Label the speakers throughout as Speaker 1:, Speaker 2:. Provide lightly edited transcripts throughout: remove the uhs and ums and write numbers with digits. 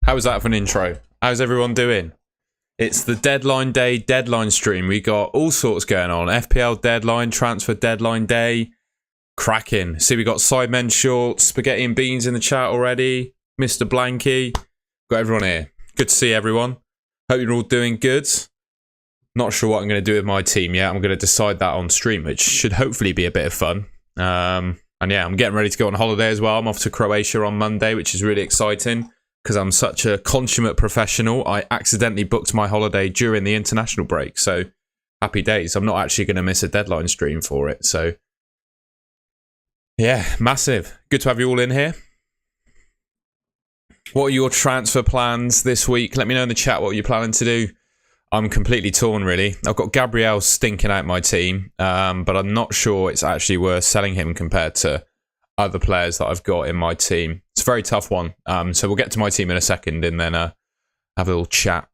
Speaker 1: How was that for an intro? How's everyone doing? It's the deadline day deadline stream. We got all sorts going on. FPL deadline, transfer deadline day. Cracking. See, we got Sidemen Shorts, Spaghetti and Beans in the chat already. Mr. Blanky. Got everyone here. Good to see everyone. Hope you're all doing good. Not sure what I'm going to do with my team yet. I'm going to decide that on stream, which should hopefully be a bit of fun. And yeah, I'm getting ready to go on holiday as well. I'm off to Croatia on Monday, which is really exciting because I'm such a consummate professional. I accidentally booked my holiday during the international break. So happy days. I'm not actually going to miss a deadline stream for it. So yeah, massive. Good to have you all in here. What are your transfer plans this week? Let me know in the chat what you're planning to do. I'm completely torn, really. I've got Gabriel stinking out my team, but I'm not sure it's actually worth selling him compared to other players that I've got in my team. It's a very tough one. So we'll get to my team in a second and then have a little chat.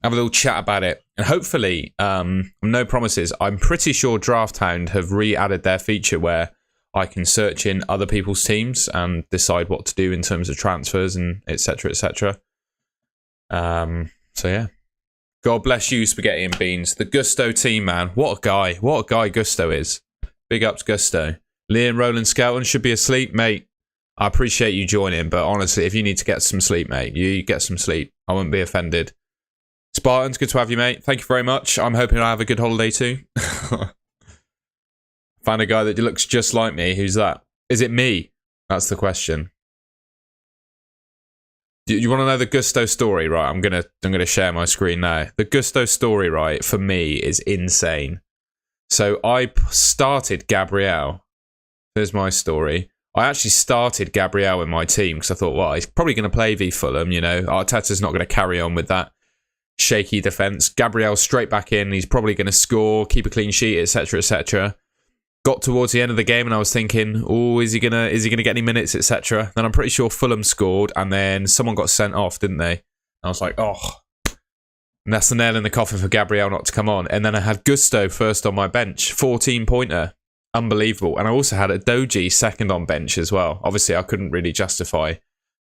Speaker 1: Have a little chat about it. And hopefully, no promises. I'm pretty sure Draft Hound have re-added their feature where I can search in other people's teams and decide what to do in terms of transfers and etc. etc. So yeah. God bless you, Spaghetti and Beans. The Gusto team, man. What a guy. What a guy Gusto is. Big ups, Gusto. Liam Roland Skelton should be asleep, mate. I appreciate you joining, but honestly, if you need to get some sleep, mate, you get some sleep. I wouldn't be offended. Spartans, good to have you, mate. Thank you very much. I'm hoping I have a good holiday too. Found a guy that looks just like me. Who's that? Is it me? That's the question. Do you want to know the Gusto story? Right, I'm gonna share my screen now. The Gusto story, right, for me is insane. So I started Gabriel. There's my story. I actually started Gabriel in my team because I thought, well, he's probably going to play v Fulham. You know, Arteta's not going to carry on with that shaky defense. Gabriel straight back in. He's probably going to score, keep a clean sheet, etc., etc. Got towards the end of the game and I was thinking, oh, is he gonna get any minutes, etc. Then I'm pretty sure Fulham scored and then someone got sent off, didn't they? And I was like, oh, and that's the nail in the coffin for Gabriel not to come on. And then I had Gusto first on my bench, 14-pointer, unbelievable. And I also had a Doji second on bench as well. Obviously, I couldn't really justify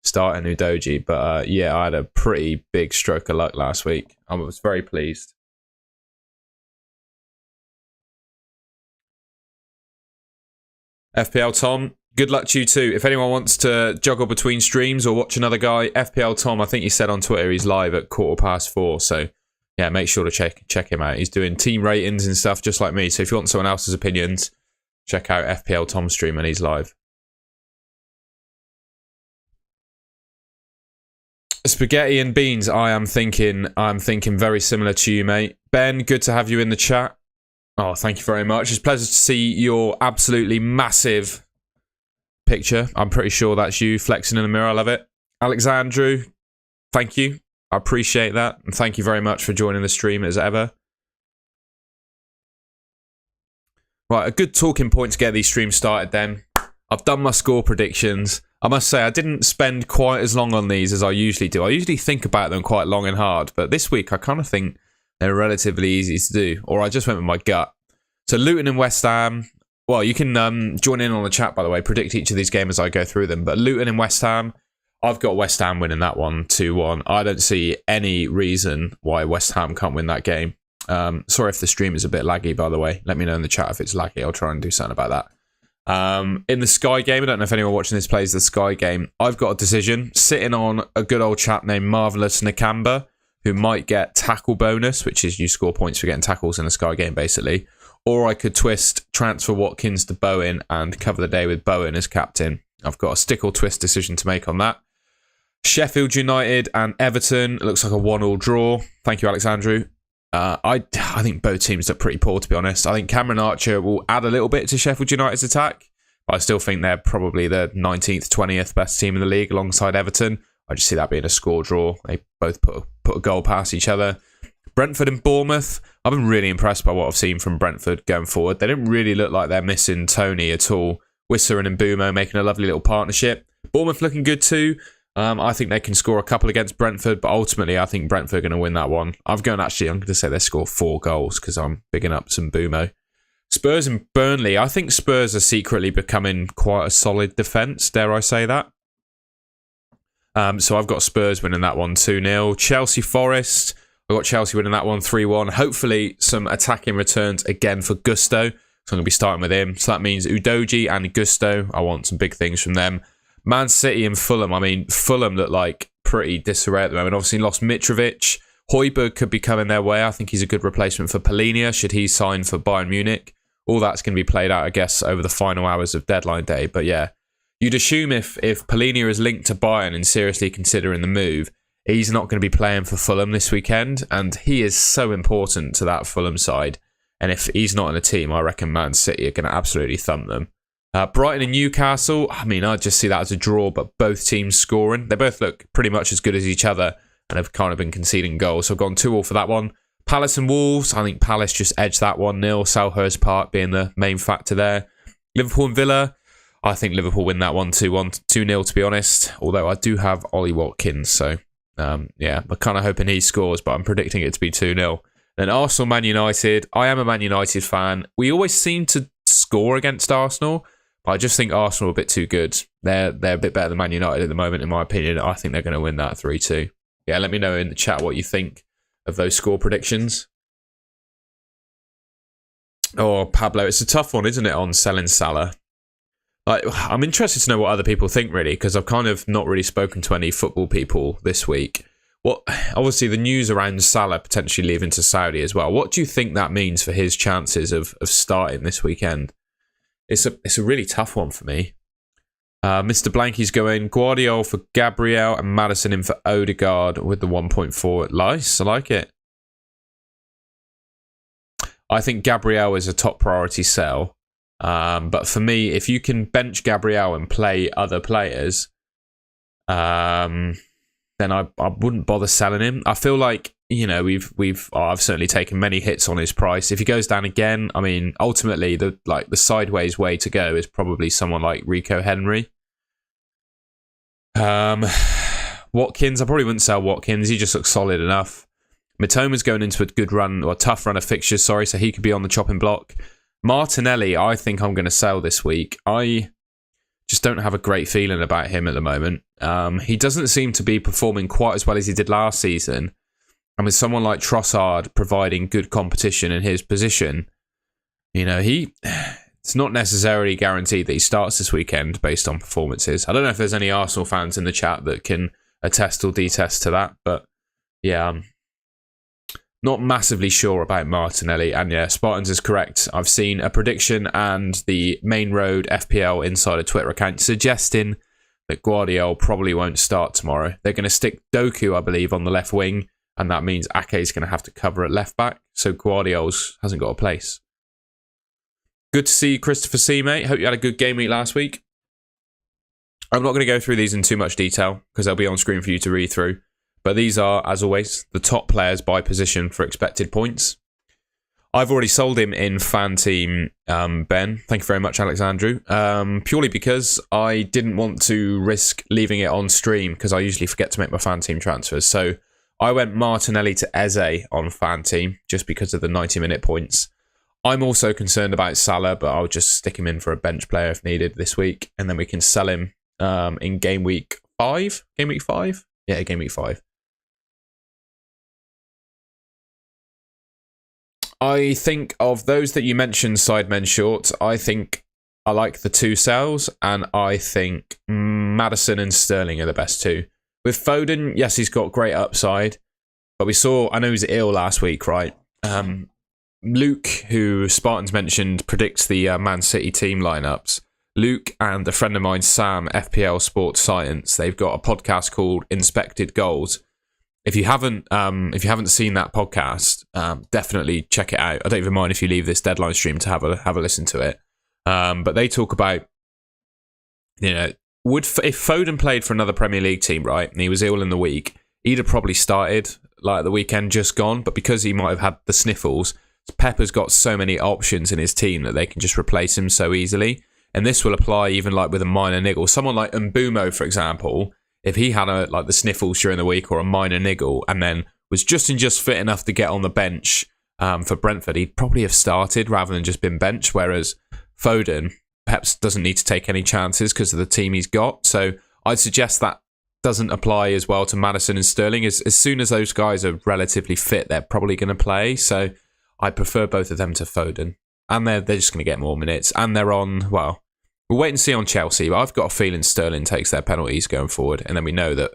Speaker 1: starting Udoji, but yeah, I had a pretty big stroke of luck last week. I was very pleased. FPL Tom, good luck to you too. If anyone wants to juggle between streams or watch another guy, FPL Tom, I think he said on Twitter he's live at 4:15. So yeah, make sure to check him out. He's doing team ratings and stuff just like me. So if you want someone else's opinions, check out FPL Tom's stream and he's live. Spaghetti and Beans, I'm thinking very similar to you, mate. Ben, good to have you in the chat. Oh, thank you very much. It's a pleasure to see your absolutely massive picture. I'm pretty sure that's you flexing in the mirror. I love it. Alexandru, thank you. I appreciate that. And thank you very much for joining the stream as ever. Right, a good talking point to get these streams started then. I've done my score predictions. I must say, I didn't spend quite as long on these as I usually do. I usually think about them quite long and hard. But this week, I kind of think they're relatively easy to do, or I just went with my gut. So Luton and West Ham. Well, you can join in on the chat, by the way. Predict each of these games as I go through them. But Luton and West Ham, I've got West Ham winning that one 2-1. I don't see any reason why West Ham can't win that game. Sorry if the stream is a bit laggy, by the way. Let me know in the chat if it's laggy. I'll try and do something about that. In the Sky game, I don't know if anyone watching this plays the Sky game. I've got a decision. Sitting on a good old chap named Marvellous Nakamba, who might get tackle bonus, which is you score points for getting tackles in a Sky game, basically. Or I could twist transfer Watkins to Bowen and cover the day with Bowen as captain. I've got a stick or twist decision to make on that. Sheffield United and Everton. It looks like a 1-1 draw. Thank you, Alexandru. I think both teams look pretty poor, to be honest. I think Cameron Archer will add a little bit to Sheffield United's attack, but I still think they're probably the 19th, 20th best team in the league alongside Everton. I just see that being a score draw. They both put a goal past each other. Brentford and Bournemouth. I've been really impressed by what I've seen from Brentford going forward. They don't really look like they're missing Tony at all. Wissa and Mbumo making a lovely little partnership. Bournemouth looking good too. I think they can score a couple against Brentford, but ultimately I think Brentford are going to win that one. I'm going to say they score 4 goals because I'm bigging up some Mbumo. Spurs and Burnley. I think Spurs are secretly becoming quite a solid defence. Dare I say that? So I've got Spurs winning that one 2-0. Chelsea Forest. I've got Chelsea winning that one 3-1. Hopefully some attacking returns again for Gusto. So I'm going to be starting with him. So that means Udogie and Gusto. I want some big things from them. Man City and Fulham. I mean, Fulham look like pretty disarray at the moment. Obviously lost Mitrovic. Højbjerg could be coming their way. I think he's a good replacement for Palhinha should he sign for Bayern Munich. All that's going to be played out, I guess, over the final hours of deadline day. But yeah, you'd assume if Palhinha is linked to Bayern and seriously considering the move, he's not going to be playing for Fulham this weekend. And he is so important to that Fulham side. And if he's not in a team, I reckon Man City are going to absolutely thump them. Brighton and Newcastle, I mean, I just see that as a draw, but both teams scoring. They both look pretty much as good as each other and have kind of been conceding goals. So I've gone 2-2 for that one. Palace and Wolves, I think Palace just edged that 1-0. Selhurst Park being the main factor there. Liverpool and Villa, I think Liverpool win that one 2-0 to be honest. Although I do have Ollie Watkins, so yeah, I'm kind of hoping he scores, but I'm predicting it to be 2-0. Then Arsenal, Man United. I am a Man United fan. We always seem to score against Arsenal, but I just think Arsenal are a bit too good. They're a bit better than Man United at the moment, in my opinion. I think they're going to win that 3-2. Yeah, let me know in the chat what you think of those score predictions. Oh, Pablo, it's a tough one, isn't it, on selling Salah? Like, I'm interested to know what other people think, really, because I've kind of not really spoken to any football people this week. Obviously, the news around Salah potentially leaving to Saudi as well. What do you think that means for his chances of starting this weekend? It's a really tough one for me. Mr. Blanky's going Guardiola for Gabriel and Maddison in for Odegaard with the 1.4. Nice, I like it. I think Gabriel is a top priority sell. But for me, if you can bench Gabriel and play other players, then I wouldn't bother selling him. I feel like, you know, I've certainly taken many hits on his price. If he goes down again, I mean, ultimately the sideways way to go is probably someone like Rico Henry. Watkins, I probably wouldn't sell Watkins. He just looks solid enough. Mitoma's going into a good run, or a tough run of fixtures, so he could be on the chopping block. Martinelli, I think I'm going to sell this week. I just don't have a great feeling about him at the moment. He doesn't seem to be performing quite as well as he did last season. And with someone like Trossard providing good competition in his position, you know, it's not necessarily guaranteed that he starts this weekend based on performances. I don't know if there's any Arsenal fans in the chat that can attest or detest to that, but yeah, I'm not massively sure about Martinelli. And yeah, Spartans is correct. I've seen a prediction and the Main Road FPL Insider Twitter account suggesting that Guardiola probably won't start tomorrow. They're going to stick Doku, I believe, on the left wing, and that means Ake is going to have to cover at left back, so Guardiola hasn't got a place. Good to see you, Christopher C, mate. Hope you had a good game week last week. I'm not going to go through these in too much detail because they'll be on screen for you to read through. But these are, as always, the top players by position for expected points. I've already sold him in Fan Team, Ben. Thank you very much, Alexandru. Purely because I didn't want to risk leaving it on stream because I usually forget to make my Fan Team transfers. So I went Martinelli to Eze on Fan Team just because of the 90-minute points. I'm also concerned about Salah, but I'll just stick him in for a bench player if needed this week. And then we can sell him in game week 5. Game week 5? Yeah, game week 5. I think of those that you mentioned, Sidemen Short, I think I like the 2 sells, and I think Maddison and Sterling are the best 2. With Foden, yes, he's got great upside, but I know he was ill last week, right? Luke, who Spartans mentioned, predicts the Man City team lineups. Luke and a friend of mine, Sam, FPL Sports Science, they've got a podcast called Inspected Goals. If you haven't seen that podcast, definitely check it out. I don't even mind if you leave this deadline stream to have a listen to it. But they talk about, you know, if Foden played for another Premier League team, right, and he was ill in the week, he'd have probably started like the weekend just gone. But because he might have had the sniffles, Pepper's got so many options in his team that they can just replace him so easily. And this will apply even like with a minor niggle. Someone like Mbumo, for example, if he had the sniffles during the week or a minor niggle and then was just fit enough to get on the bench for Brentford, he'd probably have started rather than just been benched. Whereas Foden perhaps doesn't need to take any chances because of the team he's got. So I'd suggest that doesn't apply as well to Maddison and Sterling. As soon as those guys are relatively fit, they're probably going to play. So I prefer both of them to Foden. And they're just going to get more minutes. And they're on, well, we'll wait and see on Chelsea. But I've got a feeling Sterling takes their penalties going forward. And then we know that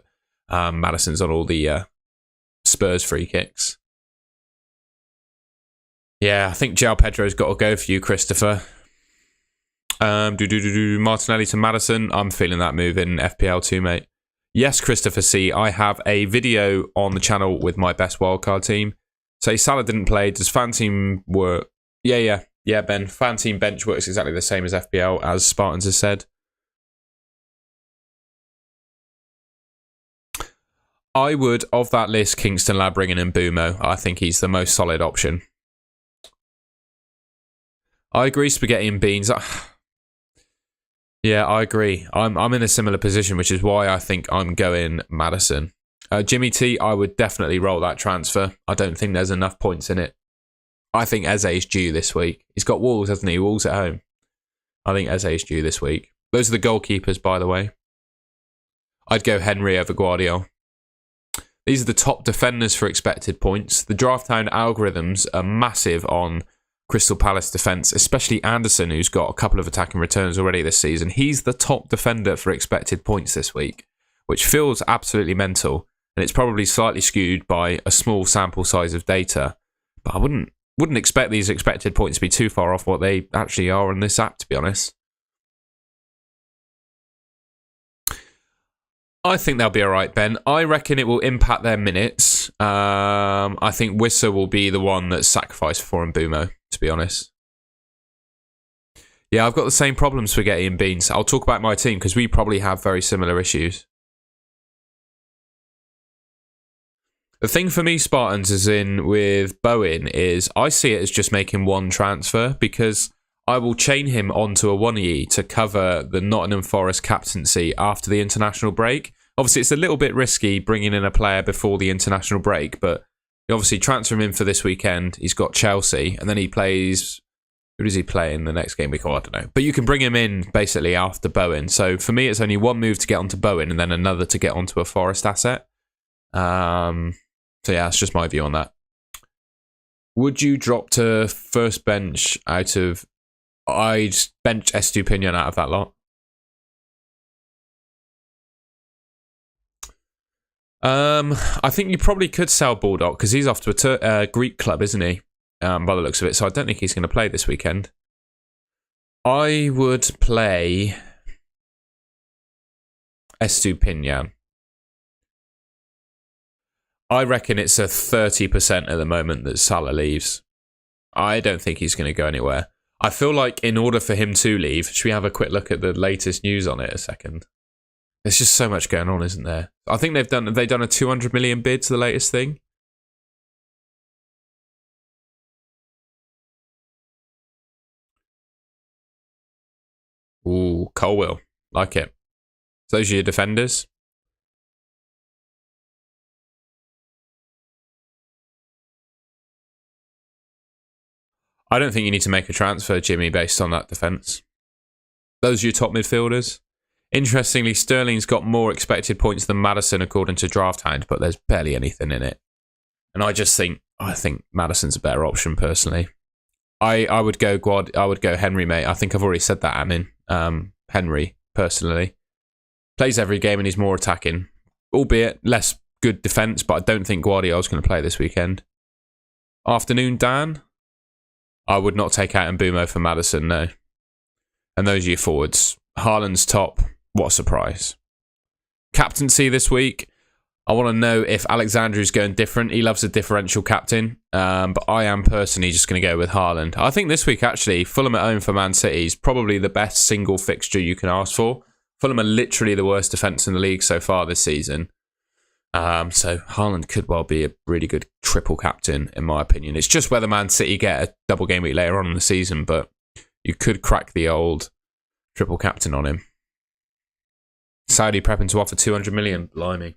Speaker 1: Maddison's on all the Spurs free kicks. Yeah, I think João Pedro's got to go for you, Christopher. Martinelli to Maddison. I'm feeling that move in FPL too, mate. Yes, Christopher C. I have a video on the channel with my best wildcard team. Say Salah didn't play. Does fan team work? Yeah, Ben. Fan team bench works exactly the same as FPL, as Spartans has said. I would, of that list, Kingston Lad bringing in Bumo. I think he's the most solid option. I agree, spaghetti and beans. Yeah, I agree. I'm in a similar position, which is why I think I'm going Maddison. Jimmy T, I would definitely roll that transfer. I don't think there's enough points in it. I think Eze's due this week. He's got Wolves, hasn't he? Wolves at home. I think Eze's due this week. Those are the goalkeepers, by the way. I'd go Henry over Guardiola. These are the top defenders for expected points. The Draft Town algorithms are massive on Crystal Palace defence, especially Anderson, who's got a couple of attacking returns already this season. He's the top defender for expected points this week, which feels absolutely mental. And it's probably slightly skewed by a small sample size of data. But I wouldn't expect these expected points to be too far off what they actually are in this app, to be honest. I think they'll be all right, Ben. I reckon it will impact their minutes. I think Wissa will be the one that's sacrificed for Mbumo, to be honest. Yeah, I've got the same problems, spaghetti and beans. I'll talk about my team because we probably have very similar issues. The thing for me, Spartans, is in with Bowen is I see it as just making one transfer because I will chain him onto a 1E to cover the Nottingham Forest captaincy after the international break. Obviously, it's a little bit risky bringing in a player before the international break, but you obviously transfer him in for this weekend. He's got Chelsea, and then he plays... Who does he play in the next game week? Oh, I don't know. But you can bring him in basically after Bowen. So for me, it's only one move to get onto Bowen and then another to get onto a Forest asset. So yeah, that's just my view on that. Would you drop to first bench out of... I'd bench Estupinian out of that lot. I think you probably could sell Bulldog because he's off to a Greek club, isn't he? By the looks of it. So I don't think he's going to play this weekend. I would play Estupinian. I reckon it's a 30% at the moment that Salah leaves. I don't think he's going to go anywhere. I feel like in order for him to leave, should we have a quick look at the latest news on it a second? There's just so much going on, isn't there? I think they've done a 200 million bid to the latest thing. Ooh, Colwill. Like it. So those are your defenders. I don't think you need to make a transfer, Jimmy, based on that defence. Those are your top midfielders. Interestingly, Sterling's got more expected points than Maddison according to Draft Hound, but there's barely anything in it. And I think Maddison's a better option personally. I would go Henry, mate. I think I've already said that, Amin. Henry, personally. Plays every game and he's more attacking. Albeit less good defence, but I don't think Guardiola's going to play this weekend. Afternoon, Dan? I would not take out Mbumo for Maddison, no. And those are your forwards. Haaland's top. What a surprise. Captaincy this week. I want to know if Alexandru's going different. He loves a differential captain. But I am personally just going to go with Haaland. I think this week, actually, Fulham at home for Man City is probably the best single fixture you can ask for. Fulham are literally the worst defence in the league so far this season. So Haaland could well be a really good triple captain, in my opinion. It's just whether Man City get a double game week later on in the season, but you could crack the old triple captain on him. Saudi prepping to offer 200 million. Blimey.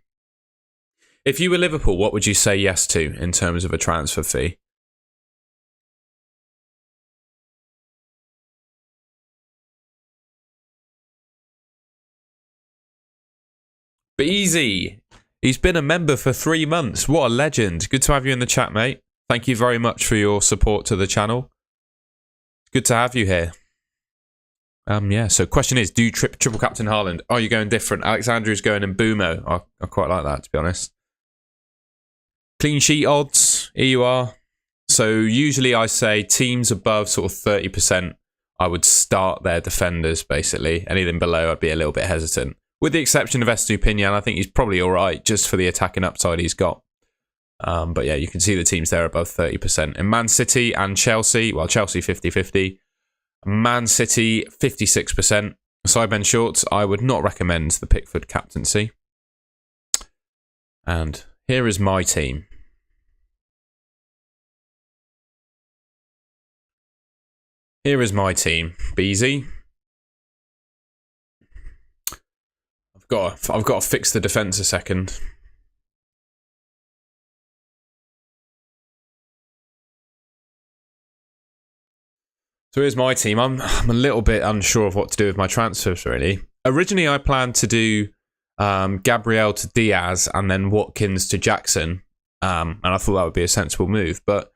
Speaker 1: If you were Liverpool, what would you say yes to in terms of a transfer fee? Beezy. He's been a member for 3 months. What a legend. Good to have you in the chat, mate. Thank you very much for your support to the channel. Good to have you here. Yeah, so question is, do you triple captain Haaland? Are you going different? Alexandru's going in Boomo. I quite like that, to be honest. Clean sheet odds, here you are. So usually I say teams above sort of 30%, I would start their defenders, basically. Anything below, I'd be a little bit hesitant. With the exception of Estupinian, I think he's probably all right, just for the attacking upside he's got. But yeah, you can see the teams there above 30%. In Man City and Chelsea, well, Chelsea 50-50. Man City 56%. Sidemen Shorts, I would not recommend the Pickford captaincy. And here is my team. Here is my team. Beezy. I've got to fix the defence a second. So here's my team. I'm a little bit unsure of what to do with my transfers, really. Originally, I planned to do Gabriel to Diaz and then Watkins to Jackson. And I thought that would be a sensible move. But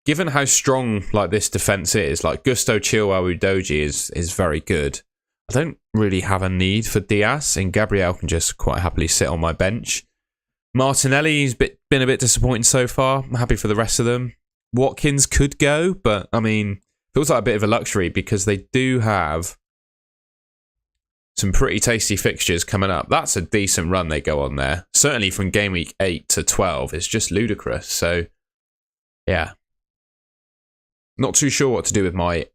Speaker 1: given how strong like this defence is, like Gusto Chilwell Udogie is very good. I don't really have a need for Diaz, and Gabriel can just quite happily sit on my bench. Martinelli's been a bit disappointing so far. I'm happy for the rest of them. Watkins could go, but I mean, feels like a bit of a luxury because they do have some pretty tasty fixtures coming up. That's a decent run they go on there. Certainly from game week 8 to 12, it's just ludicrous. So, yeah. Not too sure what to do with my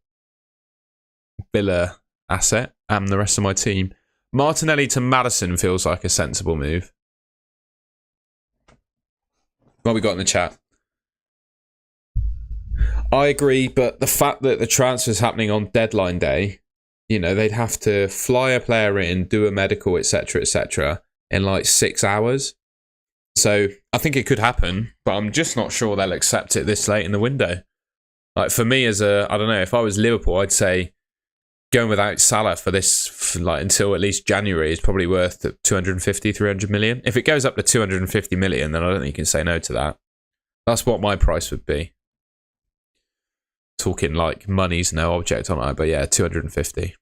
Speaker 1: Villa asset and the rest of my team. Martinelli to Maddison feels like a sensible move. What we got in the chat? I agree, but the fact that the transfer's happening on deadline day, you know, they'd have to fly a player in, do a medical, etc., in like 6 hours. So I think it could happen, but I'm just not sure they'll accept it this late in the window. Like for me, I don't know, if I was Liverpool, I'd say going without Salah for like until at least January is probably worth 250, 300 million. If it goes up to 250 million, then I don't think you can say no to that. That's what my price would be. Talking like money's no object on it, but yeah, 250.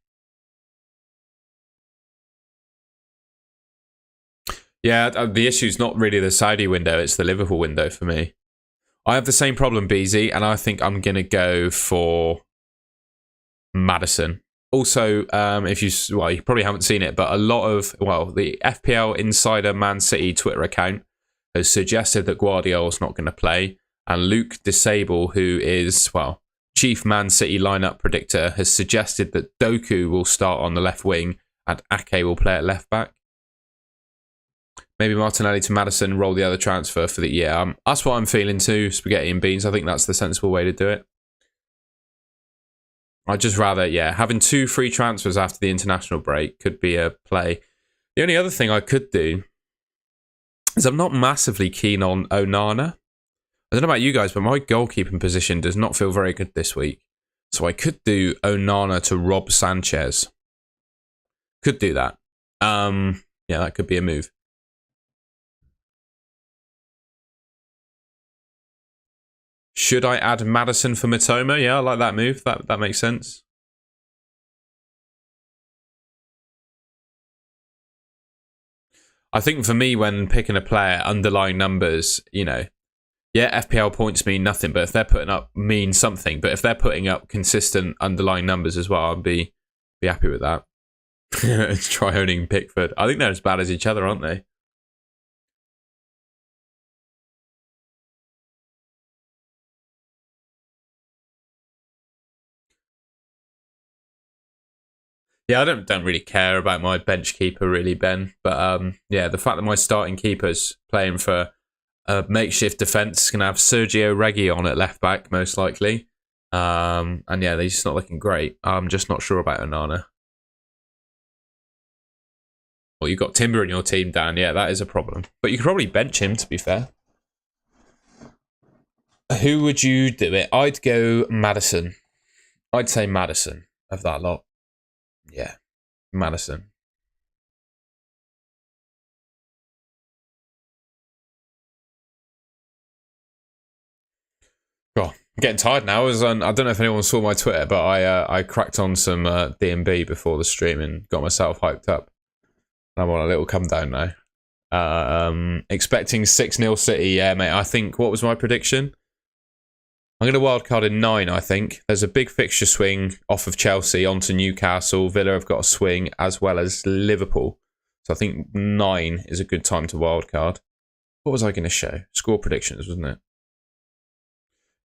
Speaker 1: Yeah, the issue's not really the Saudi window, it's the Liverpool window for me. I have the same problem, BZ, and I think I'm going to go for Maddison. Also, if you probably haven't seen it, but the FPL Insider Man City Twitter account has suggested that Guardiola's not going to play, and Luke Disable, who is, chief Man City lineup predictor, has suggested that Doku will start on the left wing and Ake will play at left back. Maybe Martinelli to Maddison, roll the other transfer for the year. That's what I'm feeling too, spaghetti and beans. I think that's the sensible way to do it. I'd just rather, having 2 free transfers after the international break could be a play. The only other thing I could do is I'm not massively keen on Onana. I don't know about you guys, but my goalkeeping position does not feel very good this week. So I could do Onana to Rob Sanchez. Could do that. Yeah, that could be a move. Should I add Maddison for Mitoma? Yeah, I like that move. That makes sense. I think for me, when picking a player, underlying numbers, FPL points mean nothing, but if they're putting up, mean something. But if they're putting up consistent underlying numbers as well, I'd be happy with that. Let's try owning Pickford. I think they're as bad as each other, aren't they? Yeah, I don't really care about my bench keeper, really, Ben. But the fact that my starting keeper's playing for a makeshift defence is going to have Sergio Reguilon at left back, most likely. And yeah, they're just not looking great. I'm just not sure about Onana. Well, you've got Timber in your team, Dan. Yeah, that is a problem. But you could probably bench him, to be fair. Who would you do it? I'd go Maddison. I'd say Maddison of that lot. Yeah, Maddison. Getting tired now. I don't know if anyone saw my Twitter, but I cracked on some D&B before the stream and got myself hyped up. I'm on a little come down now. Expecting 6-0 City. Yeah, mate. I think, what was my prediction? I'm going to wildcard in 9, I think. There's a big fixture swing off of Chelsea onto Newcastle. Villa have got a swing, as well as Liverpool. So I think 9 is a good time to wildcard. What was I going to show? Score predictions, wasn't it?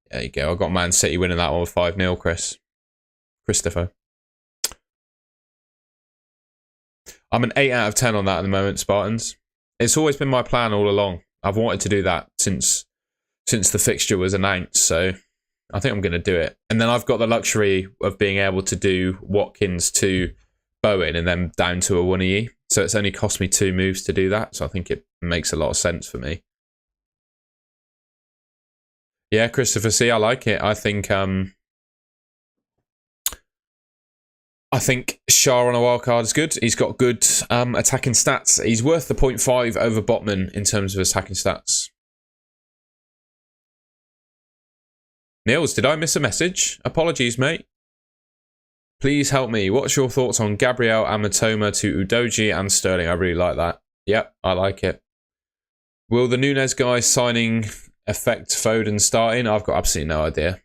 Speaker 1: There you go. I got Man City winning that one with 5-0, Christopher. I'm an 8 out of 10 on that at the moment, Spartans. It's always been my plan all along. I've wanted to do that since the fixture was announced, so I think I'm going to do it. And then I've got the luxury of being able to do Watkins to Bowen and then down to a Awoniyi. So it's only cost me 2 moves to do that, so I think it makes a lot of sense for me. Yeah, Christopher C, I like it. I think Shah on a wildcard is good. He's got good attacking stats. He's worth the 0.5 over Botman in terms of attacking stats. Niels, did I miss a message? Apologies, mate. Please help me. What's your thoughts on Gabriel and Matoma to Udogie and Sterling? I really like that. Yep, I like it. Will the Nunes guy signing affect Foden starting? I've got absolutely no idea.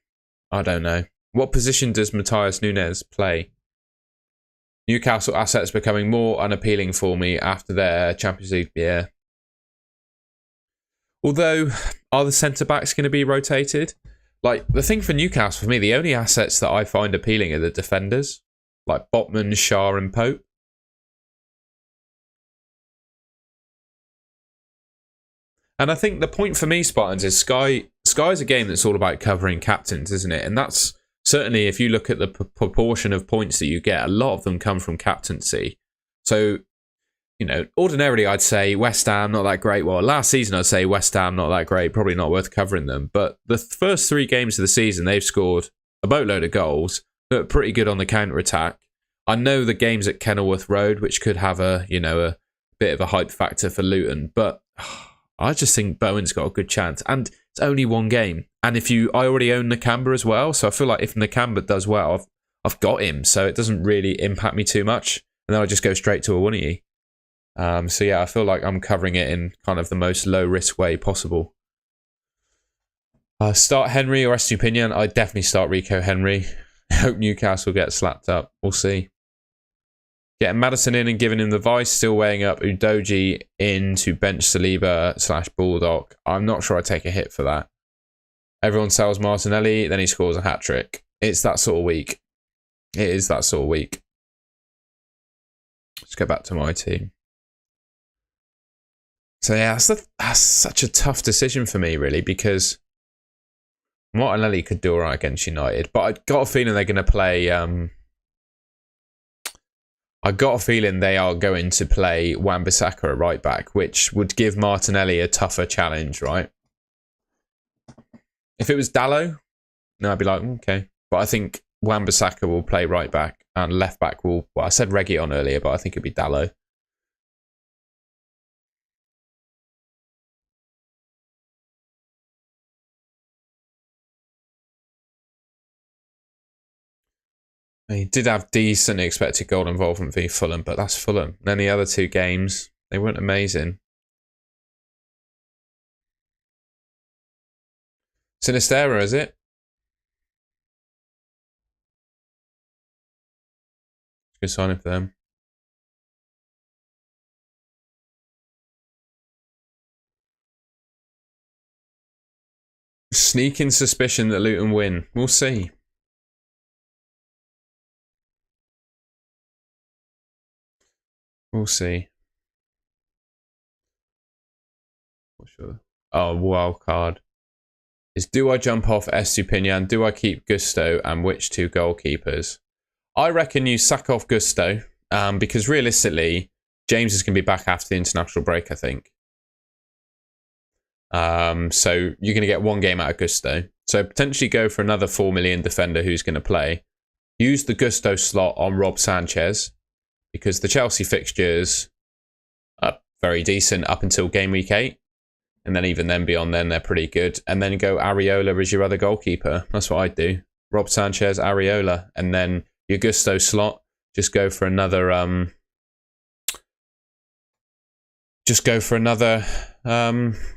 Speaker 1: I don't know. What position does Matthias Nunes play? Newcastle assets becoming more unappealing for me after their Champions League. Yeah. Although, are the centre-backs going to be rotated? Like, the thing for Newcastle, for me, the only assets that I find appealing are the defenders. Like Botman, Shah and Pope. And I think the point for me, Spartans, is Sky's a game that's all about covering captains, isn't it? And that's certainly, if you look at the proportion of points that you get, a lot of them come from captaincy. So, you know, ordinarily I'd say West Ham, not that great. Well, last season I'd say West Ham, not that great. Probably not worth covering them. But the first 3 games of the season, they've scored a boatload of goals. Look pretty good on the counter-attack. I know the games at Kenilworth Road, which could have a bit of a hype factor for Luton. But I just think Bowen's got a good chance. And it's only 1 game. And I already own Nakamba as well. So I feel like if Nakamba does well, I've got him. So it doesn't really impact me too much. And then I just go straight to Awoniyi. So yeah, I feel like I'm covering it in kind of the most low-risk way possible. Start Henry or Estupinian? I'd definitely start Rico Henry. I hope Newcastle gets slapped up. We'll see. Getting Maddison in and giving him the vice, still weighing up Udogie in to bench Saliba / Bulldog. I'm not sure I'd take a hit for that. Everyone sells Martinelli, then he scores a hat-trick. It's that sort of week. It is that sort of week. Let's go back to my team. So yeah, that's such a tough decision for me, really, because Martinelli could do all right against United, but I got a feeling they're going to play. I got a feeling they are going to play Wan-Bissaka at right back, which would give Martinelli a tougher challenge, right? If it was Dallo, no, I'd be like, okay. But I think Wan-Bissaka will play right back and left back will. Well, I said Reguilon earlier, but I think it'd be Dallo. He did have decent expected goal involvement v Fulham, but that's Fulham. And then the other 2 games, they weren't amazing. Sinistera, is it? Good signing for them. Sneaking suspicion that Luton win. We'll see. We'll see. For sure. Oh, wild card. Is do I jump off Estupinian? Do I keep Gusto? And which 2 goalkeepers? I reckon you sack off Gusto because realistically, James is going to be back after the international break, I think. So you're going to get 1 game out of Gusto. So potentially go for another 4 million defender who's going to play. Use the Gusto slot on Rob Sanchez because the Chelsea fixtures are very decent up until game week 8. And then even then beyond then, they're pretty good. And then go Areola as your other goalkeeper. That's what I'd do. Rob Sanchez, Areola. And then your Gusto slot, just go for another...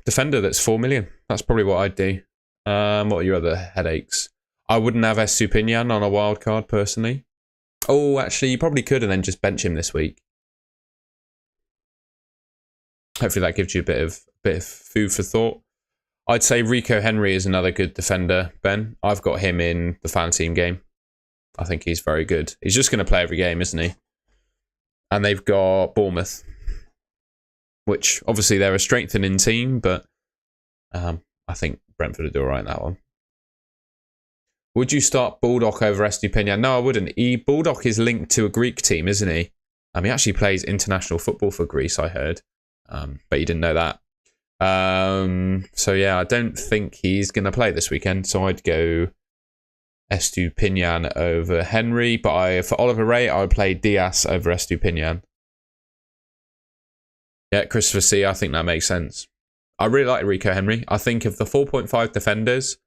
Speaker 1: defender that's 4 million. That's probably what I'd do. What are your other headaches? I wouldn't have Estupinian on a wild card, personally. Oh, actually, you probably could and then just bench him this week. Hopefully that gives you a bit of food for thought. I'd say Rico Henry is another good defender, Ben. I've got him in the fan team game. I think he's very good. He's just going to play every game, isn't he? And they've got Bournemouth, which obviously they're a strengthening team, but I think Brentford will do all right in that one. Would you start Baldock over Estupinian? No, I wouldn't. Baldock is linked to a Greek team, isn't he? He actually plays international football for Greece, I heard. But you didn't know that. So yeah, I don't think he's going to play this weekend. So I'd go Estupinian over Henry. But for Oliver Ray, I would play Diaz over Estupinian. Yeah, Christopher C, I think that makes sense. I really like Rico Henry. I think of the 4.5 defenders,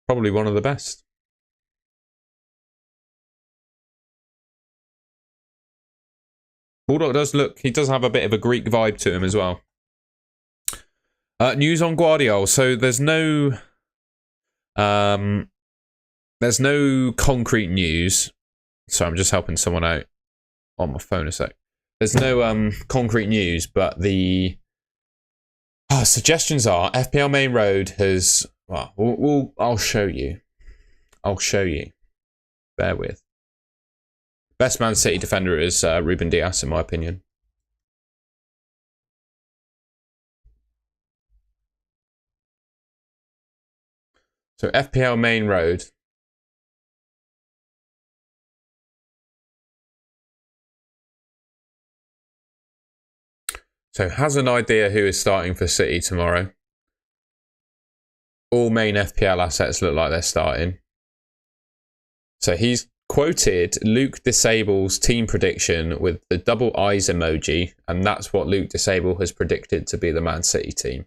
Speaker 1: probably one of the best. Bulldog he does have a bit of a Greek vibe to him as well. News on Guardiola. So there's no concrete news. So I'm just helping someone out on my phone a sec. There's no concrete news, but the suggestions are FPL Main Road has... Well, I'll show you. Bear with. Best Man City defender is Ruben Diaz, in my opinion. So FPL Main Road. So has an idea who is starting for City tomorrow. All main FPL assets look like they're starting. So he's quoted Luke Disable's team prediction with the double eyes emoji, and that's what Luke Disable has predicted to be the Man City team.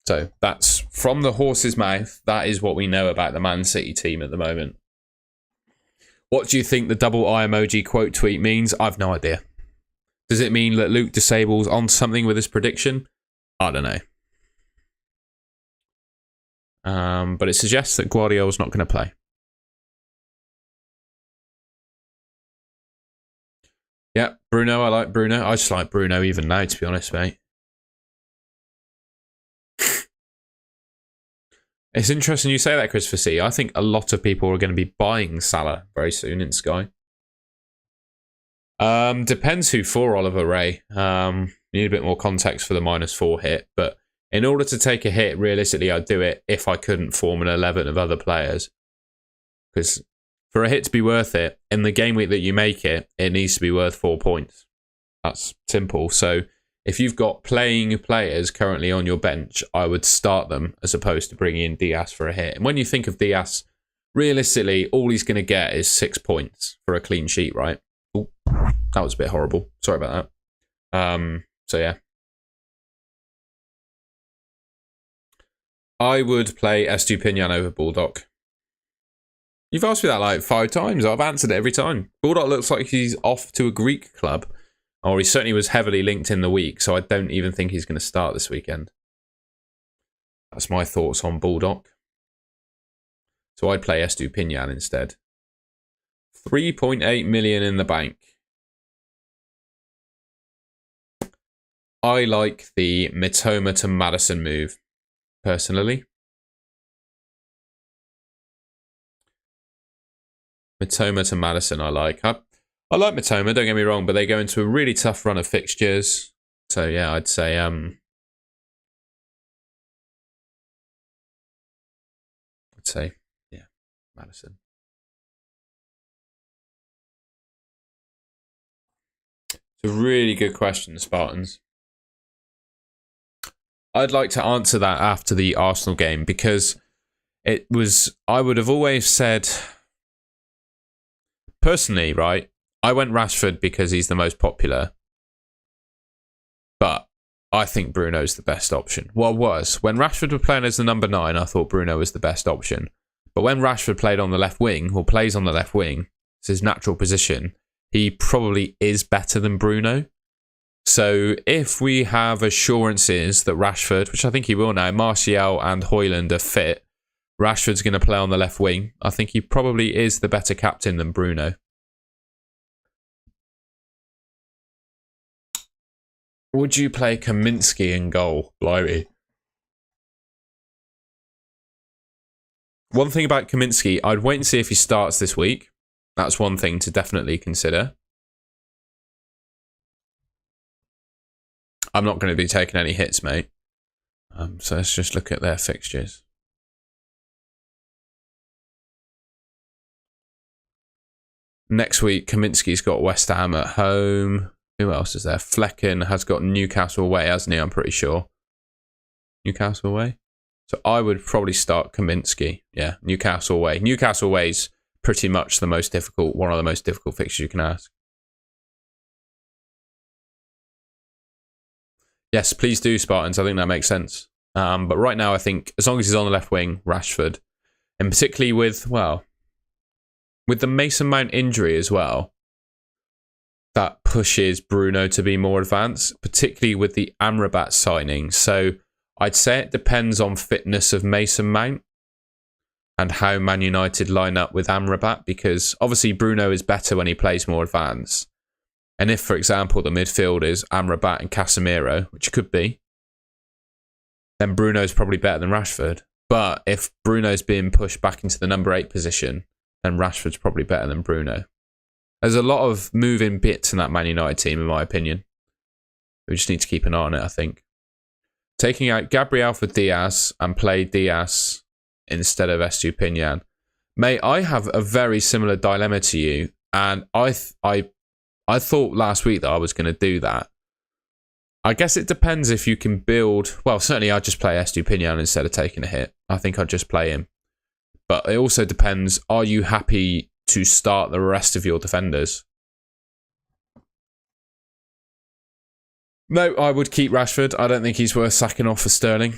Speaker 1: So that's from the horse's mouth. That is what we know about the Man City team at the moment. What do you think the double eye emoji quote tweet means? I've no idea. Does it mean that Luke Disable's on something with his prediction? I don't know. But it suggests that Guardiola's not going to play. Yeah, Bruno, I like Bruno. I just like Bruno even now, to be honest, mate. It's interesting you say that, Christopher C. I think a lot of people are going to be buying Salah very soon in Sky. Depends who for, Oliver Ray. Need a bit more context for the -4 hit, but in order to take a hit, realistically, I'd do it if I couldn't form an 11 of other players. Because for a hit to be worth it, in the game week that you make it, it needs to be worth 4 points. That's simple. So if you've got playing players currently on your bench, I would start them as opposed to bringing in Diaz for a hit. And when you think of Diaz, realistically, all he's going to get is 6 points for a clean sheet, right? Ooh, that was a bit horrible. Sorry about that. So yeah. I would play Estupinian over Bulldog. You've asked me that like 5 times. I've answered it every time. Bulldog looks like he's off to a Greek club. Or he certainly was heavily linked in the week, so I don't even think he's going to start this weekend. That's my thoughts on Bulldog. So I'd play Estupinian instead. 3.8 million in the bank. I like the Mitoma to Maddison move, personally. Mitoma to Maddison, I like. I like Mitoma, don't get me wrong, but they go into a really tough run of fixtures. So yeah, I'd say yeah, Maddison. It's a really good question, Spartans. I'd like to answer that after the Arsenal game because I would have always said, personally, right, I went Rashford because he's the most popular. But I think Bruno's the best option. Well, was. When Rashford was playing as the number 9, I thought Bruno was the best option. But when Rashford played on the left wing, or plays on the left wing, it's his natural position, he probably is better than Bruno. So if we have assurances that Rashford, which I think he will now, Martial and Højlund are fit, Rashford's going to play on the left wing, I think he probably is the better captain than Bruno. Would you play Kaminsky in goal? Blimey. One thing about Kaminsky, I'd wait and see if he starts this week. That's one thing to definitely consider. I'm not going to be taking any hits, mate. So let's just look at their fixtures. Next week, Kaminsky's got West Ham at home. Who else is there? Flecken has got Newcastle away, hasn't he? I'm pretty sure. Newcastle away? So I would probably start Kaminsky. Yeah, Newcastle away. Newcastle away is pretty much the most difficult, one of the most difficult fixtures you can ask. Yes, please do, Spartans. I think that makes sense. But right now, I think as long as he's on the left wing, Rashford. And particularly with, well, with the Mason Mount injury as well, that pushes Bruno to be more advanced, particularly with the Amrabat signing. So I'd say it depends on fitness of Mason Mount and how Man United line up with Amrabat, because obviously Bruno is better when he plays more advanced. And if, for example, the midfield is Amrabat and Casemiro, which could be, then Bruno's probably better than Rashford. But if Bruno's being pushed back into the number 8 position, then Rashford's probably better than Bruno. There's a lot of moving bits in that Man United team, in my opinion. We just need to keep an eye on it, I think. Taking out Gabriel for Diaz and play Diaz instead of Estupinian. Mate, I have a very similar dilemma to you, and I thought last week that I was going to do that. I guess it depends if you can build... Well, certainly I'd just play Estupinian instead of taking a hit. I think I'd just play him. But it also depends, are you happy to start the rest of your defenders? No, I would keep Rashford. I don't think he's worth sacking off for Sterling.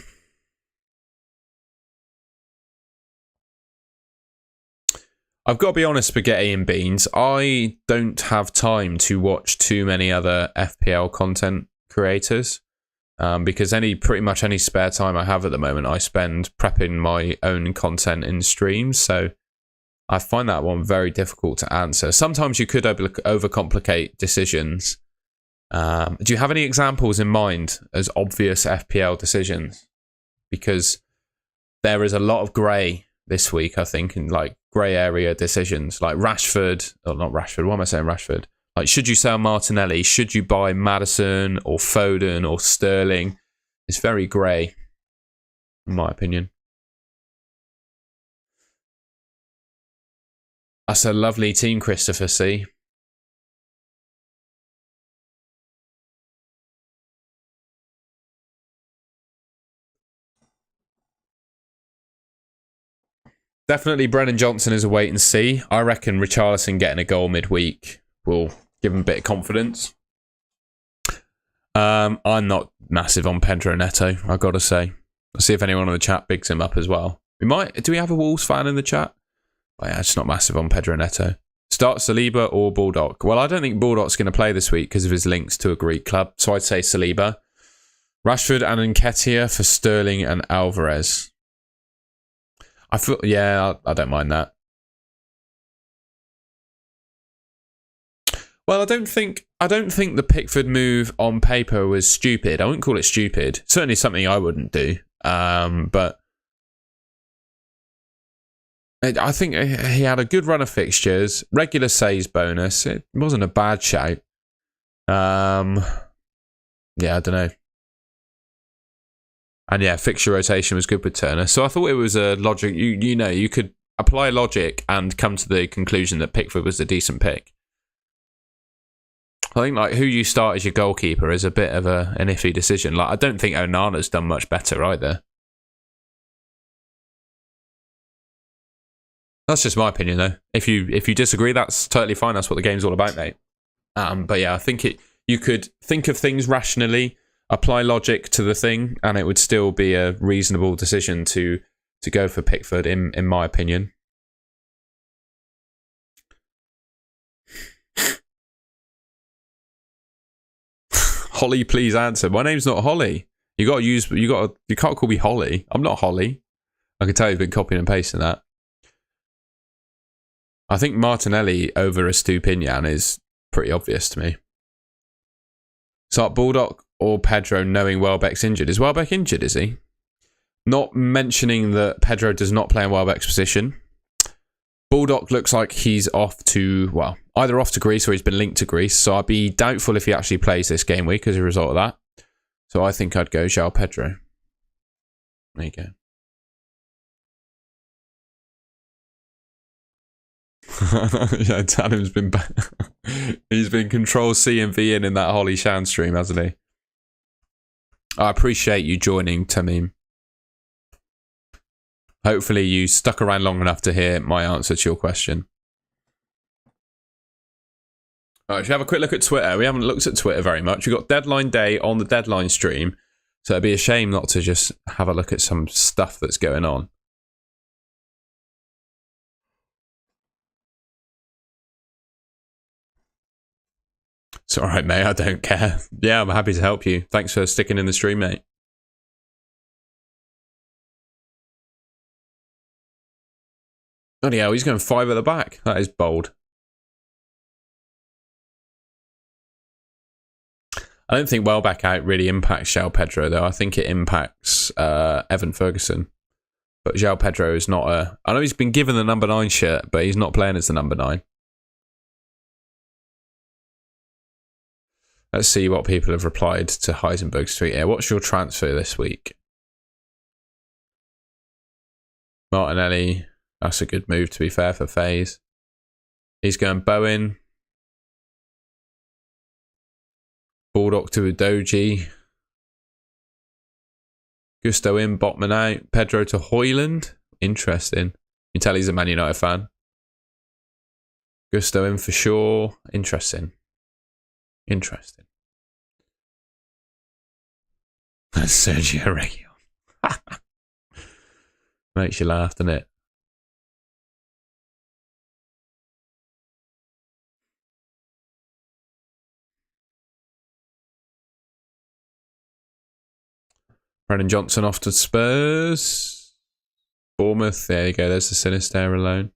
Speaker 1: I've got to be honest, spaghetti and beans. I don't have time to watch too many other FPL content creators because pretty much any spare time I have at the moment, I spend prepping my own content in streams. So I find that one very difficult to answer. Sometimes you could overcomplicate decisions. Do you have any examples in mind as obvious FPL decisions? Because there is a lot of grey this week, I think, in like grey area decisions. Like Rashford, or not Rashford, why am I saying Rashford? Like, should you sell Martinelli? Should you buy Maddison or Foden or Sterling? It's very grey, in my opinion. That's a lovely team, Christopher C. Definitely Brennan Johnson is a wait and see. I reckon Richarlison getting a goal midweek will give him a bit of confidence. I'm not massive on Pedro Neto, I've got to say. I'll see if anyone in the chat bigs him up as well. Do we have a Wolves fan in the chat? Oh, yeah, it's not massive on Pedro Neto. Start Saliba or Baldock? Well, I don't think Baldock's going to play this week because of his links to a Greek club, so I'd say Saliba. Rashford and Nketiah for Sterling and Alvarez. I don't mind that. Well, I don't think the Pickford move on paper was stupid. I wouldn't call it stupid. Certainly something I wouldn't do. But I think he had a good run of fixtures, regular saves bonus. It wasn't a bad shout. Yeah, I don't know. And yeah, fixture rotation was good with Turner. So I thought it was a logic. You could apply logic and come to the conclusion that Pickford was a decent pick. I think like who you start as your goalkeeper is a bit of an iffy decision. Like I don't think Onana's done much better either. That's just my opinion though. If you disagree, that's totally fine. That's what the game's all about, mate. But yeah, I think you could think of things rationally. apply logic to the thing, and it would still be a reasonable decision to go for Pickford, in my opinion. Holly, please answer. My name's not Holly. You can't call me Holly. I'm not Holly. I can tell you've been copying and pasting that. I think Martinelli over Estupinian is pretty obvious to me. So Baldock or Pedro, knowing Welbeck's injured. Is Welbeck injured, is he? Not mentioning that Pedro does not play in Welbeck's position. Baldock looks like he's off to, well, either off to Greece or he's been linked to Greece. So I'd be doubtful if he actually plays this game week as a result of that. So I think I'd go João Pedro. There you go. Yeah, Tanim's been he's been Control C and V in that Holly Shan stream, hasn't he? I appreciate you joining, Tamim. Hopefully you stuck around long enough to hear my answer to your question. All right, should we have a quick look at Twitter? We haven't looked at Twitter very much. We've got deadline day on the deadline stream, so it'd be a shame not to just have a look at some stuff that's going on. It's all right, mate. I don't care. Yeah, I'm happy to help you. Thanks for sticking in the stream, mate. Oh, yeah, he's going 5 at the back. That is bold. I don't think Welbeck out really impacts João Pedro, though. I think it impacts Evan Ferguson. But João Pedro is not a... I know he's been given the number 9 shirt, but he's not playing as the number 9. Let's see what people have replied to Heisenberg's tweet here. What's your transfer this week? Martinelli. That's a good move, to be fair, for FaZe. He's going Bowen. Baldock to Udogie. Gusto in, Botman out. Pedro to Hoyland. Interesting. You can tell he's a Man United fan. Gusto in for sure. Interesting. Interesting. That's Sergio Reguilon. Makes you laugh, doesn't it? Brennan Johnson off to Spurs. Bournemouth. There you go. There's the Sinister alone.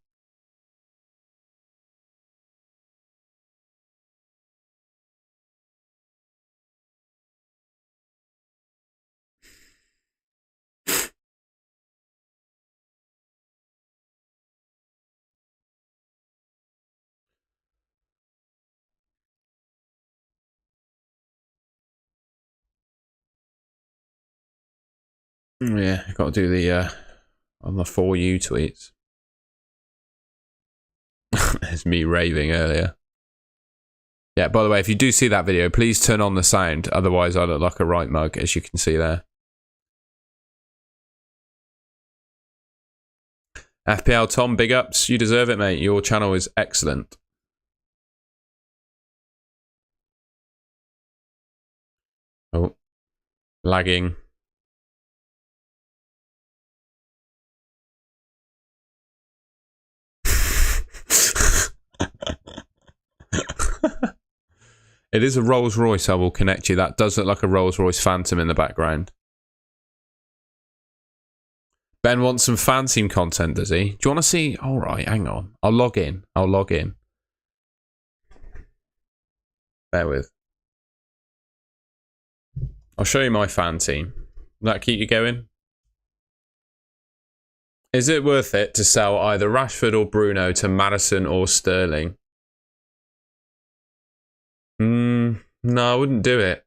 Speaker 1: Yeah, got to do the on the For You tweets. There's me raving earlier. Yeah, by the way, if you do see that video, please turn on the sound. Otherwise, I look like a right mug, as you can see there. FPL Tom, big ups. You deserve it, mate. Your channel is excellent. Oh, lagging. It is a Rolls Royce, I will connect you. That does look like a Rolls Royce Phantom in the background. Ben wants some fan team content, does he? Do you want to see? All right, hang on. I'll log in. Bear with. I'll show you my fan team. Will that keep you going? Is it worth it to sell either Rashford or Bruno to Maddison or Sterling? No, I wouldn't do it.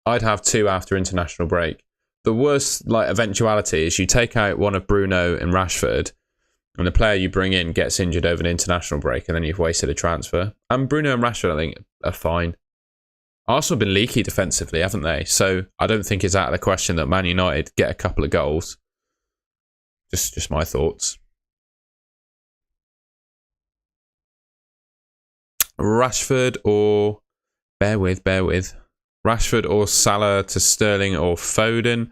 Speaker 1: I'd have 2 after international break. The worst eventuality is you take out one of Bruno and Rashford, and the player you bring in gets injured over an international break, and then you've wasted a transfer. And Bruno and Rashford, I think, are fine. Arsenal have been leaky defensively, haven't they? So I don't think it's out of the question that Man United get a couple of goals. Just my thoughts. Rashford or... Bear with. Rashford or Salah to Sterling or Foden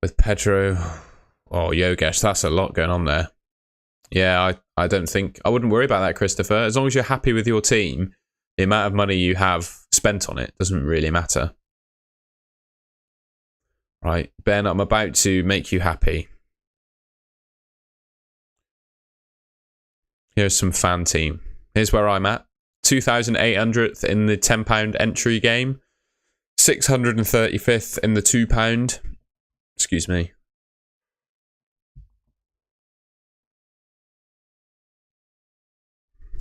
Speaker 1: with Pedro or Yogesh. That's a lot going on there. Yeah, I don't think... I wouldn't worry about that, Christopher. As long as you're happy with your team, the amount of money you have spent on it doesn't really matter. Right, Ben, I'm about to make you happy. Here's some fan team. Here's where I'm at. 2,800th in the £10 entry game. 635th in the £2. Excuse me.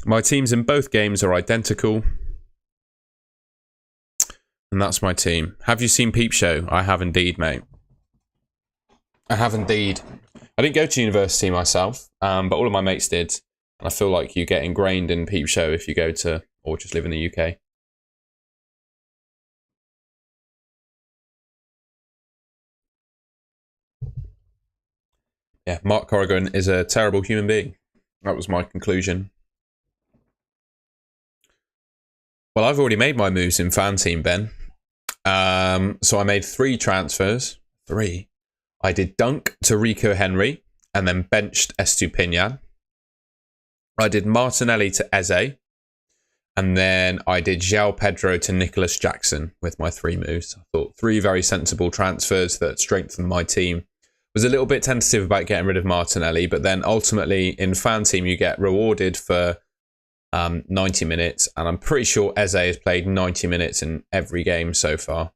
Speaker 1: My teams in both games are identical. And that's my team. Have you seen Peep Show? I have indeed, mate. I have indeed. I didn't go to university myself, but all of my mates did. And I feel like you get ingrained in Peep Show if you go to, or just live in the UK. Yeah, Mark Corrigan is a terrible human being. That was my conclusion. Well, I've already made my moves in fan team, Ben. So I made 3 transfers. 3. I did Dunk to Rico Henry and then benched Estupinian. I did Martinelli to Eze. And then I did João Pedro to Nicholas Jackson with my 3 moves. I thought 3 very sensible transfers that strengthened my team. Was a little bit tentative about getting rid of Martinelli, but then ultimately in fan team you get rewarded for 90 minutes, and I'm pretty sure Eze has played 90 minutes in every game so far.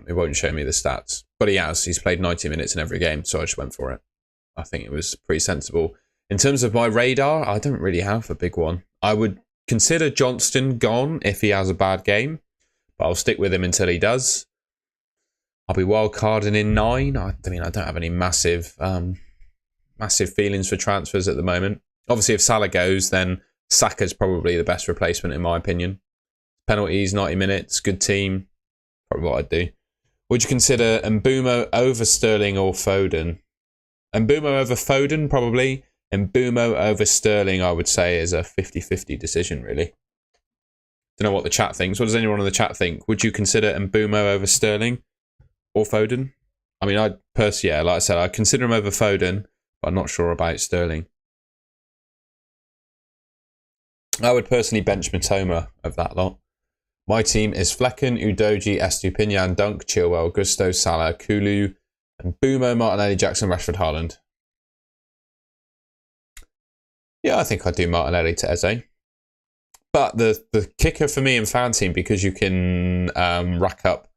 Speaker 1: It won't show me the stats, but he has. He's played 90 minutes in every game, so I just went for it. I think it was pretty sensible. In terms of my radar, I don't really have a big one. I would consider Johnston gone if he has a bad game, but I'll stick with him until he does. I'll be wildcarding in 9. I mean, I don't have any massive feelings for transfers at the moment. Obviously, if Salah goes, then Saka's probably the best replacement in my opinion. Penalties, 90 minutes, good team. Probably what I'd do. Would you consider Mbumo over Sterling or Foden? Mbumo over Foden, probably. Mbumo over Sterling, I would say, is a 50-50 decision, really. Don't know what the chat thinks. What does anyone in the chat think? Would you consider Mbumo over Sterling or Foden? I mean, I'd personally, yeah, like I said, I'd consider him over Foden, but I'm not sure about Sterling. I would personally bench Mitoma of that lot. My team is Flecken, Udoji, Estupinian, Dunk, Chilwell, Gusto, Salah, Kulu, and Mbumo, Martinelli, Jackson, Rashford, Haaland. Yeah, I think I'd do Martinelli to Eze. But the kicker for me in fan team, because you can rack up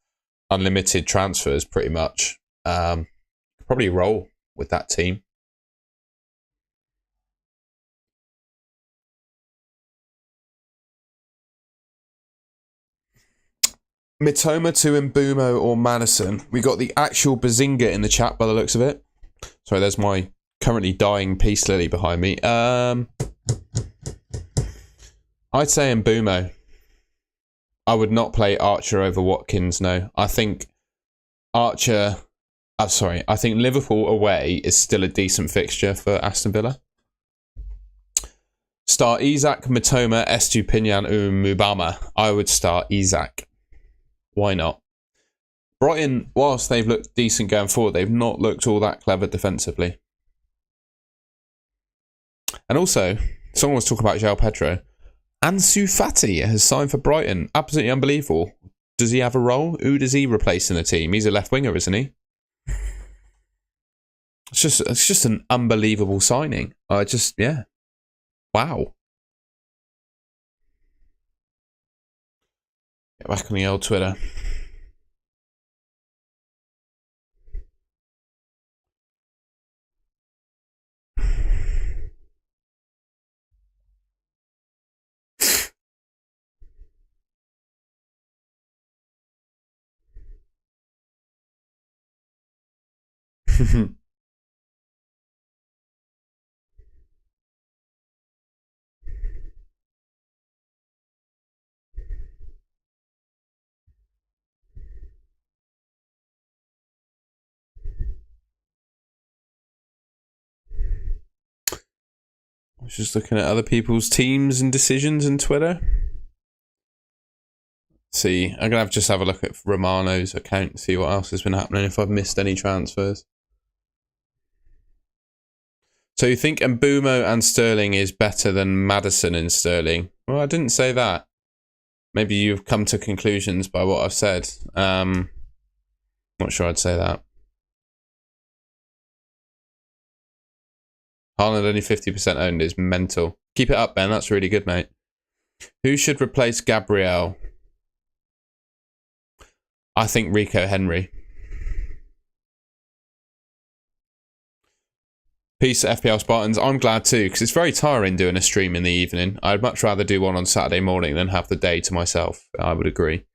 Speaker 1: unlimited transfers pretty much, probably roll with that team. Mitoma to Mbumo or Madison. We got the actual Bazinga in the chat by the looks of it. Sorry, there's my currently dying Peace Lily behind me. I'd say Mbumo. I would not play Archer over Watkins, no. I think Archer... I think Liverpool away is still a decent fixture for Aston Villa. Start Isak, Mitoma, Estupinian, Mubama. I would start Isak. Why not? Brighton, whilst they've looked decent going forward, they've not looked all that clever defensively. And also, someone was talking about João Pedro. Ansu Fati has signed for Brighton. Absolutely unbelievable. Does he have a role? Who does he replace in the team? He's a left winger, isn't he? It's just an unbelievable signing. Yeah. Wow. Get back on the old Twitter. I was just looking at other people's teams and decisions on Twitter. See, I'm gonna just have a look at Romano's account and see what else has been happening if I've missed any transfers. So you think Mbumo and Sterling is better than Maddison and Sterling? Well, I didn't say that. Maybe you've come to conclusions by what I've said. Not sure I'd say that. Haaland only 50% owned is mental. Keep it up, Ben. That's really good, mate. Who should replace Gabriel? I think Rico Henry. Peace, FPL Spartans. I'm glad too, because it's very tiring doing a stream in the evening. I'd much rather do one on Saturday morning than have the day to myself. I would agree.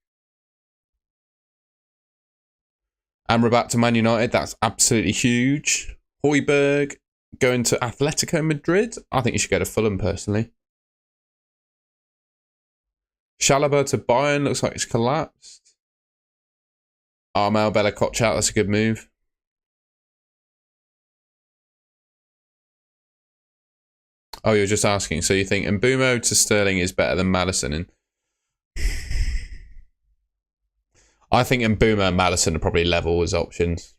Speaker 1: Amrabat to Man United. That's absolutely huge. Højbjerg going to Atletico Madrid. I think you should go to Fulham, personally. Chalobah to Bayern. Looks like it's collapsed. Armel Bella Koch out. That's a good move. Oh, you're just asking. So you think Mbumo to Sterling is better than Maddison? And I think Mbumo and Maddison are probably level as options.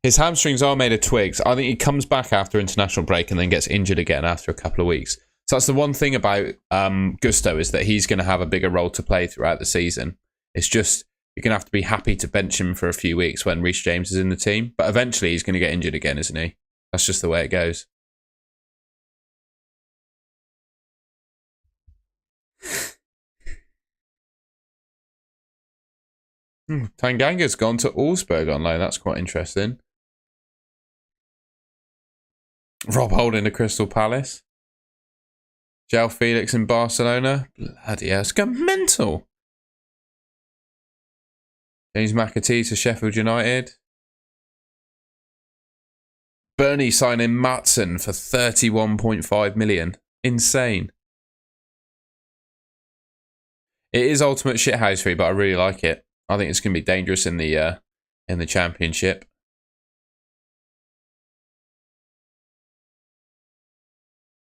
Speaker 1: His hamstrings are made of twigs. I think he comes back after international break and then gets injured again after a couple of weeks. So that's the one thing about Gusto, is that he's going to have a bigger role to play throughout the season. It's just you're going to have to be happy to bench him for a few weeks when Reece James is in the team. But eventually he's going to get injured again, isn't he? That's just the way it goes. Tanganga's gone to Augsburg on loan. That's quite interesting. Rob Holding to Crystal Palace. João Felix in Barcelona. Bloody hell, it's gone mental. James McAtee to Sheffield United. Burnley signing Matson for 31.5 million. Insane. It is ultimate shithousery, but I really like it. I think it's going to be dangerous in the Championship.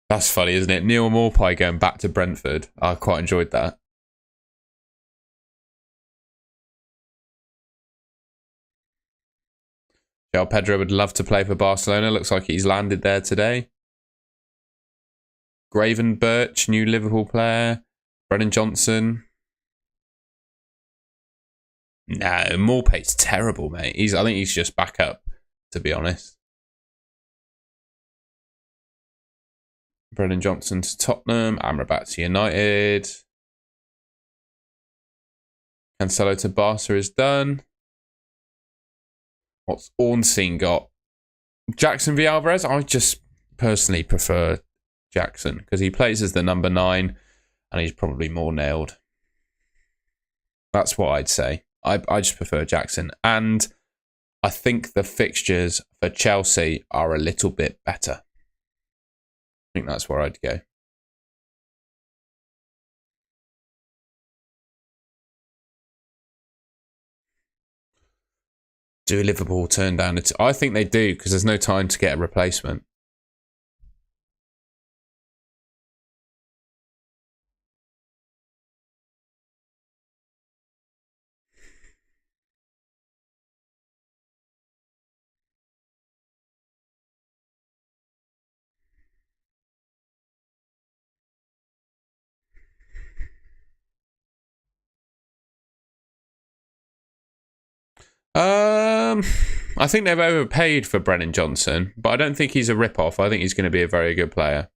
Speaker 1: That's funny, isn't it? Neil Maupay going back to Brentford. I quite enjoyed that. João Pedro would love to play for Barcelona. Looks like he's landed there today. Graven Birch, new Liverpool player. Brennan Johnson. No, Maupay's terrible, mate. I think he's just back up, to be honest. Brennan Johnson to Tottenham. Amrabat to United. Cancelo to Barca is done. What's Ornstein got? Jackson v Alvarez? I just personally prefer Jackson because he plays as the number 9 and he's probably more nailed. That's what I'd say. I just prefer Jackson. And I think the fixtures for Chelsea are a little bit better. I think that's where I'd go. Do Liverpool turn down it? I think they do because there's no time to get a replacement. I think they've overpaid for Brennan Johnson, but I don't think he's a rip-off. I think he's going to be a very good player.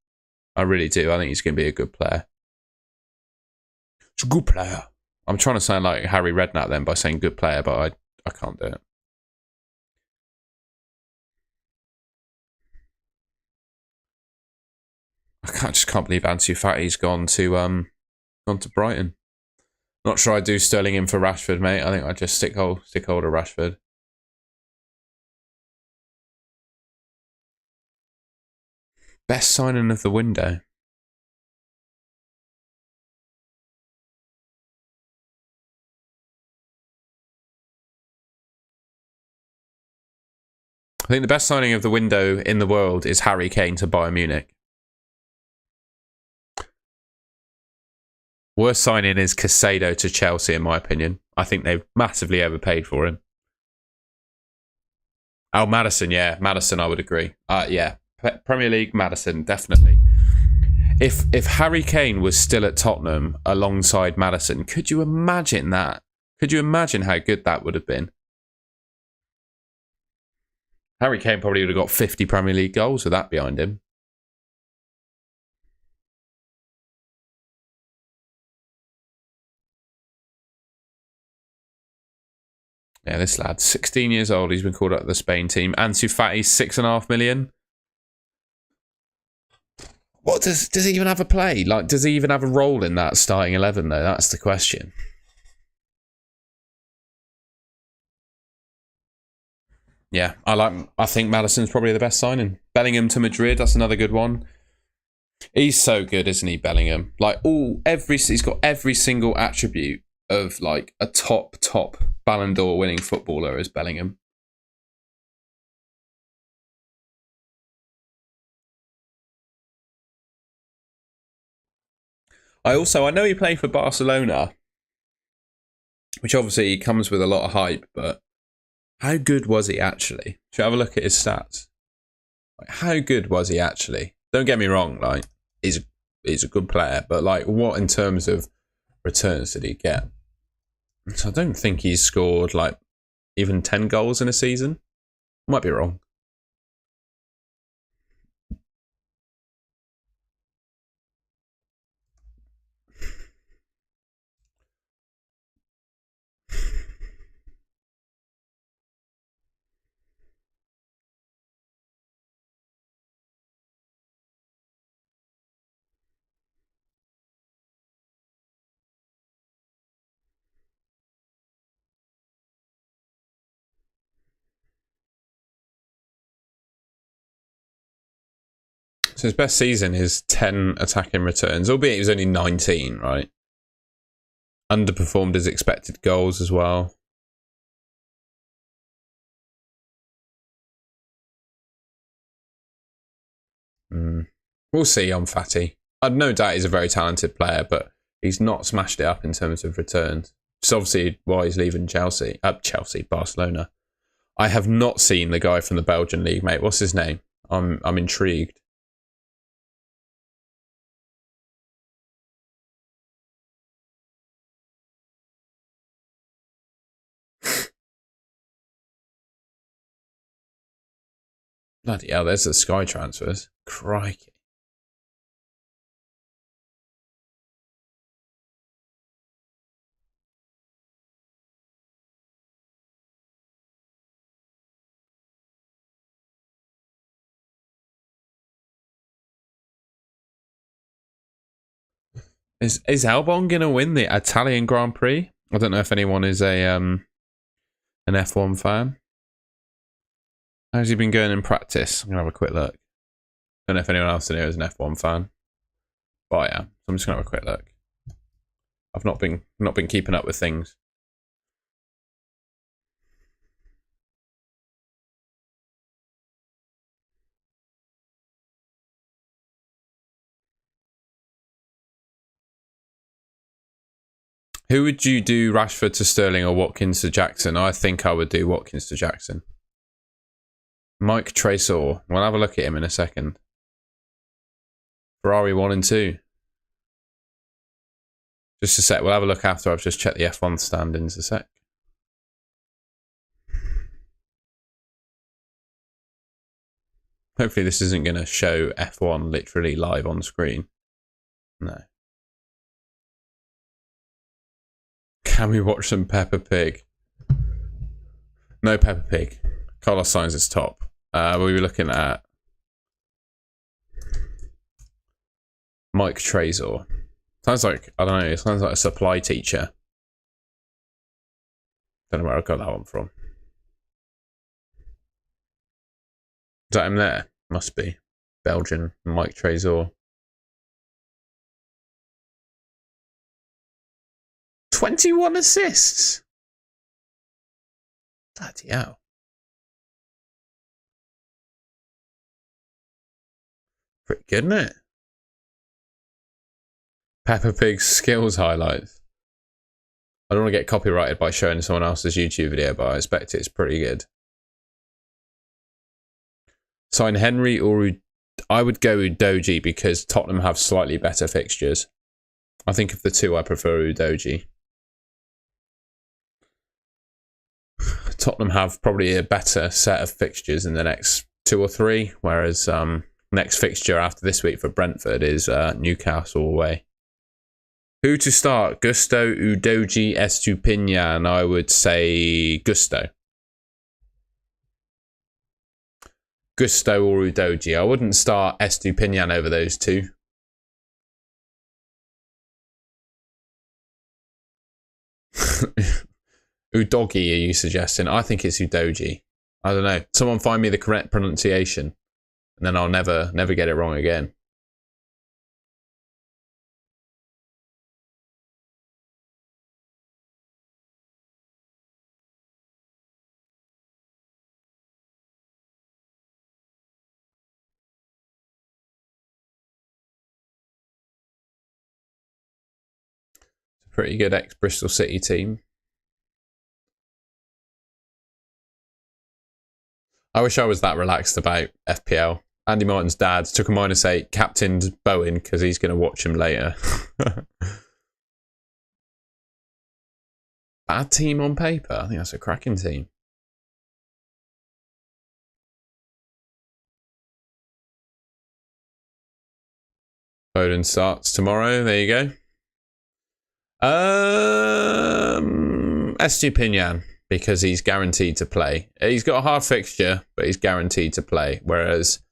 Speaker 1: I really do. I think he's going to be a good player. It's a good player. I'm trying to sound like Harry Redknapp then by saying good player, but I can't do it. I just can't believe Ansu Fati's gone to Brighton. Not sure I'd do Sterling in for Rashford, mate. I think I'd just stick hold of Rashford. Best signing of the window. I think the best signing of the window in the world is Harry Kane to Bayern Munich. Worst signing is Casado to Chelsea, in my opinion. I think they've massively overpaid for him. Oh, Maddison, yeah. Maddison, I would agree. Yeah. Premier League, Maddison, definitely. If Harry Kane was still at Tottenham alongside Maddison, could you imagine that? Could you imagine how good that would have been? Harry Kane probably would have got 50 Premier League goals with that behind him. Yeah, this lad, 16 years old, he's been called up to the Spain team. Ansu Fati, 6.5 million. What does he even have a play? Like, does he even have a role in that starting 11 though? That's the question. Yeah, I think Maddison's probably the best signing. Bellingham to Madrid, that's another good one. He's so good, isn't he, Bellingham? Like he's got every single attribute of like a top Ballon d'Or winning footballer as Bellingham. I know he played for Barcelona, which obviously comes with a lot of hype, but how good was he actually? Should I have a look at his stats? Like, how good was he actually? Don't get me wrong, like he's a good player, but like what in terms of returns did he get? So I don't think he's scored like even 10 goals in a season. Might be wrong. So his best season is 10 attacking returns, albeit he was only 19, right? Underperformed his expected goals as well. We'll see on Fati. I'd no doubt he's a very talented player, but he's not smashed it up in terms of returns. It's obviously why he's leaving Barcelona. I have not seen the guy from the Belgian league, mate. What's his name? I'm intrigued. Bloody hell, there's the Sky transfers. Crikey. Is Albon going to win the Italian Grand Prix? I don't know if anyone is an F1 fan. How's he been going in practice? I'm going to have a quick look. Don't know if anyone else in here is an F1 fan. But I am. So I'm just going to have a quick look. I've not been keeping up with things. Who would you do, Rashford to Sterling or Watkins to Jackson? I think I would do Watkins to Jackson. Mike Tresor. We'll have a look at him in a second. Ferrari 1 and 2. Just a sec. We'll have a look after I've just checked the F1 standings a sec. Hopefully this isn't going to show F1 literally live on screen. No. Can we watch some Peppa Pig? No Peppa Pig. Carlos Sainz is top. We were looking at Mike Tresor. Sounds like, I don't know, it sounds like a supply teacher. Don't know where I got that one from. Is that him there? Must be. Belgian Mike Tresor. 21 assists. Bloody hell. Pretty good, isn't it? Peppa Pig's skills highlights. I don't want to get copyrighted by showing someone else's YouTube video, but I expect it's pretty good. Sign Henry or I would go Udogie because Tottenham have slightly better fixtures. I think of the two, I prefer Udogie. Tottenham have probably a better set of fixtures in the next 2 or 3, whereas next fixture after this week for Brentford is Newcastle away. Who to start? Gusto, Udogie, Estupiñán. I would say Gusto. Gusto or Udogie. I wouldn't start Estupiñán over those two. Udogie, are you suggesting? I think it's Udogie. I don't know. Someone find me the correct pronunciation, and then I'll never get it wrong again. It's a pretty good ex-Bristol City team. I wish I was that relaxed about FPL. Andy Martin's dad took a -8, captained Bowen because he's going to watch him later. Bad team on paper. I think that's a cracking team. Foden starts tomorrow. There you go. Estupiñán, because he's guaranteed to play. He's got a hard fixture, but he's guaranteed to play. Whereas,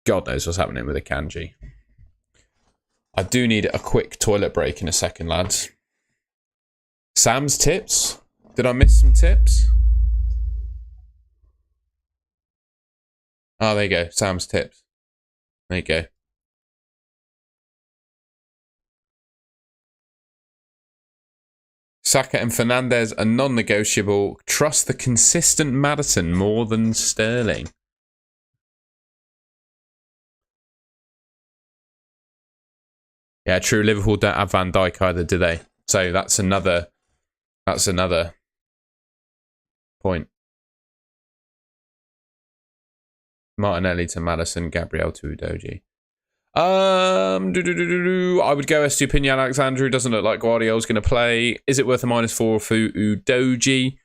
Speaker 1: God knows what's happening with Akanji. I do need a quick toilet break in a second, lads. Sam's tips? Did I miss some tips? Oh, there you go. Sam's tips. There you go. Saka and Fernandes are non-negotiable. Trust the consistent Maddison more than Sterling. Yeah, true. Liverpool don't have Van Dijk either, do they? So that's another point. Martinelli to Maddison, Gabriel to Udogie. I would go Estupiñán. Alexandru doesn't look like Guardiola's going to play. Is it worth a -4 for Udogie?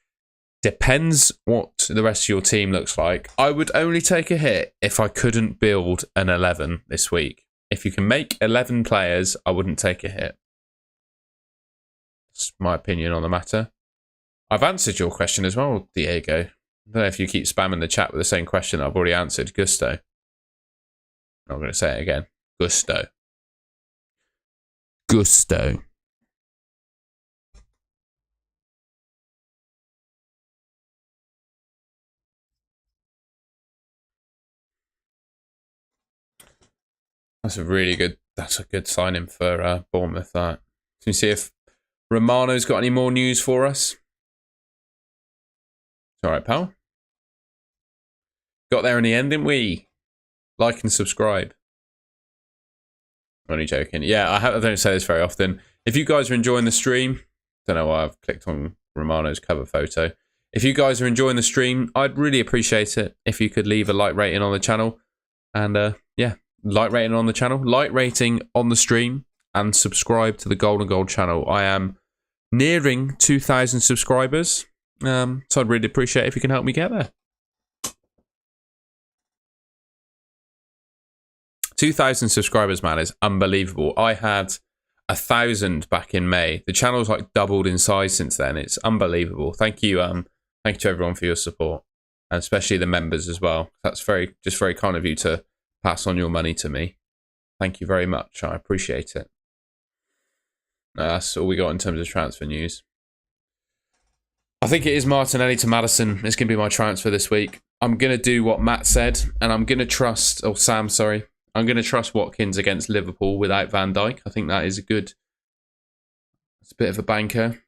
Speaker 1: Depends what the rest of your team looks like. I would only take a hit if I couldn't build an 11 this week. If you can make 11 players, I wouldn't take a hit. That's my opinion on the matter. I've answered your question as well, Diego. I don't know if you keep spamming the chat with the same question I've already answered. Gusto. I'm not going to say it again. Gusto. Gusto. That's a good signing for Bournemouth, that. Can you see if Romano's got any more news for us? All right, pal. Got there in the end, didn't we? Like and subscribe. I'm only joking. Yeah, I don't say this very often. If you guys are enjoying the stream, don't know why I've clicked on Romano's cover photo. If you guys are enjoying the stream, I'd really appreciate it if you could leave a like rating on the channel. And yeah, like rating on the channel, like rating on the stream, and subscribe to the Golden Gold channel. I am nearing 2,000 subscribers. So I'd really appreciate it if you can help me get there. 2,000 subscribers, man, is unbelievable. I had 1,000 back in May. The channel's like doubled in size since then. It's unbelievable. Thank you to everyone for your support, and especially the members as well. That's very kind of you to pass on your money to me. Thank you very much. I appreciate it. No, that's all we got in terms of transfer news. I think it is Martinelli to Maddison. It's going to be my transfer this week. I'm going to do what Matt said, and I'm going to trust, or Sam, sorry. I'm going to trust Watkins against Liverpool without Van Dijk. I think that is it's a bit of a banker.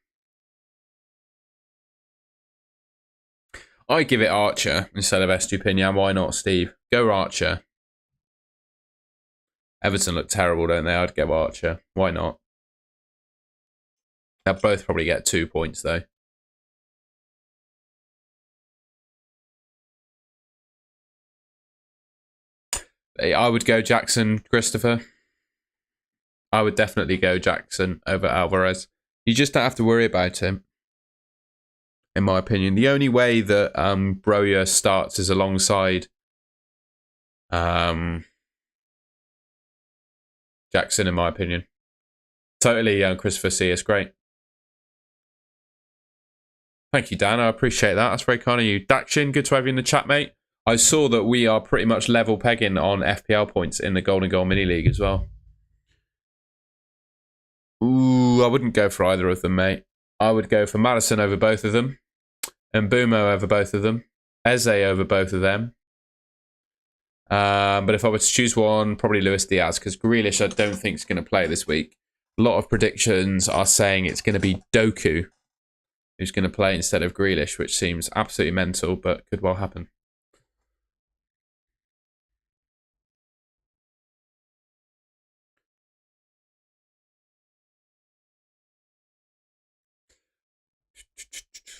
Speaker 1: I give it Archer instead of Estupiñán. Why not, Steve? Go Archer. Everton look terrible, don't they? I'd go Archer. Why not? They'll both probably get 2 points, though. I would go Jackson, Christopher. I would definitely go Jackson over Alvarez. You just don't have to worry about him, in my opinion. The only way that Broja starts is alongside Jackson, in my opinion. Totally, Christopher C. It's great. Thank you, Dan. I appreciate that. That's very kind of you. Dakshin, good to have you in the chat, mate. I saw that we are pretty much level pegging on FPL points in the Golden Goal Mini League as well. Ooh, I wouldn't go for either of them, mate. I would go for Madison over both of them, and Mbumo over both of them, Eze over both of them. But if I were to choose one, probably Luis Diaz, because Grealish I don't think is going to play this week. A lot of predictions are saying it's going to be Doku who's going to play instead of Grealish, which seems absolutely mental, but could well happen.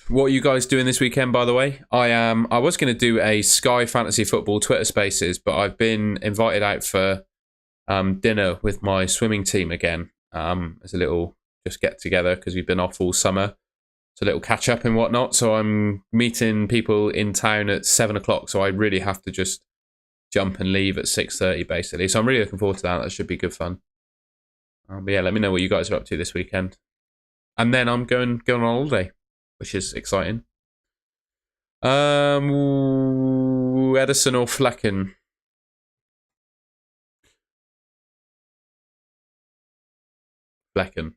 Speaker 1: What are you guys doing this weekend, by the way? I was going to do a Sky Fantasy Football Twitter Spaces, but I've been invited out for dinner with my swimming team again. As a little just get together because we've been off all summer. It's a little catch up and whatnot. So I'm meeting people in town at 7 o'clock. So I really have to just jump and leave at 6:30 basically. So I'm really looking forward to that. That should be good fun. But yeah, let me know what you guys are up to this weekend. And then I'm going on holiday, which is exciting. Edison or Flecken? Flecken.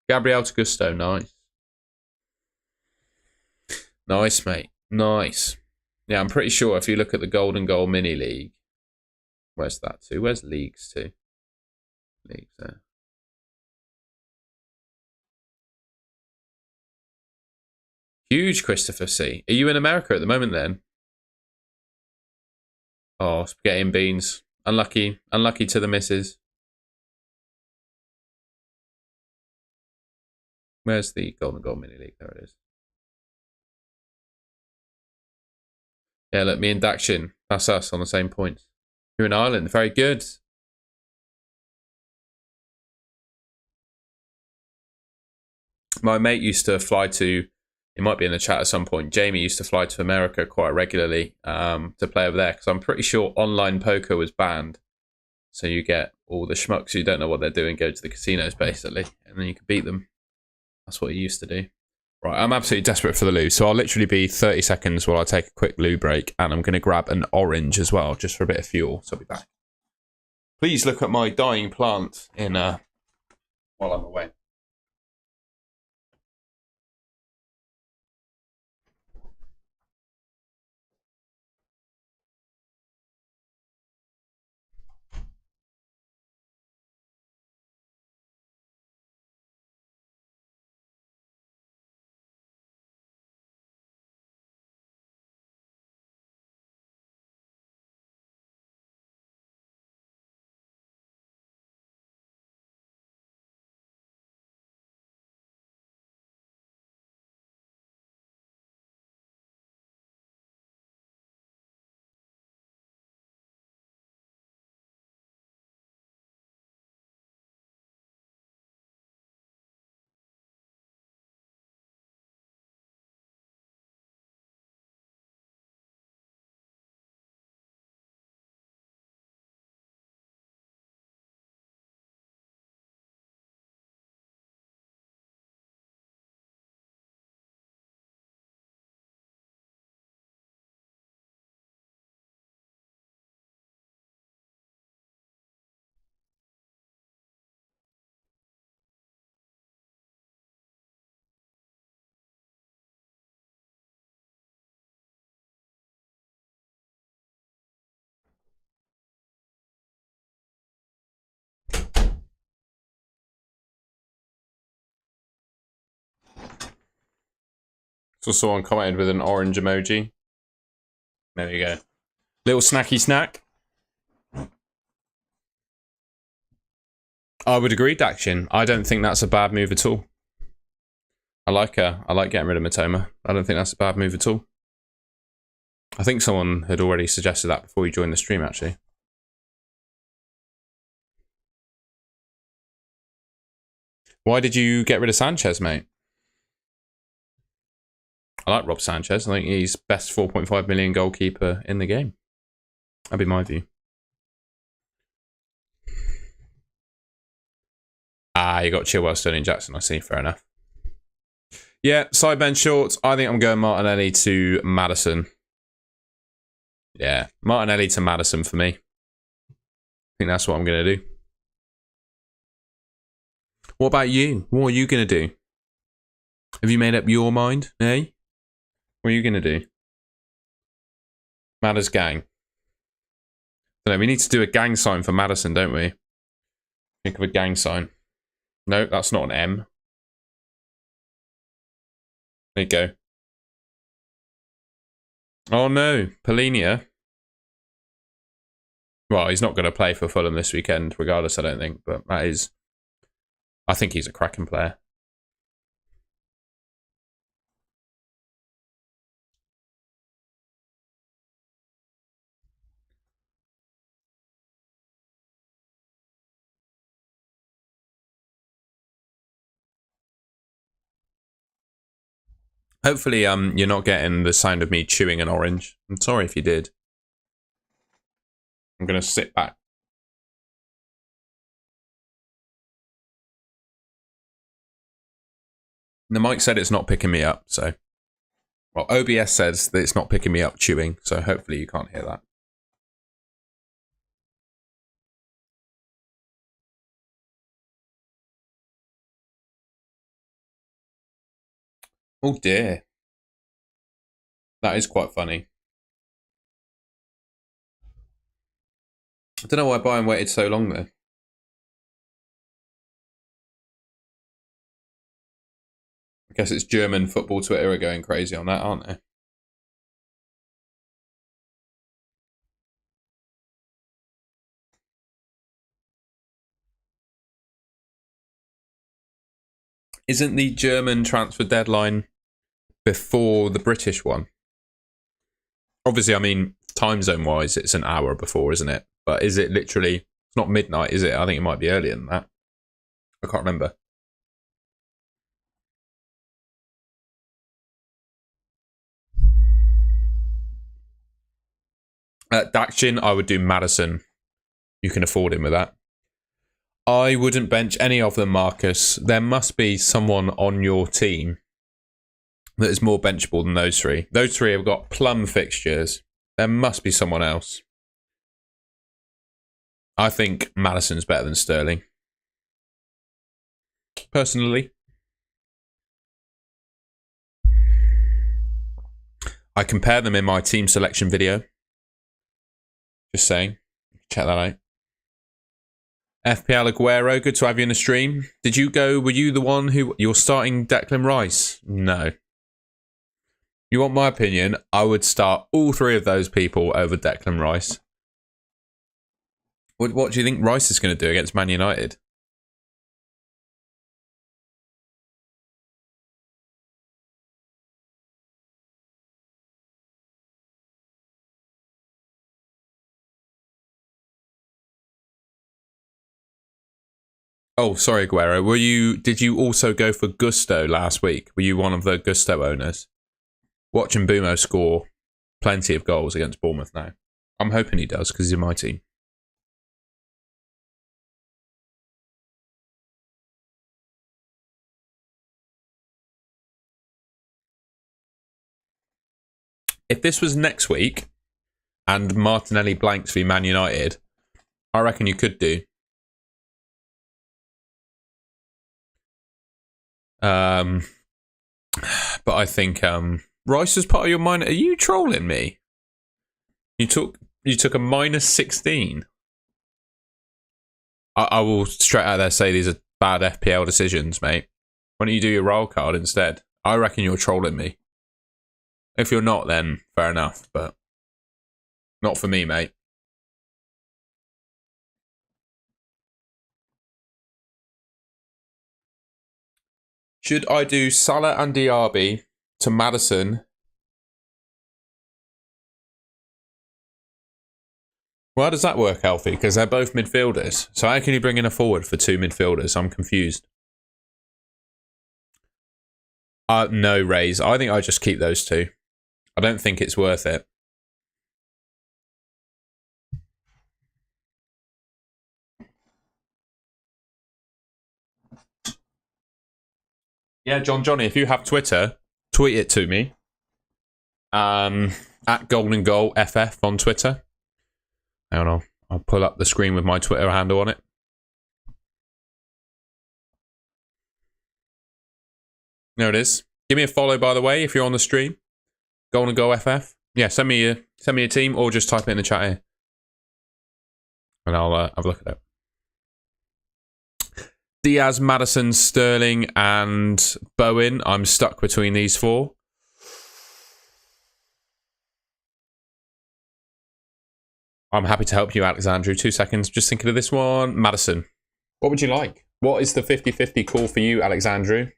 Speaker 1: Gabriel to Gusto, nice. Nice, mate. Nice. Yeah, I'm pretty sure if you look at the Golden Goal Mini League, where's that to? Where's Leagues to? Leagues there. Huge, Christopher C. Are you in America at the moment then? Oh, spaghetti and beans. Unlucky. Unlucky to the missus. Where's the Golden Goal Mini League? There it is. Yeah, look, me and Dakshin. That's us on the same points. You're in Ireland. Very good. My mate used to fly to, it might be in the chat at some point, Jamie used to fly to America quite regularly to play over there because I'm pretty sure online poker was banned. So you get all the schmucks who don't know what they're doing go to the casinos basically, and then you can beat them. That's what he used to do. Right, I'm absolutely desperate for the loo, so I'll literally be 30 seconds while I take a quick loo break, and I'm going to grab an orange as well, just for a bit of fuel, so I'll be back. Please look at my dying plant in while I'm away. So someone commented with an orange emoji. There you go. Little snacky snack. I would agree, Dakshin. I don't think that's a bad move at all. I like getting rid of Matoma. I don't think that's a bad move at all. I think someone had already suggested that before you joined the stream, actually. Why did you get rid of Sanchez, mate? I like Rob Sanchez. I think he's best 4.5 million goalkeeper in the game. That'd be my view. Ah, you got Chilwell, Sterling, Jackson. I see. Fair enough. Yeah, sidebench shorts. I think I'm going Martinelli to Maddison. Yeah, Martinelli to Maddison for me. I think that's what I'm going to do. What about you? What are you going to do? Have you made up your mind, eh? What are you going to do? Madders gang. No, we need to do a gang sign for Maddison, don't we? Think of a gang sign. No, that's not an M. There you go. Oh no, Polinia. Well, he's not going to play for Fulham this weekend, regardless, I don't think. But that is... I think he's a cracking player. Hopefully, you're not getting the sound of me chewing an orange. I'm sorry if you did. I'm going to sit back. The mic said it's not picking me up, so... Well, OBS says that it's not picking me up chewing, so hopefully you can't hear that. Oh dear. That is quite funny. I don't know why Bayern waited so long though. I guess it's German football Twitter are going crazy on that, aren't they? Isn't the German transfer deadline before the British one? Obviously, I mean, time zone wise, it's an hour before, isn't it? But is it literally, it's not midnight, is it? I think it might be earlier than that. I can't remember. Dakshin, I would do Maddison. You can afford him with that. I wouldn't bench any of them, Marcus. There must be someone on your team that is more benchable than those three. Those three have got plum fixtures. There must be someone else. I think Maddison's better than Sterling. Personally. I compare them in my team selection video. Just saying. Check that out. FPL Aguero, good to have you in the stream. Did you go, were you the one who, you're starting Declan Rice? No. You want my opinion? I would start all three of those people over Declan Rice. What do you think Rice is going to do against Man United? Oh, sorry, Aguero. Did you also go for Gusto last week? Were you one of the Gusto owners? Watching Bumo score plenty of goals against Bournemouth now. I'm hoping he does because he's in my team. If this was next week and Martinelli blanks v Man United, I reckon you could do. But I think Rice was part of your mind. Are you trolling me? You took a -16. I will straight out there say these are bad FPL decisions, mate. Why don't you do your roll card instead? I reckon you're trolling me. If you're not, then fair enough, but not for me, mate. Should I do Salah and Diaby to Maddison? Well, how does that work, Alfie? Because they're both midfielders. So how can you bring in a forward for 2 midfielders? I'm confused. No, Rays. I think I just keep those 2. I don't think it's worth it. Yeah, Johnny, if you have Twitter, tweet it to me. At Golden Goal FF on Twitter. Hang on, I'll pull up the screen with my Twitter handle on it. There it is. Give me a follow, by the way, if you're on the stream. Golden Goal FF. Yeah, send me a team or just type it in the chat here. And I'll have a look at it. Diaz, Maddison, Sterling, and Bowen. I'm stuck between these 4. I'm happy to help you, Alexandru. 2 seconds. Just thinking of this one. Maddison. What would you like? What is the 50-50 call for you, Alexandru?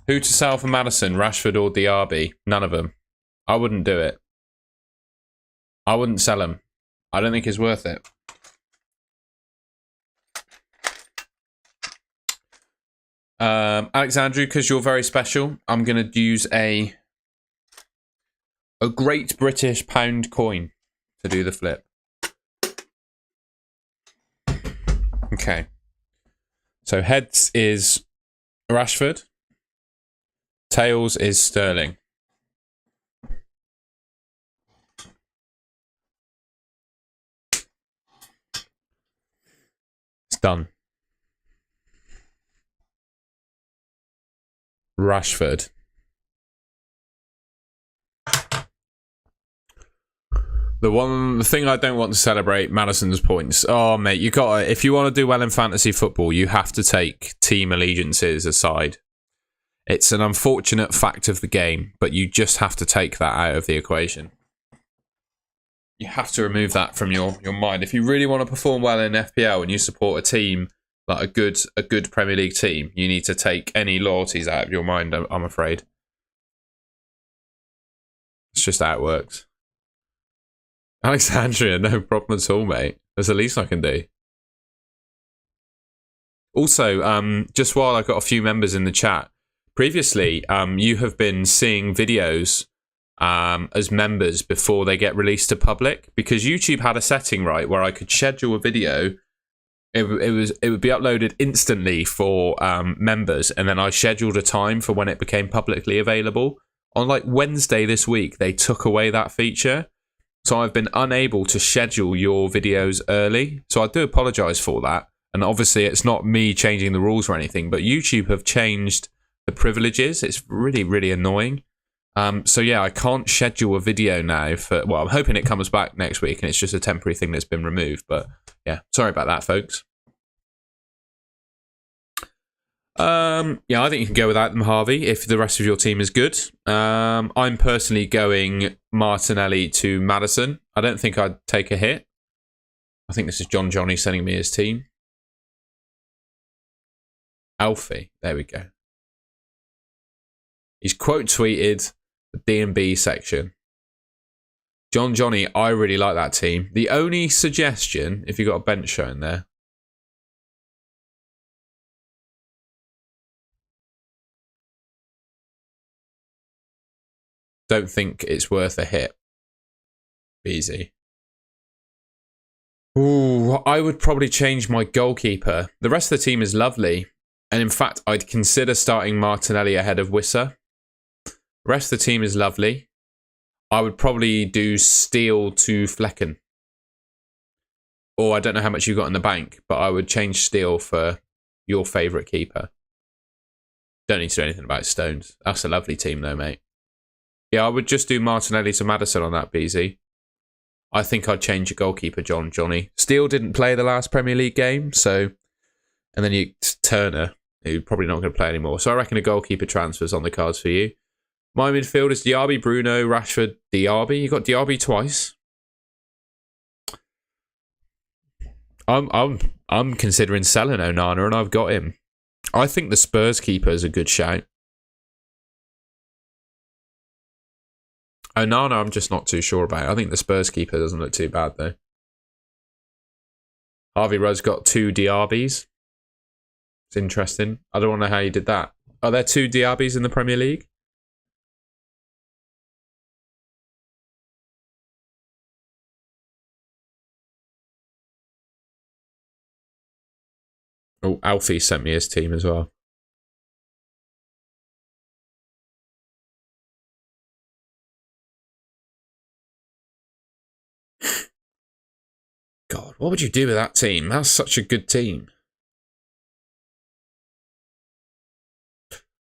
Speaker 1: Who to sell for Maddison, Rashford or Diaby? None of them. I wouldn't do it. I wouldn't sell him. I don't think it's worth it. Alexandru, because you're very special, I'm going to use a Great British Pound coin to do the flip. Okay. So heads is Rashford. Tails is Sterling. It's done. Rashford. The thing I don't want to celebrate, Maddison's points. Oh, mate, you got to, if you want to do well in fantasy football, you have to take team allegiances aside. It's an unfortunate fact of the game, but you just have to take that out of the equation. You have to remove that from your mind. If you really want to perform well in FPL and you support a team like a good Premier League team, you need to take any loyalties out of your mind, I'm afraid. It's just how it works. Alexandria, no problem at all, mate. That's the least I can do. Also, just while I've got a few members in the chat, previously, you have been seeing videos as members before they get released to public, because YouTube had a setting, right, where I could schedule a video. It would be uploaded instantly for members, and then I scheduled a time for when it became publicly available. On like Wednesday this week, they took away that feature. So I've been unable to schedule your videos early. So I do apologise for that. And obviously it's not me changing the rules or anything, but YouTube have changed the privileges. It's really, really annoying. So yeah, I can't schedule a video now for, well, I'm hoping it comes back next week and it's just a temporary thing that's been removed. But yeah, sorry about that, folks. Yeah, I think you can go without them, Harvey, if the rest of your team is good. I'm personally going Martinelli to Maddison. I don't think I'd take a hit. I think this is Johnny sending me his team. Alfie, there we go. He's quote tweeted the D&B section. Johnny, I really like that team. The only suggestion, if you've got a bench showing there, don't think it's worth a hit. Easy. Ooh, I would probably change my goalkeeper. The rest of the team is lovely. And in fact, I'd consider starting Martinelli ahead of Wissa. The rest of the team is lovely. I would probably do Steele to Flecken. Or I don't know how much you got in the bank, but I would change Steele for your favourite keeper. Don't need to do anything about Stones. That's a lovely team though, mate. Yeah, I would just do Martinelli to Maddison on that, BZ. I think I'd change your goalkeeper, Johnny. Steele didn't play the last Premier League game, so... And then you Turner, who's probably not going to play anymore. So I reckon a goalkeeper transfer's on the cards for you. My midfield is Diaby, Bruno, Rashford, Diaby. You got Diaby twice. I'm considering selling Onana, and I've got him. I think the Spurs keeper is a good shout. Onana, I'm just not too sure about. I think the Spurs keeper doesn't look too bad, though. Harvey Rose got 2 Diabys. It's interesting. I don't know how you did that. Are there 2 Diabys in the Premier League? Oh, Alfie sent me his team as well. God, what would you do with that team? That's such a good team.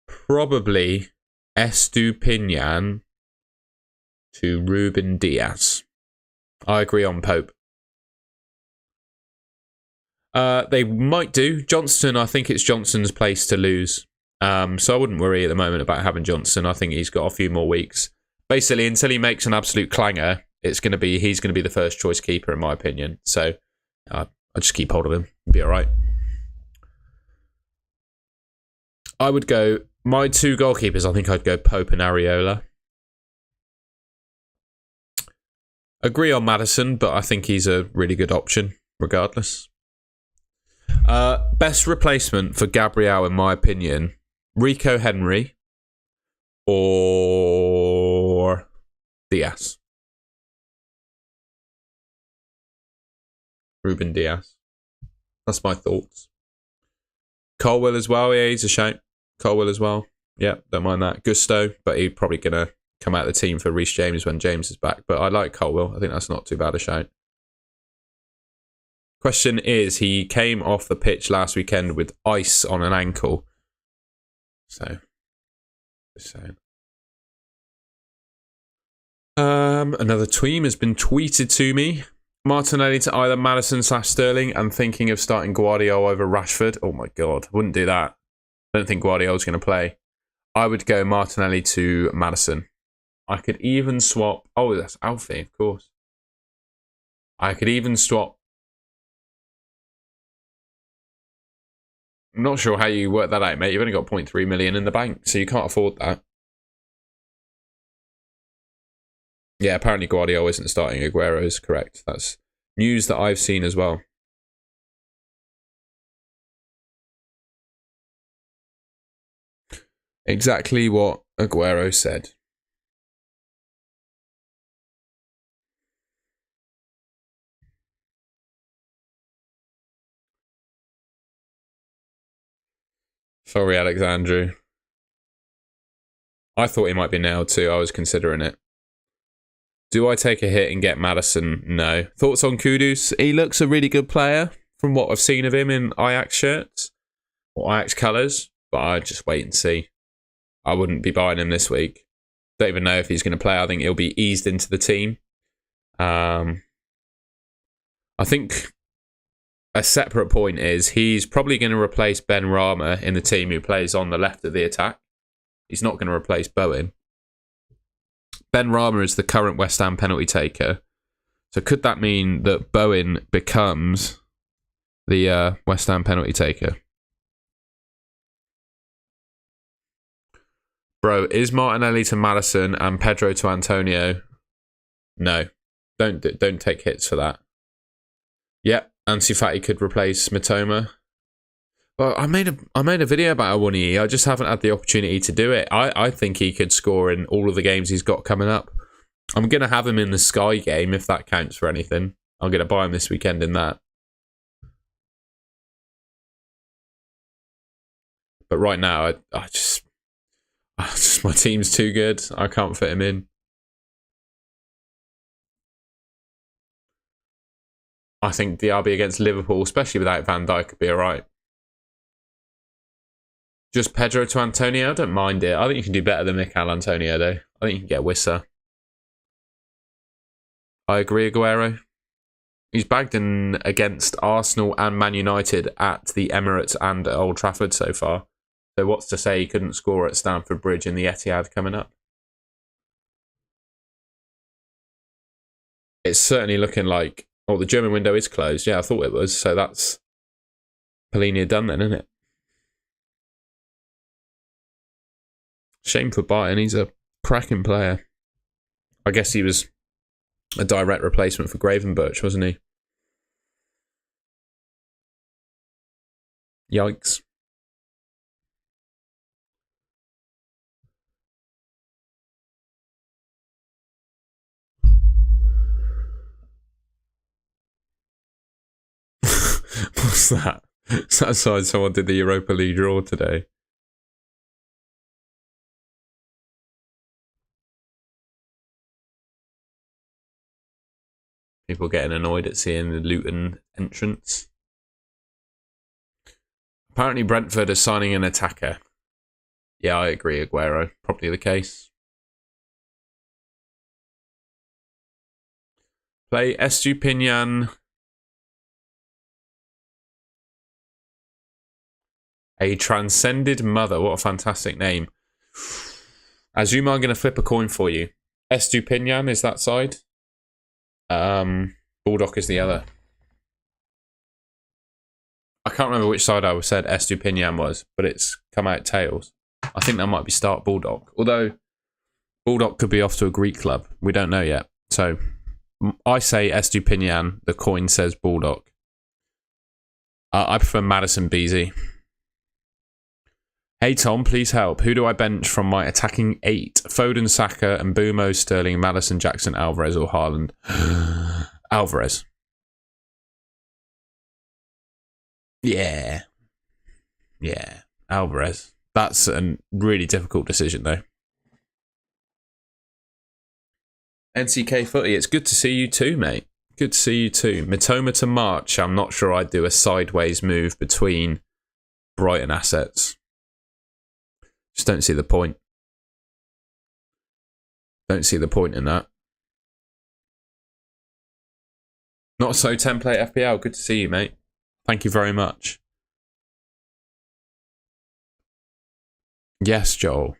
Speaker 1: Probably Estupinian to Ruben Diaz. I agree on Pope. They might do. Johnston, I think it's Johnston's place to lose. So I wouldn't worry at the moment about having Johnson. I think he's got a few more weeks. Basically, until he makes an absolute clanger, he's going to be the first choice keeper in my opinion. So I'll just keep hold of him. Be all right. I would go my 2 goalkeepers. I think I'd go Pope and Areola. Agree on Maddison, but I think he's a really good option regardless. Best replacement for Gabriel, in my opinion, Rico Henry or Diaz. Ruben Diaz. That's my thoughts. Colwell as well. Yeah, he's a shout. Colwell as well. Yeah, don't mind that. Gusto, but he's probably going to come out of the team for Reece James when James is back. But I like Colwell. I think that's not too bad a shout. Question is, he came off the pitch last weekend with ice on an ankle. So, just saying. Another tweet has been tweeted to me. Martinelli to either Maddison/Sterling. I'm thinking of starting Guardiola over Rashford. Oh my God, wouldn't do that. I don't think Guardiola's going to play. I would go Martinelli to Maddison. I could even swap. Oh, that's Alfie, of course. I could even swap. I'm not sure how you work that out, mate. You've only got 0.3 million in the bank, so you can't afford that. Yeah, apparently Guardiola isn't starting. Aguero is correct. That's news that I've seen as well. Exactly what Aguero said. Sorry, Alexandru. I thought he might be nailed too. I was considering it. Do I take a hit and get Maddison? No. Thoughts on Kudus? He looks a really good player from what I've seen of him in Ajax shirts or Ajax colours, but I'd just wait and see. I wouldn't be buying him this week. Don't even know if he's going to play. I think he'll be eased into the team. I think a separate point is he's probably going to replace Ben Rama in the team who plays on the left of the attack. He's not going to replace Bowen. Ben Rama is the current West Ham penalty taker. So could that mean that Bowen becomes the West Ham penalty taker? Bro, is Martinelli to Maddison and Pedro to Antonio? No. Don't take hits for that. Yep, Ansu Fati could replace Mitoma. Well, I made a video about Awoniyi. I just haven't had the opportunity to do it. I think he could score in all of the games he's got coming up. I'm going to have him in the Sky game, if that counts for anything. I'm going to buy him this weekend in that. But right now, I just my team's too good. I can't fit him in. I think Diaby against Liverpool, especially without Van Dijk, could be alright. Just Pedro to Antonio, I don't mind it. I think you can do better than Mikel Antonio, though. I think you can get Wissa. I agree, Aguero. He's bagged in against Arsenal and Man United at the Emirates and at Old Trafford so far. So what's to say he couldn't score at Stamford Bridge in the Etihad coming up? It's certainly looking like... Oh, the German window is closed. Yeah, I thought it was. So that's Polina done then, isn't it? Shame for Bayern. He's a cracking player. I guess he was a direct replacement for Gravenberch, wasn't he? Yikes. What's that? Is that aside someone did the Europa League draw today? People getting annoyed at seeing the Luton entrance. Apparently Brentford are signing an attacker. Yeah, I agree, Aguero. Probably the case. Play Estupinian. A transcended mother. What a fantastic name. Azuma, I'm going to flip a coin for you. Estupinian is that side. Bulldog is the other. I can't remember which side I said Estupinian was, but it's come out tails. I think that might be start Bulldog. Although Bulldog could be off to a Greek club. We don't know yet. So I say Estupinian. The coin says Bulldog. I prefer Madison Beasy. Hey Tom, please help. Who do I bench from my attacking 8? Foden, Saka, and Mbumo, Sterling, Maddison, Jackson, Alvarez, or Haaland? Alvarez. Yeah. Yeah. Alvarez. That's a really difficult decision, though. NCK Footy, it's good to see you too, mate. Good to see you too. Mitoma to March. I'm not sure I'd do a sideways move between Brighton assets. Just don't see the point. Don't see the point in that. Not so template FPL. Good to see you, mate. Thank you very much. Yes, Joel.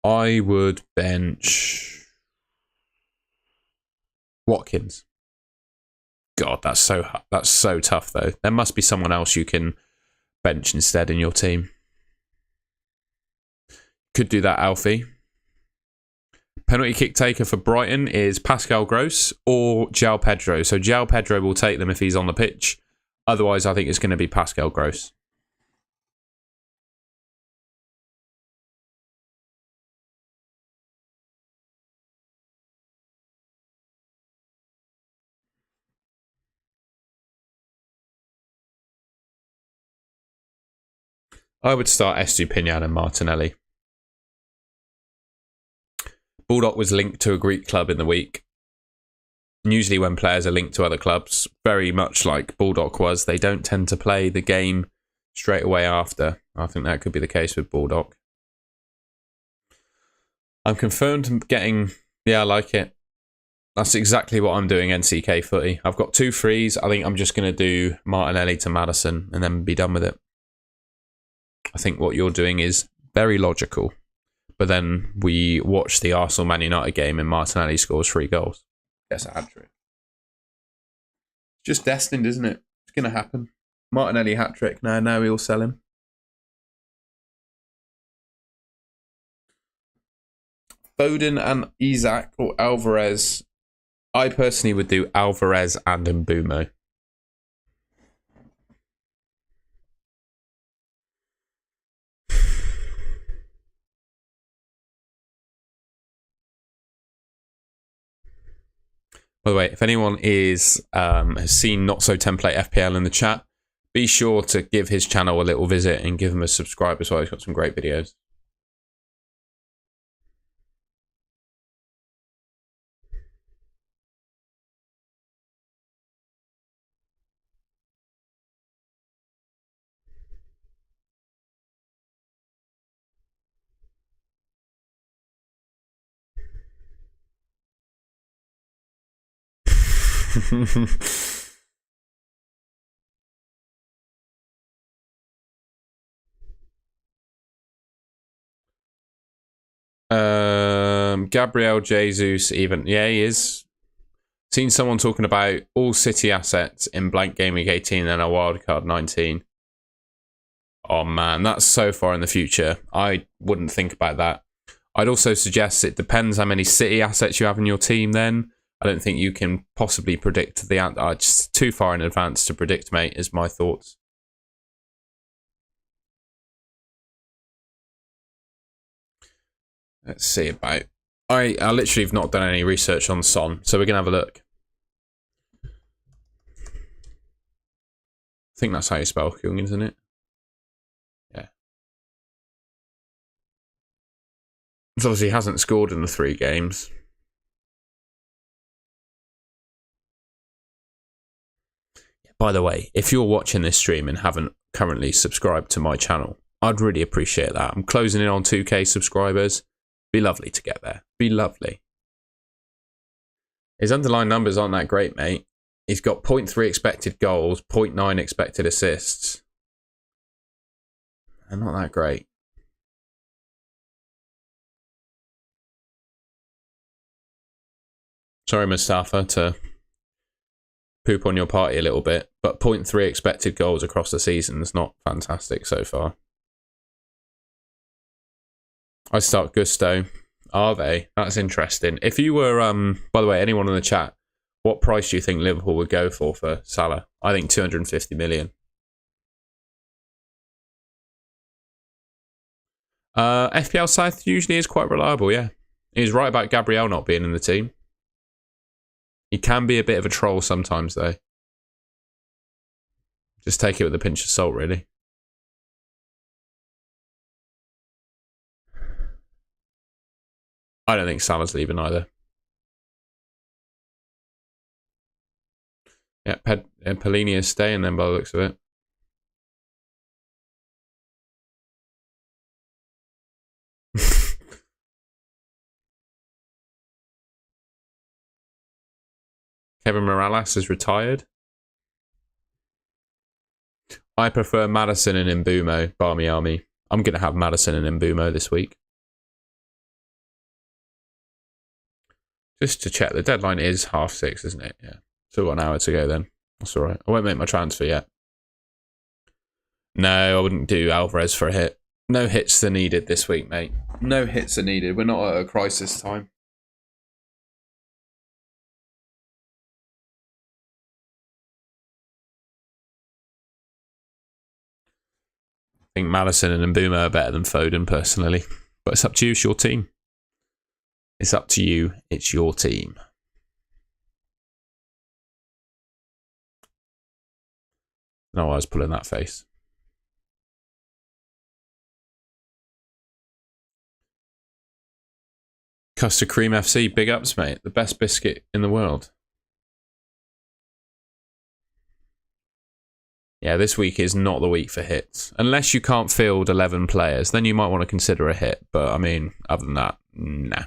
Speaker 1: I would bench Watkins. God, that's so tough though. There must be someone else you can bench instead in your team. Could do that, Alfie. Penalty kick taker for Brighton is Pascal Gross or João Pedro. So João Pedro will take them if he's on the pitch. Otherwise, I think it's going to be Pascal Gross. I would start Estupinian and Martinelli. Bulldog was linked to a Greek club in the week. And usually when players are linked to other clubs, very much like Bulldog was, they don't tend to play the game straight away after. I think that could be the case with Bulldog. I'm confirmed getting... Yeah, I like it. That's exactly what I'm doing, NCK Footy. I've got 2 frees. I think I'm just going to do Martinelli to Maddison and then be done with it. I think what you're doing is very logical. But then we watch the Arsenal-Man United game and Martinelli scores 3 goals. Gets a hat-trick. Just destined, isn't it? It's going to happen. Martinelli hat-trick. Now we'll sell him. Foden and Isaac or Alvarez. I personally would do Alvarez and Mbumo. By the way, if anyone has seen Not So Template FPL in the chat, be sure to give his channel a little visit and give him a subscribe as well. He's got some great videos. Gabriel Jesus even. Yeah, he is. Seen someone talking about all City assets in blank game week 18 and a wildcard 19. Oh man, that's so far in the future. I wouldn't think about that. I'd also suggest it depends how many City assets you have in your team then. I don't think you can possibly predict the answer. Just too far in advance to predict, mate, is my thoughts. Let's see about... I literally have not done any research on Son, so we're going to have a look. I think that's how you spell Kung, isn't it? Yeah. So obviously he hasn't scored in the 3 games. By the way, if you're watching this stream and haven't currently subscribed to my channel, I'd really appreciate that. I'm closing in on 2k subscribers. Be lovely to get there. Be lovely. His underlying numbers aren't that great, mate. He's got 0.3 expected goals, 0.9 expected assists. They're not that great. Sorry, Mustafa, to poop on your party a little bit, but 0.3 expected goals across the season is not fantastic so far. I start Gusto. Are they? That's interesting. If you were, by the way, anyone in the chat, what price do you think Liverpool would go for Salah? I think 250 million. FPL South usually is quite reliable, yeah. He's right about Gabriel not being in the team. He can be a bit of a troll sometimes, though. Just take it with a pinch of salt, really. I don't think Salah's leaving either. Yeah, Pellini is staying then by the looks of it. Kevin Morales is retired. I prefer Maddison and Mbumo, Barmy Army. I'm going to have Maddison and Mbumo this week. Just to check, the deadline is 6:30, isn't it? Yeah. Still got an hour to go then. That's all right. I won't make my transfer yet. No, I wouldn't do Alvarez for a hit. No hits are needed this week, mate. No hits are needed. We're not at a crisis time. I think Maddison and Mbumo are better than Foden, personally. But it's up to you. It's your team. It's up to you. It's your team. No, I was pulling that face. Custard Cream FC, big ups, mate. The best biscuit in the world. Yeah, this week is not the week for hits. Unless you can't field 11 players, then you might want to consider a hit. But, I mean, other than that, nah.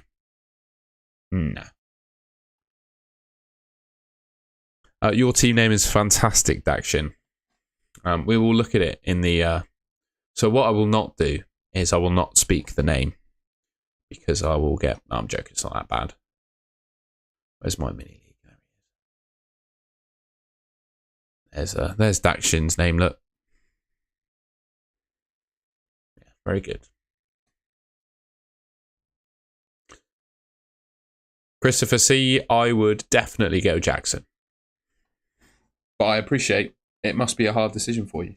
Speaker 1: Nah. Your team name is fantastic, Dakshin. We will look at it in the... So what I will not do is I will not speak the name. Because I will get... No, I'm joking, it's not that bad. Where's my mini league? There's Dakshin's name, look. Yeah, very good. Christopher C, I would definitely go Jackson. But I appreciate it must be a hard decision for you.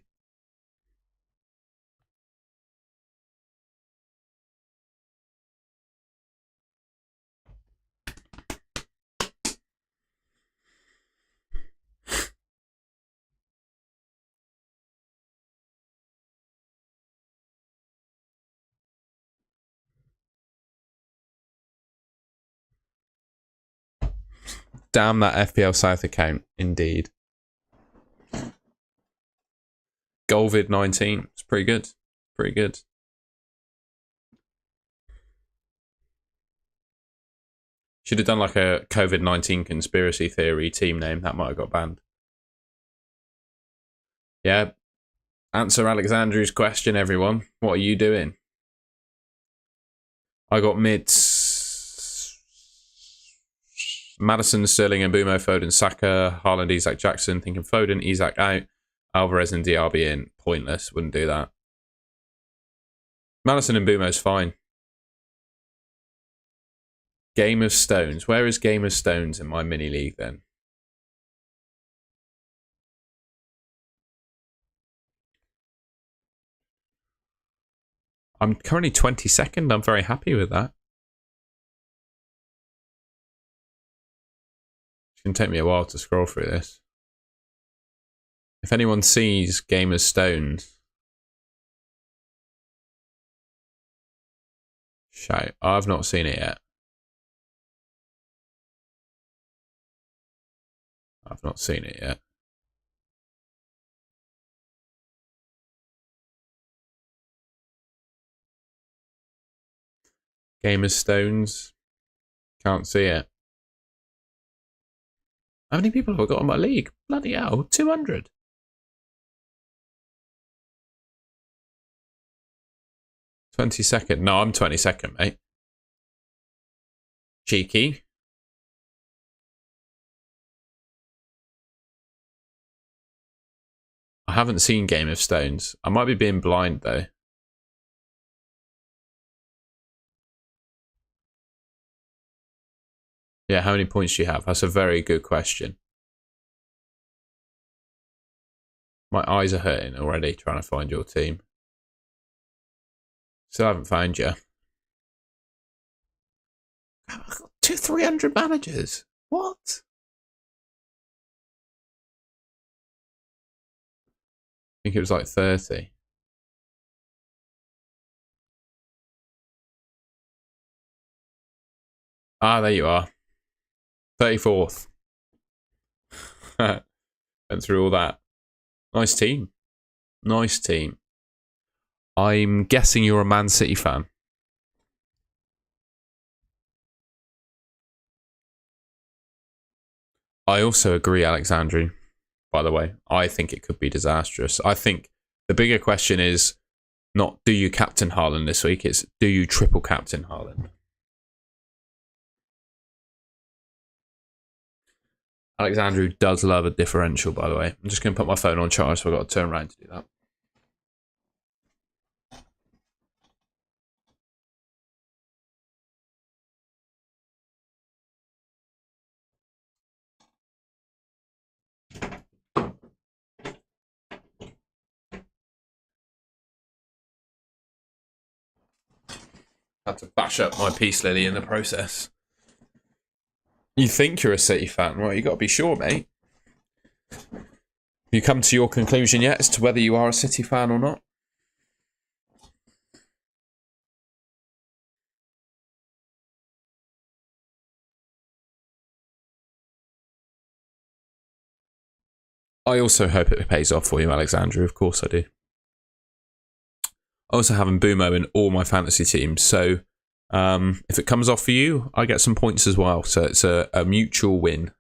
Speaker 1: Damn that FPL South account, indeed. Golvid19, it's pretty good. Pretty good. Should have done like a COVID-19 conspiracy theory team name. That might have got banned. Yeah. Answer Alexandru's question, everyone. What are you doing? I got mids. Maddison, Sterling, and Mbumo, Foden, Saka, Haaland, Isak, Jackson. Thinking Foden, Isak out. Alvarez and Diaby in. Pointless. Wouldn't do that. Madison and Bumo's fine. Game of Stones. Where is Game of Stones in my mini league then? I'm currently 22nd. I'm very happy with that. It's going to take me a while to scroll through this. If anyone sees Game of Stones, shout. I've not seen it yet. I've not seen it yet. Game of Stones. Can't see it. How many people have I got in my league? Bloody hell, 200. $22nd. No, I'm 22nd, mate. Cheeky. I haven't seen Game of Stones. I might be being blind, though. Yeah, how many points do you have? That's a very good question. My eyes are hurting already trying to find your team. Still haven't found you. I've got 300 managers. What? I think it was like 30. Ah, there you are. 34th. Went through all that. Nice team. Nice team. I'm guessing you're a Man City fan. I also agree, Alexandru, by the way. I think it could be disastrous. I think the bigger question is not do you captain Haaland this week, it's do you triple captain Haaland? Alexandru does love a differential, by the way. I'm just going to put my phone on charge, so I've got to turn around to do that. Had to bash up my peace lily in the process. You think you're a City fan? Well, you got to be sure, mate. Have you come to your conclusion yet as to whether you are a City fan or not? I also hope it pays off for you, Alexandru. Of course I do. I also have Mbumo in all my fantasy teams, so if it comes off for you, I get some points as well. So it's a mutual win.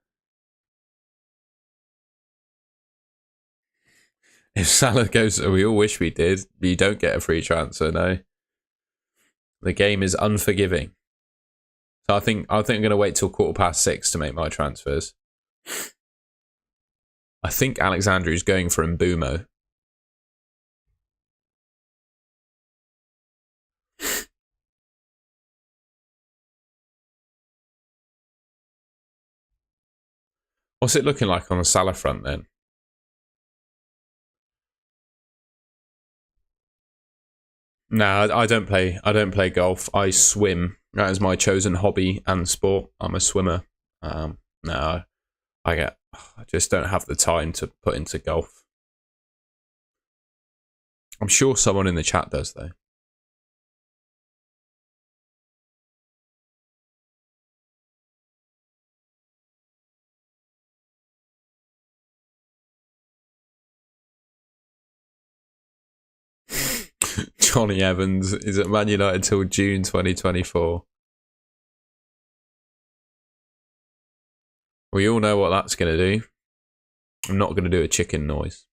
Speaker 1: If Salah goes, we all wish we did. You don't get a free transfer, no. The game is unforgiving. So I think I'm going to wait till 6:15 to make my transfers. I think Alexandru is going for Mbumo. What's it looking like on the Salah front then? No, I don't play. I don't play golf. I swim. That is my chosen hobby and sport. I'm a swimmer. No, I just don't have the time to put into golf. I'm sure someone in the chat does though. Johnny Evans is at Man United until June 2024. We all know what that's going to do. I'm not going to do a chicken noise.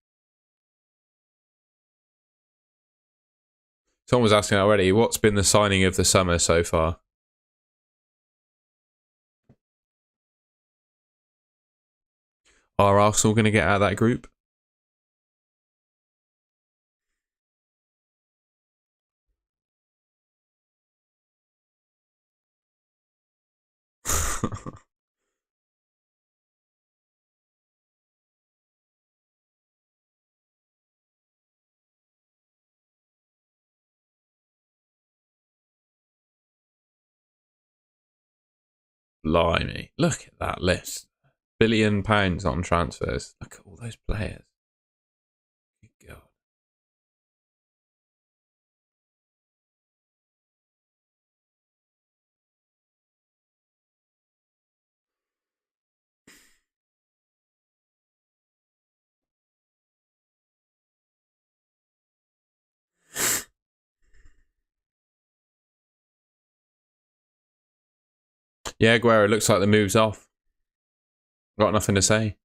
Speaker 1: Someone was asking already, what's been the signing of the summer so far? Are Arsenal going to get out of that group? Blimey. Look at that list. £1 billion on transfers. Look at all those players. Good God. Yeah, Aguero, looks like the move's off. Got nothing to say.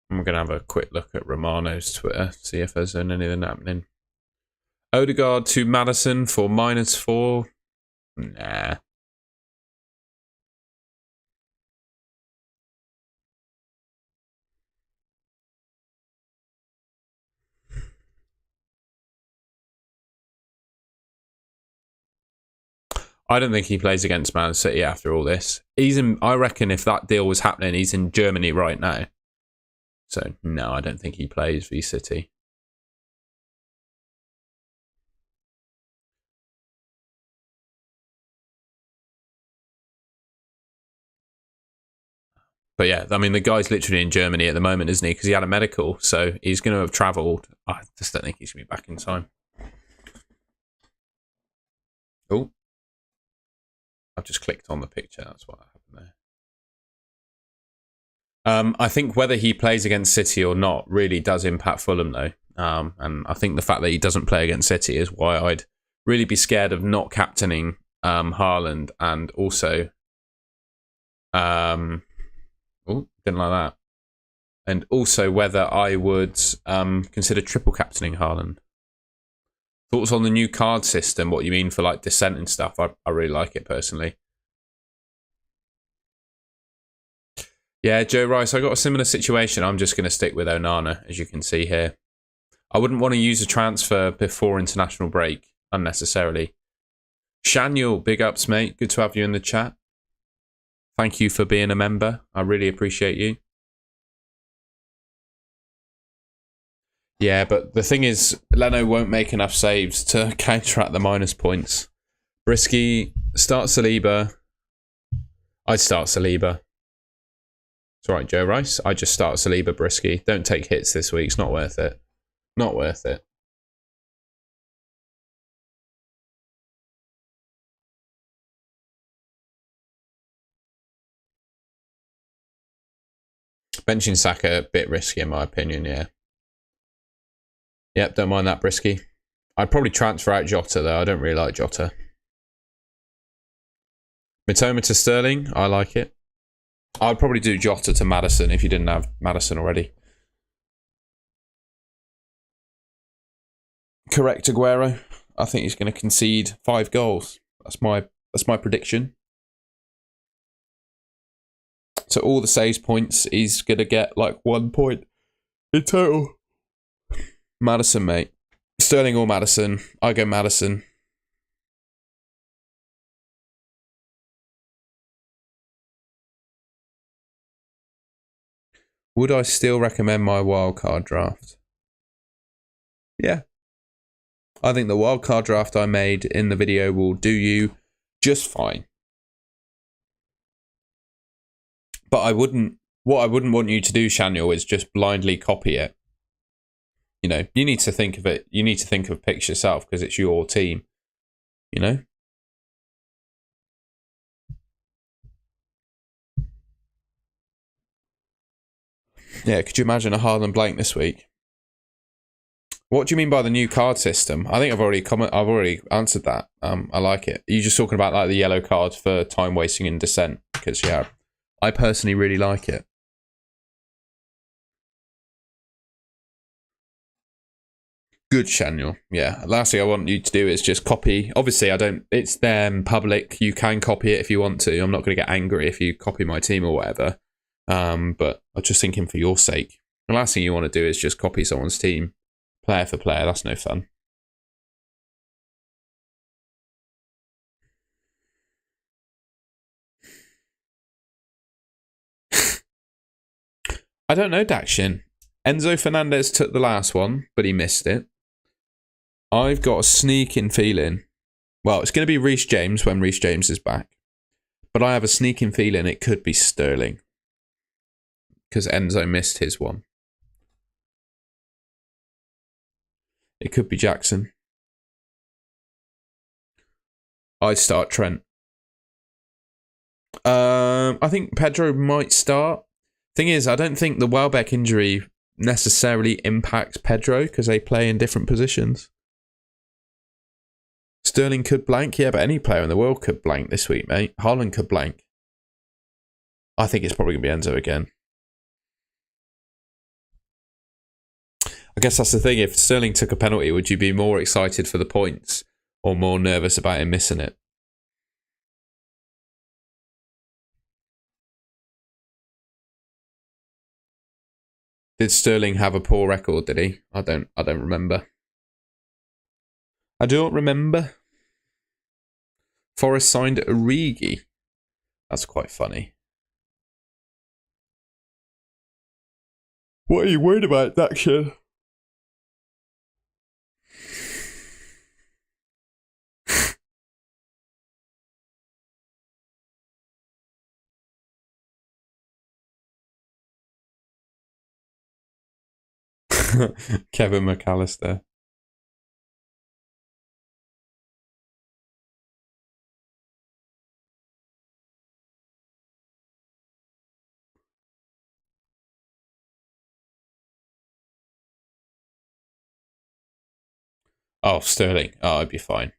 Speaker 1: I'm going to have a quick look at Romano's Twitter, see if there's anything happening. Odegaard to Maddison for -4. Nah. I don't think he plays against Man City after all this. I reckon if that deal was happening, he's in Germany right now. So, no, I don't think he plays v City. But yeah, I mean, the guy's literally in Germany at the moment, isn't he? Because he had a medical, so he's going to have travelled. I just don't think he's going to be back in time. Oh. I've just clicked on the picture. That's what happened there. I think whether he plays against City or not really does impact Fulham, though. And I think the fact that he doesn't play against City is why I'd really be scared of not captaining Haaland, and also... oh, didn't like that. And also whether I would consider triple captaining Haaland. Thoughts on the new card system? What you mean for like descent and stuff? I really like it personally. Yeah, Joe Rice, I got a similar situation. I'm just going to stick with Onana, as you can see here. I wouldn't want to use a transfer before international break unnecessarily. Shaniel, big ups, mate. Good to have you in the chat. Thank you for being a member. I really appreciate you. Yeah, but the thing is, Leno won't make enough saves to counteract the minus points. Brisky, start Saliba. I'd start Saliba. It's all right, Joe Rice. I just start Saliba, Brisky. Don't take hits this week. It's not worth it. Not worth it. Benching Saka, a bit risky in my opinion, yeah. Yep, don't mind that, Brisky. I'd probably transfer out Jota, though. I don't really like Jota. Mitoma to Sterling, I like it. I'd probably do Jota to Maddison if you didn't have Maddison already. Correct, Aguero. I think he's going to concede 5 goals. That's my prediction. So all the saves points, he's going to get like 1 point in total. Maddison, mate. Sterling or Maddison. I go Maddison. Would I still recommend my wildcard draft? Yeah. I think the wildcard draft I made in the video will do you just fine. But what I wouldn't want you to do, Shaniel, is just blindly copy it. You know, you need to think of it. You need to think of picks yourself because it's your team. You know? Yeah, could you imagine a Haaland blank this week? What do you mean by the new card system? I think I've already answered that. I like it. Are you just talking about like the yellow cards for time wasting in descent? Because yeah, I personally really like it. Good, Shaniel. Yeah. Last thing I want you to do is just copy. Obviously, I don't. It's public. You can copy it if you want to. I'm not going to get angry if you copy my team or whatever. But I'm just thinking for your sake. The last thing you want to do is just copy someone's team, player for player. That's no fun. I don't know, Dakshin. Enzo Fernandez took the last one, but he missed it. I've got a sneaking feeling. Well, it's going to be Reece James when Reece James is back. But I have a sneaking feeling it could be Sterling. Because Enzo missed his one. It could be Jackson. I'd start Trent. I think Pedro might start. Thing is, I don't think the Welbeck injury necessarily impacts Pedro because they play in different positions. Sterling could blank, yeah, but any player in the world could blank this week, mate. Haaland could blank. I think it's probably going to be Enzo again. I guess that's the thing. If Sterling took a penalty, would you be more excited for the points or more nervous about him missing it? Did Sterling have a poor record, did he? I don't remember. I don't remember. Forest signed Origi. That's quite funny. What are you worried about, Dakshin? Kevin McAllister. Oh, Sterling. Oh, I'd be fine.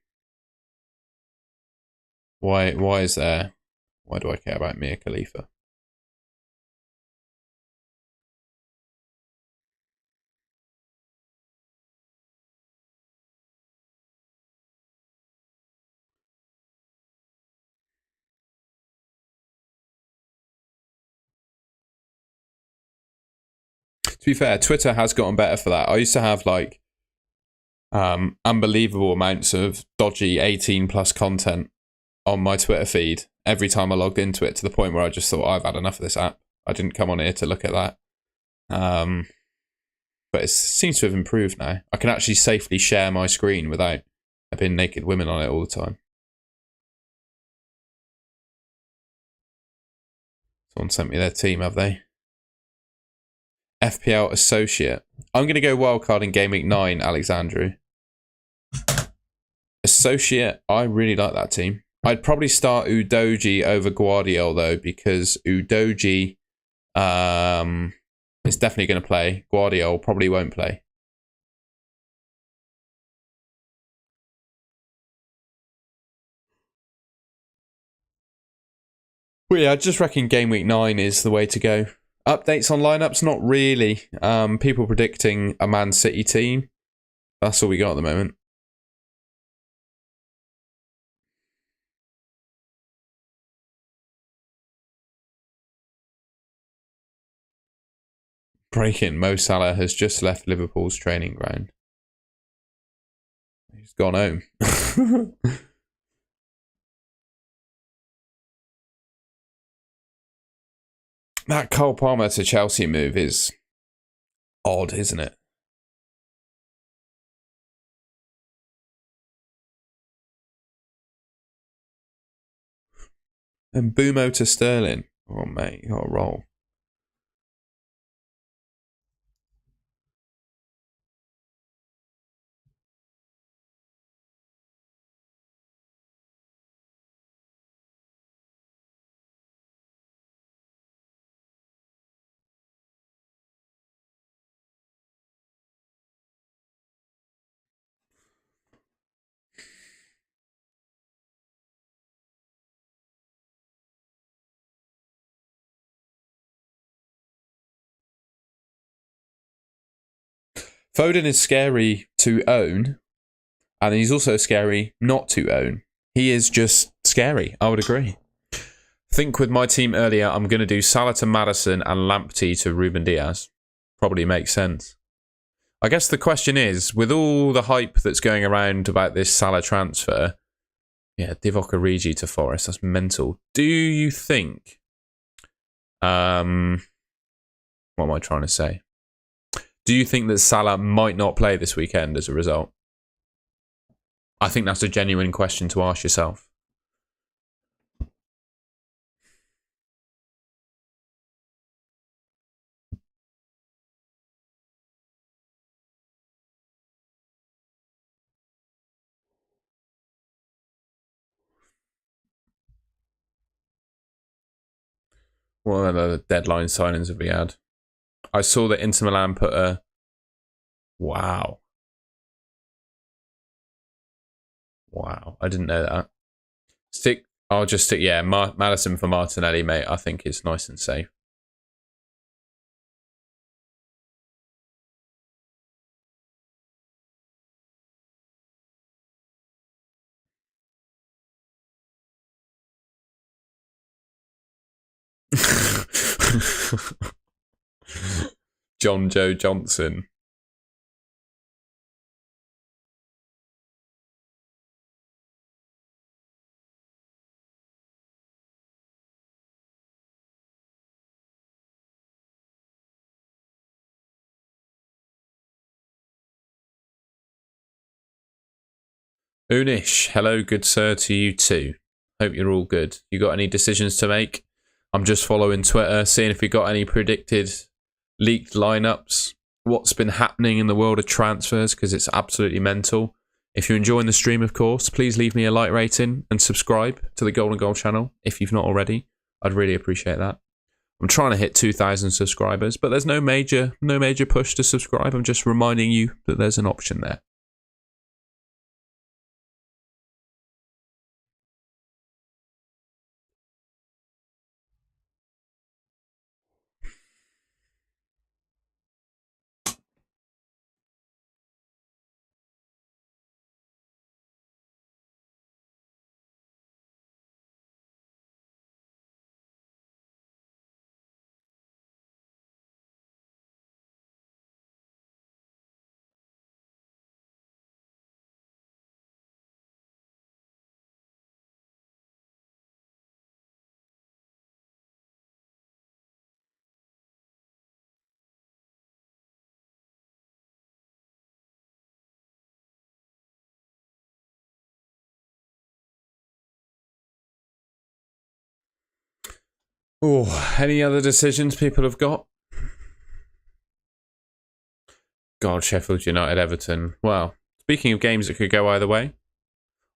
Speaker 1: Why is there? Why do I care about Mia Khalifa? To be fair, Twitter has gotten better for that. I used to have like unbelievable amounts of dodgy 18 plus content on my Twitter feed every time I logged into it, to the point where I just thought, I've had enough of this app. I didn't come on here to look at that. But it seems to have improved now. I can actually safely share my screen without there being naked women on it all the time. Someone sent me their team, have they? FPL Associate. I'm going to go wildcard in Game Week 9, Alexandru. Associate, I really like that team. I'd probably start Udoji over Guardiola, though, because Udoji is definitely going to play. Guardiola probably won't play. Well, yeah, I just reckon Game Week 9 is the way to go. Updates on lineups, not really. People predicting a Man City team. That's all we got at the moment. Breaking, Mo Salah has just left Liverpool's training ground. He's gone home. That Cole Palmer to Chelsea move is odd, isn't it? And Bumo to Sterling. Oh, mate, you got a roll. Foden is scary to own, and he's also scary not to own. He is just scary, I would agree. Think with my team earlier, I'm going to do Salah to Maddison and Lamptey to Ruben Diaz. Probably makes sense. I guess the question is, with all the hype that's going around about this Salah transfer, yeah, Divock Origi to Forest, that's mental. Do you think... what am I trying to say? Do you think that Salah might not play this weekend as a result? I think that's a genuine question to ask yourself. What other deadline signings have we had? I saw that Inter Milan put a... Wow. Wow. I didn't know that. I'll just stick... Yeah, Maddison for Martinelli, mate. I think it's nice and safe. John Joe Johnson. Unish, hello, good sir, to you too. Hope you're all good. You got any decisions to make? I'm just following Twitter, seeing if we got any predicted leaked lineups. What's been happening in the world of transfers, because it's absolutely mental. If you're enjoying the stream, of course, please leave me a like rating and subscribe to the Golden Goal channel if you've not already. I'd really appreciate that. I'm trying to hit 2,000 subscribers, but there's no major push to subscribe. I'm just reminding you that there's an option there. Oh, any other decisions people have got? God, Sheffield United, Everton. Well, speaking of games that could go either way,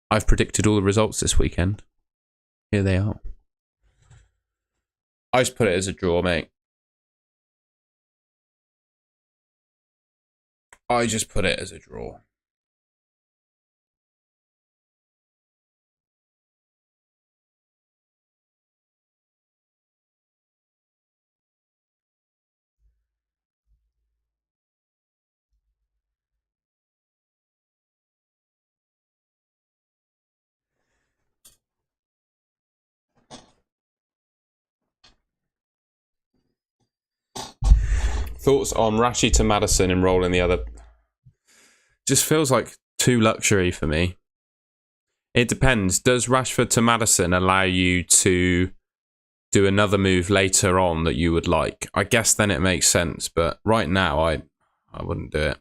Speaker 1: I've predicted all the results this weekend. Here they are. I just put it as a draw, mate. I just put it as a draw. Thoughts on Rashi to Maddison and rolling the other? Just feels like too luxury for me. It depends. Does Rashford to Maddison allow you to do another move later on that you would like? I guess then it makes sense, but right now I wouldn't do it.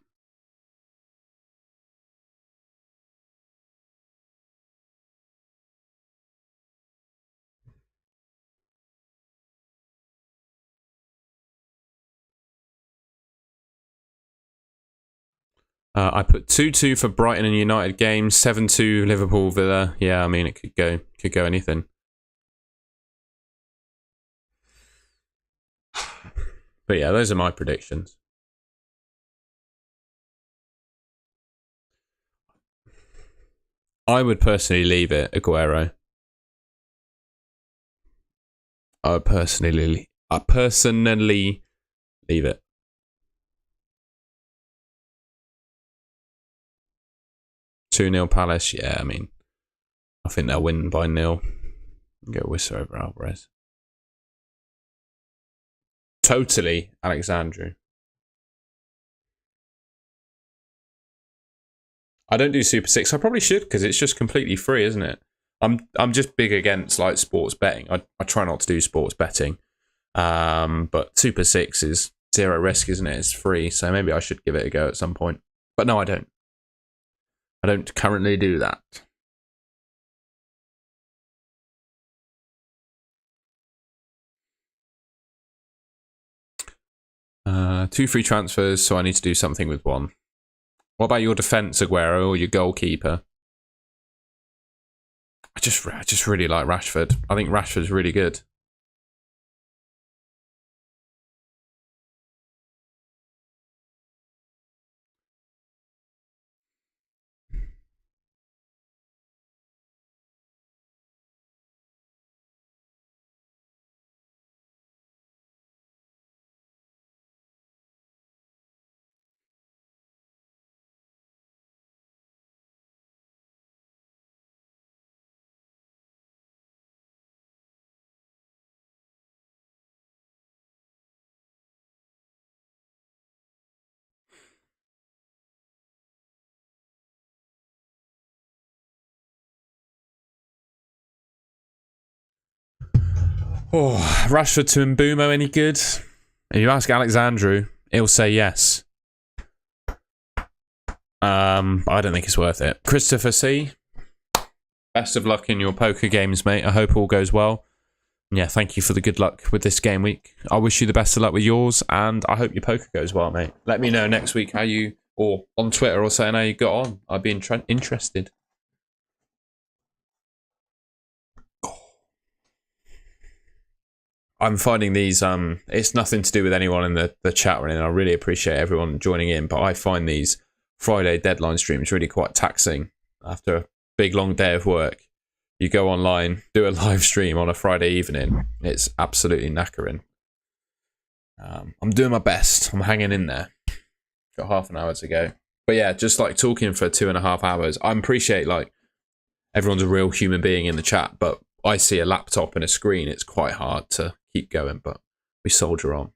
Speaker 1: I put 2-2 for Brighton and United game, 7-2 Liverpool Villa. Yeah, I mean it could go anything. But yeah, those are my predictions. I would personally leave it, Aguero. I would personally leave it. 2-0 Palace. Yeah, I mean, I think they'll win by 0. Go Wissa over Alvarez. Totally Alexandru. I don't do Super 6. I probably should because it's just completely free, isn't it? I'm just big against like sports betting. I try not to do sports betting. But Super 6 is 0 risk, isn't it? It's free, so maybe I should give it a go at some point. But no, I don't. I don't currently do that. Two free transfers, so I need to do something with one. What about your defence, Aguero, or your goalkeeper? I just really like Rashford. I think Rashford's really good. Oh, Rashford to Mbumo, any good? If you ask Alexandru, he'll say yes. I don't think it's worth it. Christopher C, best of luck in your poker games, mate. I hope all goes well. Yeah, thank you for the good luck with this game week. I wish you the best of luck with yours, and I hope your poker goes well, mate. Let me know next week how you, or on Twitter or saying how you got on. I'd be interested. I'm finding these, it's nothing to do with anyone in the chat or anything. I really appreciate everyone joining in, but I find these Friday deadline streams really quite taxing after a big long day of work. You go online, do a live stream on a Friday evening. It's absolutely knackering. I'm doing my best. I'm hanging in there. Got half an hour to go. But yeah, just like talking for 2.5 hours. I appreciate like everyone's a real human being in the chat, but I see a laptop and a screen. It's quite hard to keep going, but we soldier on.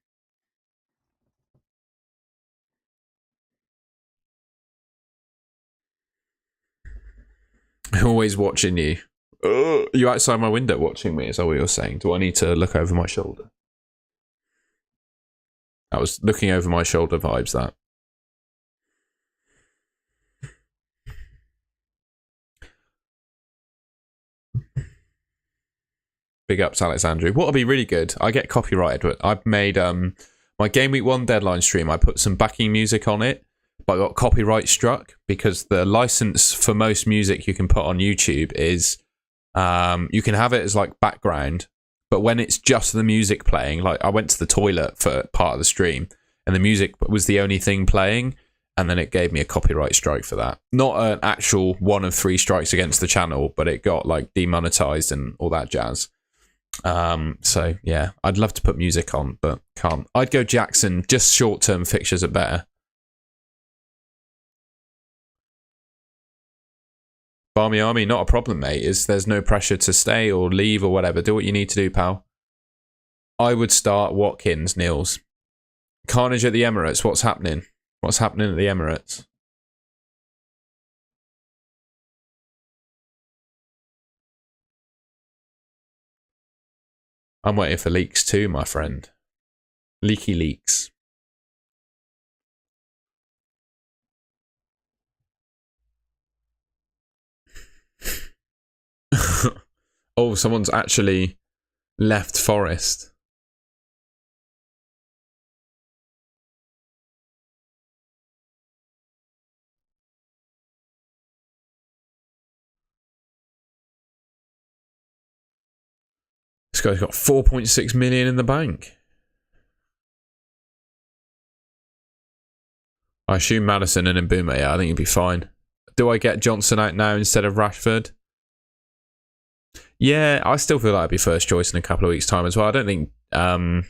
Speaker 1: I'm always watching you. You outside my window watching me, is that what you're saying? Do I need to look over my shoulder? I was looking over my shoulder vibes, that. Big ups, Alexandru. What'll be really good, I get copyrighted, but I've made my Game Week 1 deadline stream, I put some backing music on it, but I got copyright struck because the license for most music you can put on YouTube is you can have it as like background, but when it's just the music playing, like I went to the toilet for part of the stream and the music was the only thing playing, and then it gave me a copyright strike for that. Not an actual 1 of 3 strikes against the channel, but it got like demonetized and all that jazz. So yeah, I'd love to put music on, but can't. I'd go Jackson. Just short-term fixtures are better. Barmy Army, not a problem, mate. There's no pressure to stay or leave or whatever. Do what you need to do, pal. I would start Watkins, Niels. Carnage at the Emirates. What's happening? What's happening at the Emirates? I'm waiting for leaks too, my friend. Leaky leaks. Oh, someone's actually left Forest. This guy's got 4.6 million in the bank. I assume Madison and Mbuma, yeah, I think he'd be fine. Do I get Johnson out now instead of Rashford? Yeah, I still feel like I'd be first choice in a couple of weeks' time as well. I don't think... what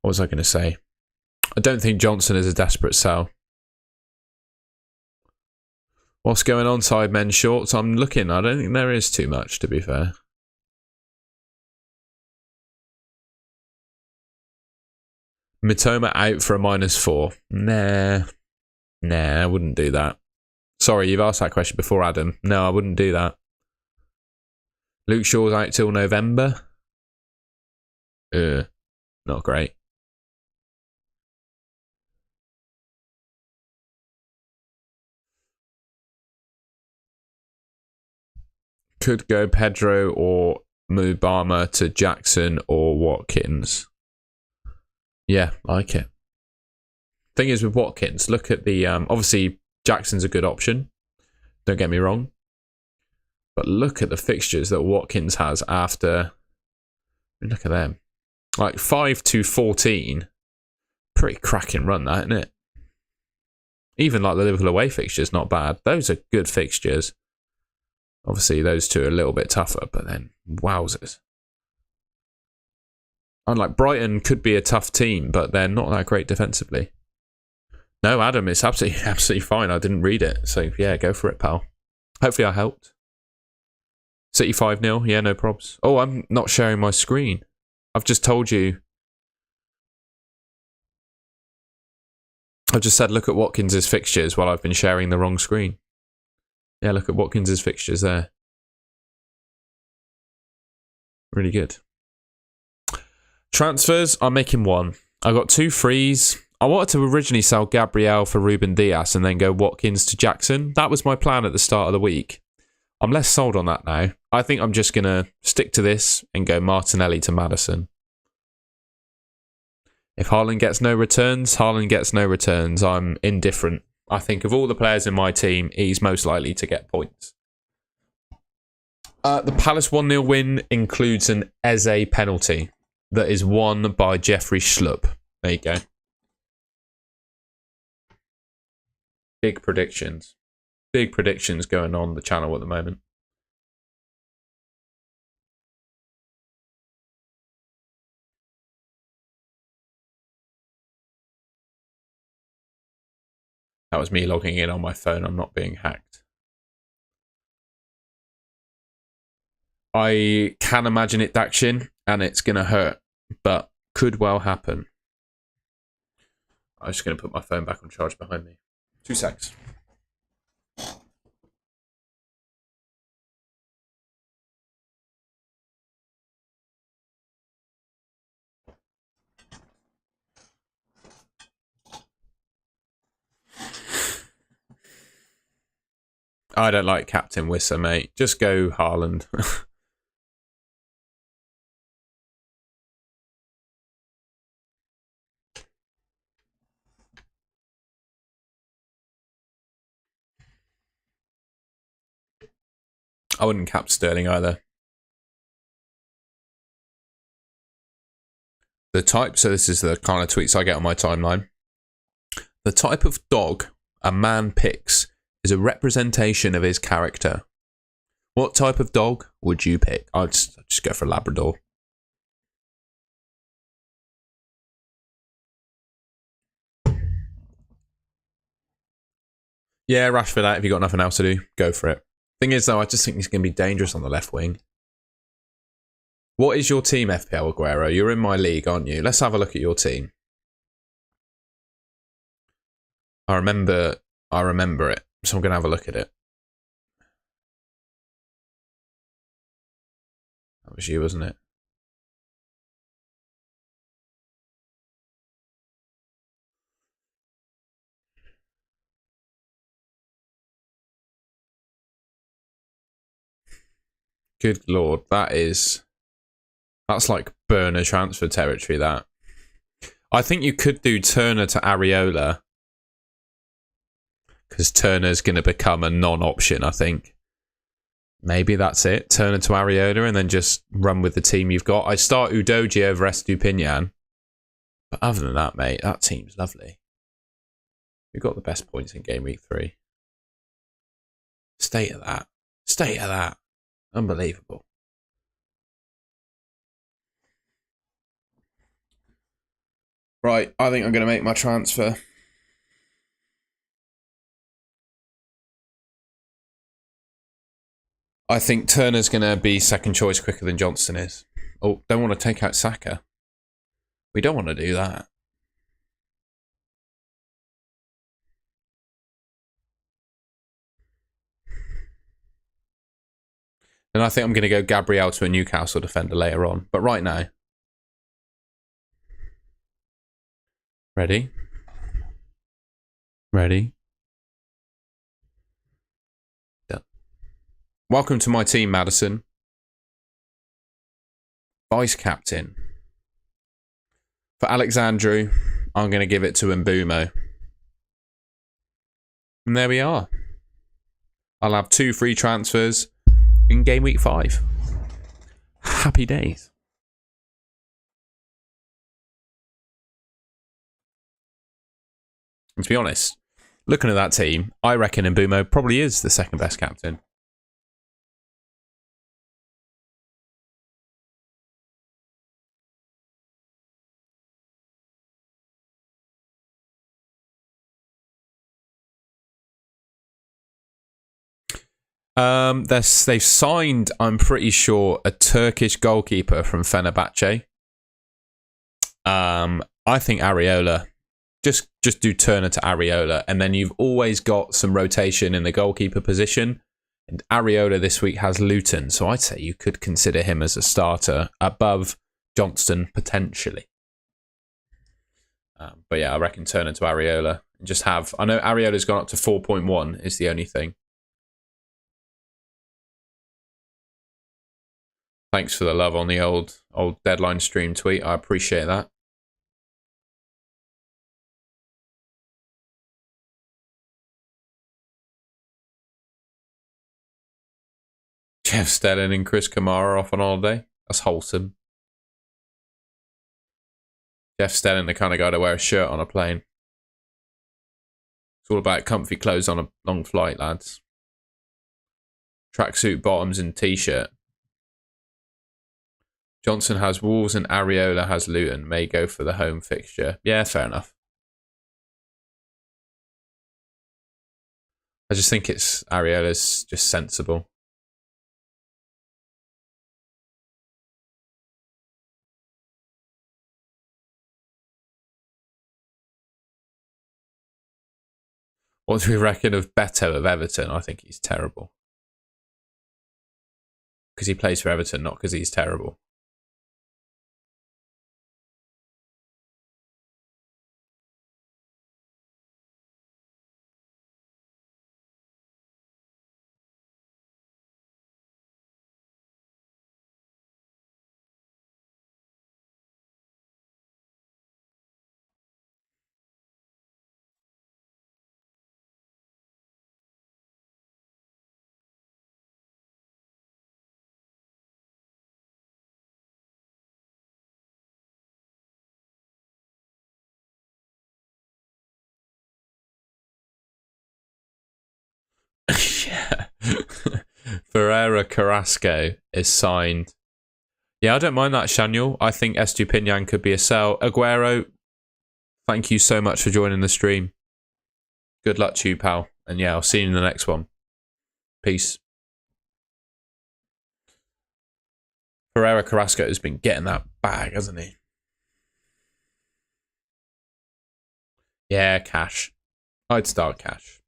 Speaker 1: was I going to say? I don't think Johnson is a desperate sell. What's going on, Sidemen Shorts? I'm looking. I don't think there is too much, to be fair. Mitoma out for a -4. Nah. Nah, I wouldn't do that. Sorry, you've asked that question before, Adam. No, I wouldn't do that. Luke Shaw's out till November. Not great. Could go Pedro or Mubama to Jackson or Watkins. Yeah, like it. Thing is with Watkins, look at the obviously Jackson's a good option. Don't get me wrong. But look at the fixtures that Watkins has after. Look at them. Like 5 to 14. Pretty cracking run, that, isn't it? Even like the Liverpool away fixtures, not bad. Those are good fixtures. Obviously, those two are a little bit tougher, but then, wowzers. Unlike Brighton could be a tough team, but they're not that great defensively. No, Adam, it's absolutely fine. I didn't read it. So, yeah, go for it, pal. Hopefully I helped. City 5-0. Yeah, no probs. Oh, I'm not sharing my screen. I've just told you. I've just said, look at Watkins' fixtures while I've been sharing the wrong screen. Yeah, look at Watkins' fixtures there. Really good. Transfers, I'm making one. I got 2 frees. I wanted to originally sell Gabriel for Ruben Dias and then go Watkins to Jackson. That was my plan at the start of the week. I'm less sold on that now. I think I'm just going to stick to this and go Martinelli to Maddison. If Haaland gets no returns, Haaland gets no returns. I'm indifferent. I think of all the players in my team, he's most likely to get points. The Palace 1-0 win includes an Eze penalty that is won by Jeffrey Schlupp. There you go. Big predictions. Big predictions going on the channel at the moment. That was me logging in on my phone. I'm not being hacked. I can imagine it, Dakshin, and it's going to hurt, but could well happen. I'm just going to put my phone back on charge behind me. 2 secs. I don't like Captain Wisser, mate. Just go Haaland. I wouldn't cap Sterling either. The type, so this is the kind of tweets I get on my timeline. The type of dog a man picks is a representation of his character. What type of dog would you pick? I'd just go for Labrador. Yeah, Rashford out. If you've got nothing else to do, go for it. Thing is, though, I just think he's going to be dangerous on the left wing. What is your team, FPL Aguero? You're in my league, aren't you? Let's have a look at your team. I remember it, so I'm going to have a look at it. That was you, wasn't it? Good lord, that's like burner transfer territory, that. I think you could do Turner to Areola, because Turner's going to become a non-option, I think. Maybe that's it. Turner to Areola and then just run with the team you've got. I start Udogie over Estupinian. But other than that, mate, that team's lovely. We've got the best points in Game Week 3. State of that. State of that. Unbelievable. Right, I think I'm going to make my transfer. I think Turner's going to be second choice quicker than Johnston is. Oh, don't want to take out Saka. We don't want to do that. Then I think I'm going to go Gabriel to a Newcastle defender later on. But right now. Ready? Ready? Done. Welcome to my team, Madison. Vice captain. For Alexandru, I'm going to give it to Mbumo. And there we are. I'll have 2 free transfers in game week 5. Happy days. And to be honest, looking at that team, I reckon Mbumo probably is the second best captain. They've signed, I'm pretty sure, a Turkish goalkeeper from Fenerbahce. I think Areola. Just do Turner to Areola, and then you've always got some rotation in the goalkeeper position. And Areola this week has Luton, so I'd say you could consider him as a starter above Johnston potentially. But yeah, I reckon Turner to Areola. Just have. I know Areola's gone up to 4.1 is the only thing. Thanks for the love on the old deadline stream tweet. I appreciate that. Jeff Stelling and Chris Kamara off on holiday. That's wholesome. Jeff Stelling, the kind of guy to wear a shirt on a plane. It's all about comfy clothes on a long flight, lads. Tracksuit bottoms and t-shirt. Johnson has Wolves and Areola has Luton. May go for the home fixture. Yeah, fair enough. I just think Areola's just sensible. What do we reckon of Beto of Everton? I think he's terrible. Because he plays for Everton, not because he's terrible. Yeah. Ferreira Carrasco is signed. Yeah, I don't mind that, Shaniel. I think Estupinian could be a sell. Aguero, thank you so much for joining the stream. Good luck to you, pal. And yeah, I'll see you in the next one. Peace. Ferreira Carrasco has been getting that bag, hasn't he? Yeah, cash. I'd start cash.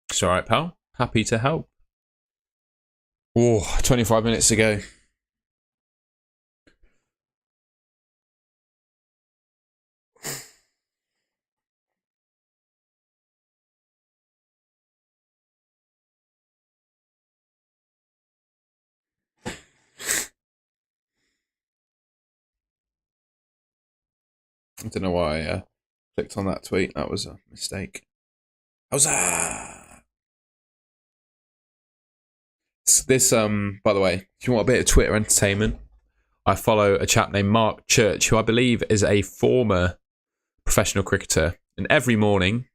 Speaker 1: It's alright, pal. Happy to help. Oh, 25 minutes to go. I don't know why I clicked on that tweet. That was a mistake. Huzzah! This, by the way, if you want a bit of Twitter entertainment, I follow a chap named Mark Church, who I believe is a former professional cricketer. And every morning,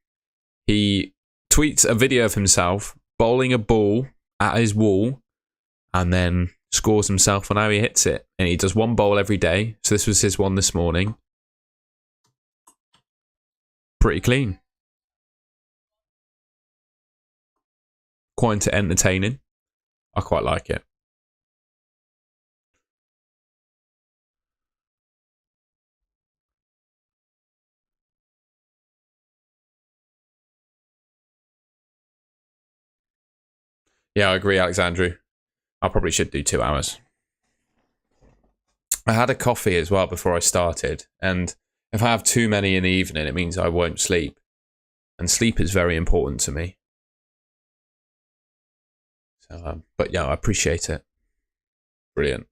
Speaker 1: he tweets a video of himself bowling a ball at his wall and then scores himself on how he hits it. And he does one bowl every day. So this was his one this morning. Pretty clean. Quite entertaining. I quite like it. Yeah, I agree, Alexandru. I probably should do 2 hours. I had a coffee as well before I started, and if I have too many in the evening, it means I won't sleep. And sleep is very important to me. So, but yeah, I appreciate it. Brilliant.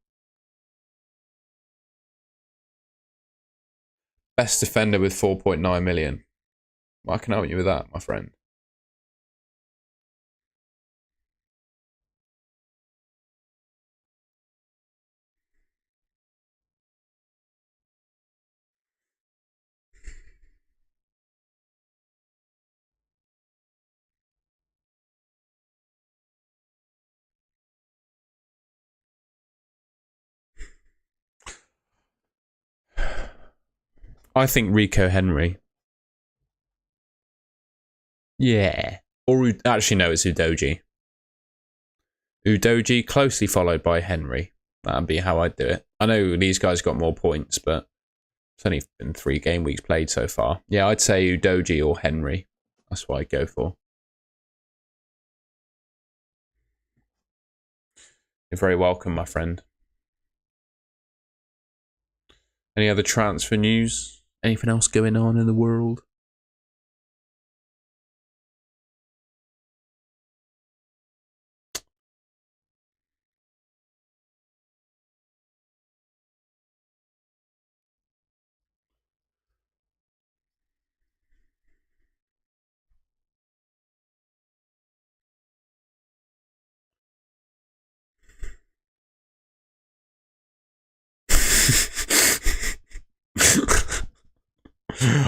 Speaker 1: Best defender with 4.9 million. Well, I can help you with that, my friend. I think Rico Henry. Yeah. Or actually, no, it's Udoji. Udoji closely followed by Henry. That'd be how I'd do it. I know these guys got more points, but it's only been 3 game weeks played so far. Yeah, I'd say Udoji or Henry. That's what I'd go for. You're very welcome, my friend. Any other transfer news? Anything else going on in the world?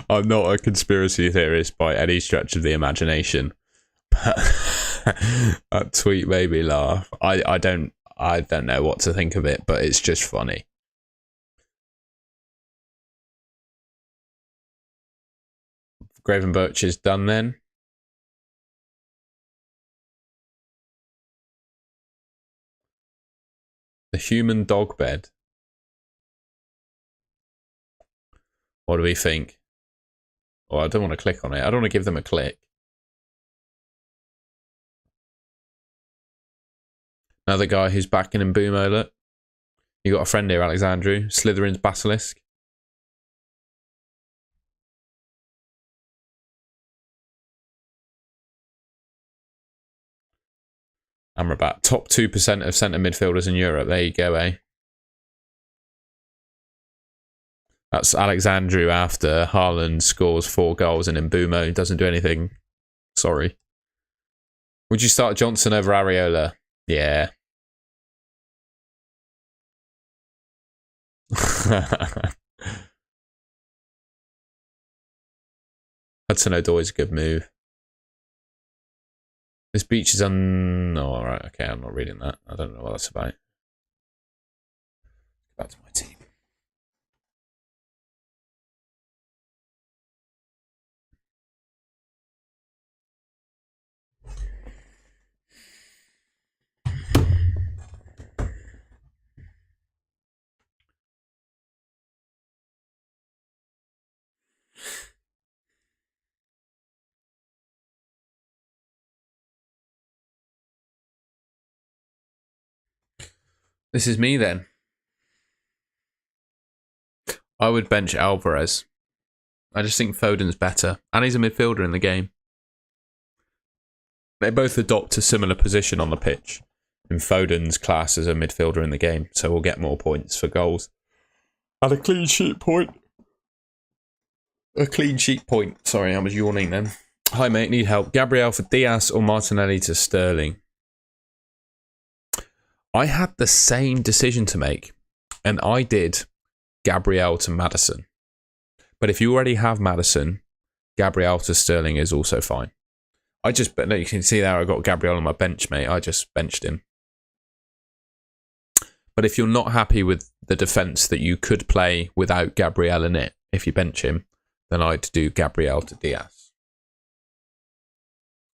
Speaker 1: I'm not a conspiracy theorist by any stretch of the imagination. That tweet made me laugh. I don't know what to think of it, but it's just funny. Gravenberch is done then. The human dog bed. What do we think? Oh, I don't want to click on it. I don't want to give them a click. Another guy who's backing in Mbumo, look. You got a friend here, Alexandru. Slytherin's Basilisk. Amrabat. Top 2% of centre midfielders in Europe. There you go, eh? That's Alexandru after Haaland scores 4 goals and Mbumo doesn't do anything. Sorry. Would you start Johnson over Areola? Yeah. Hudson-Odoi is a good move. This beach is on... Oh, alright, okay, I'm not reading that. I don't know what that's about. Back to my team. This is me then. I would bench Alvarez. I just think Foden's better. And he's a midfielder in the game. They both adopt a similar position on the pitch. And Foden's class as a midfielder in the game. So we'll get more points for goals. And a clean sheet point. A clean sheet point. Sorry, I was yawning then. Hi mate, need help. Gabriel for Diaz or Martinelli to Sterling? I had the same decision to make. And I did Gabriel to Maddison. But if you already have Maddison, Gabriel to Sterling is also fine. But no, you can see there I got Gabriel on my bench, mate. I just benched him. But if you're not happy with the defence that you could play without Gabriel in it, if you bench him, then I'd do Gabriel to Diaz.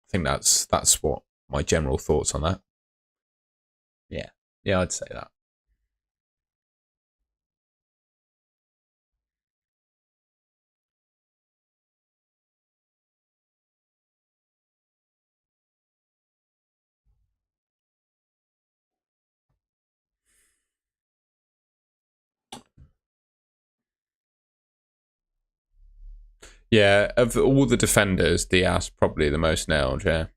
Speaker 1: I think that's what my general thoughts on that. Yeah, I'd say that. Yeah, of all the defenders, Diaz probably the most nailed, yeah.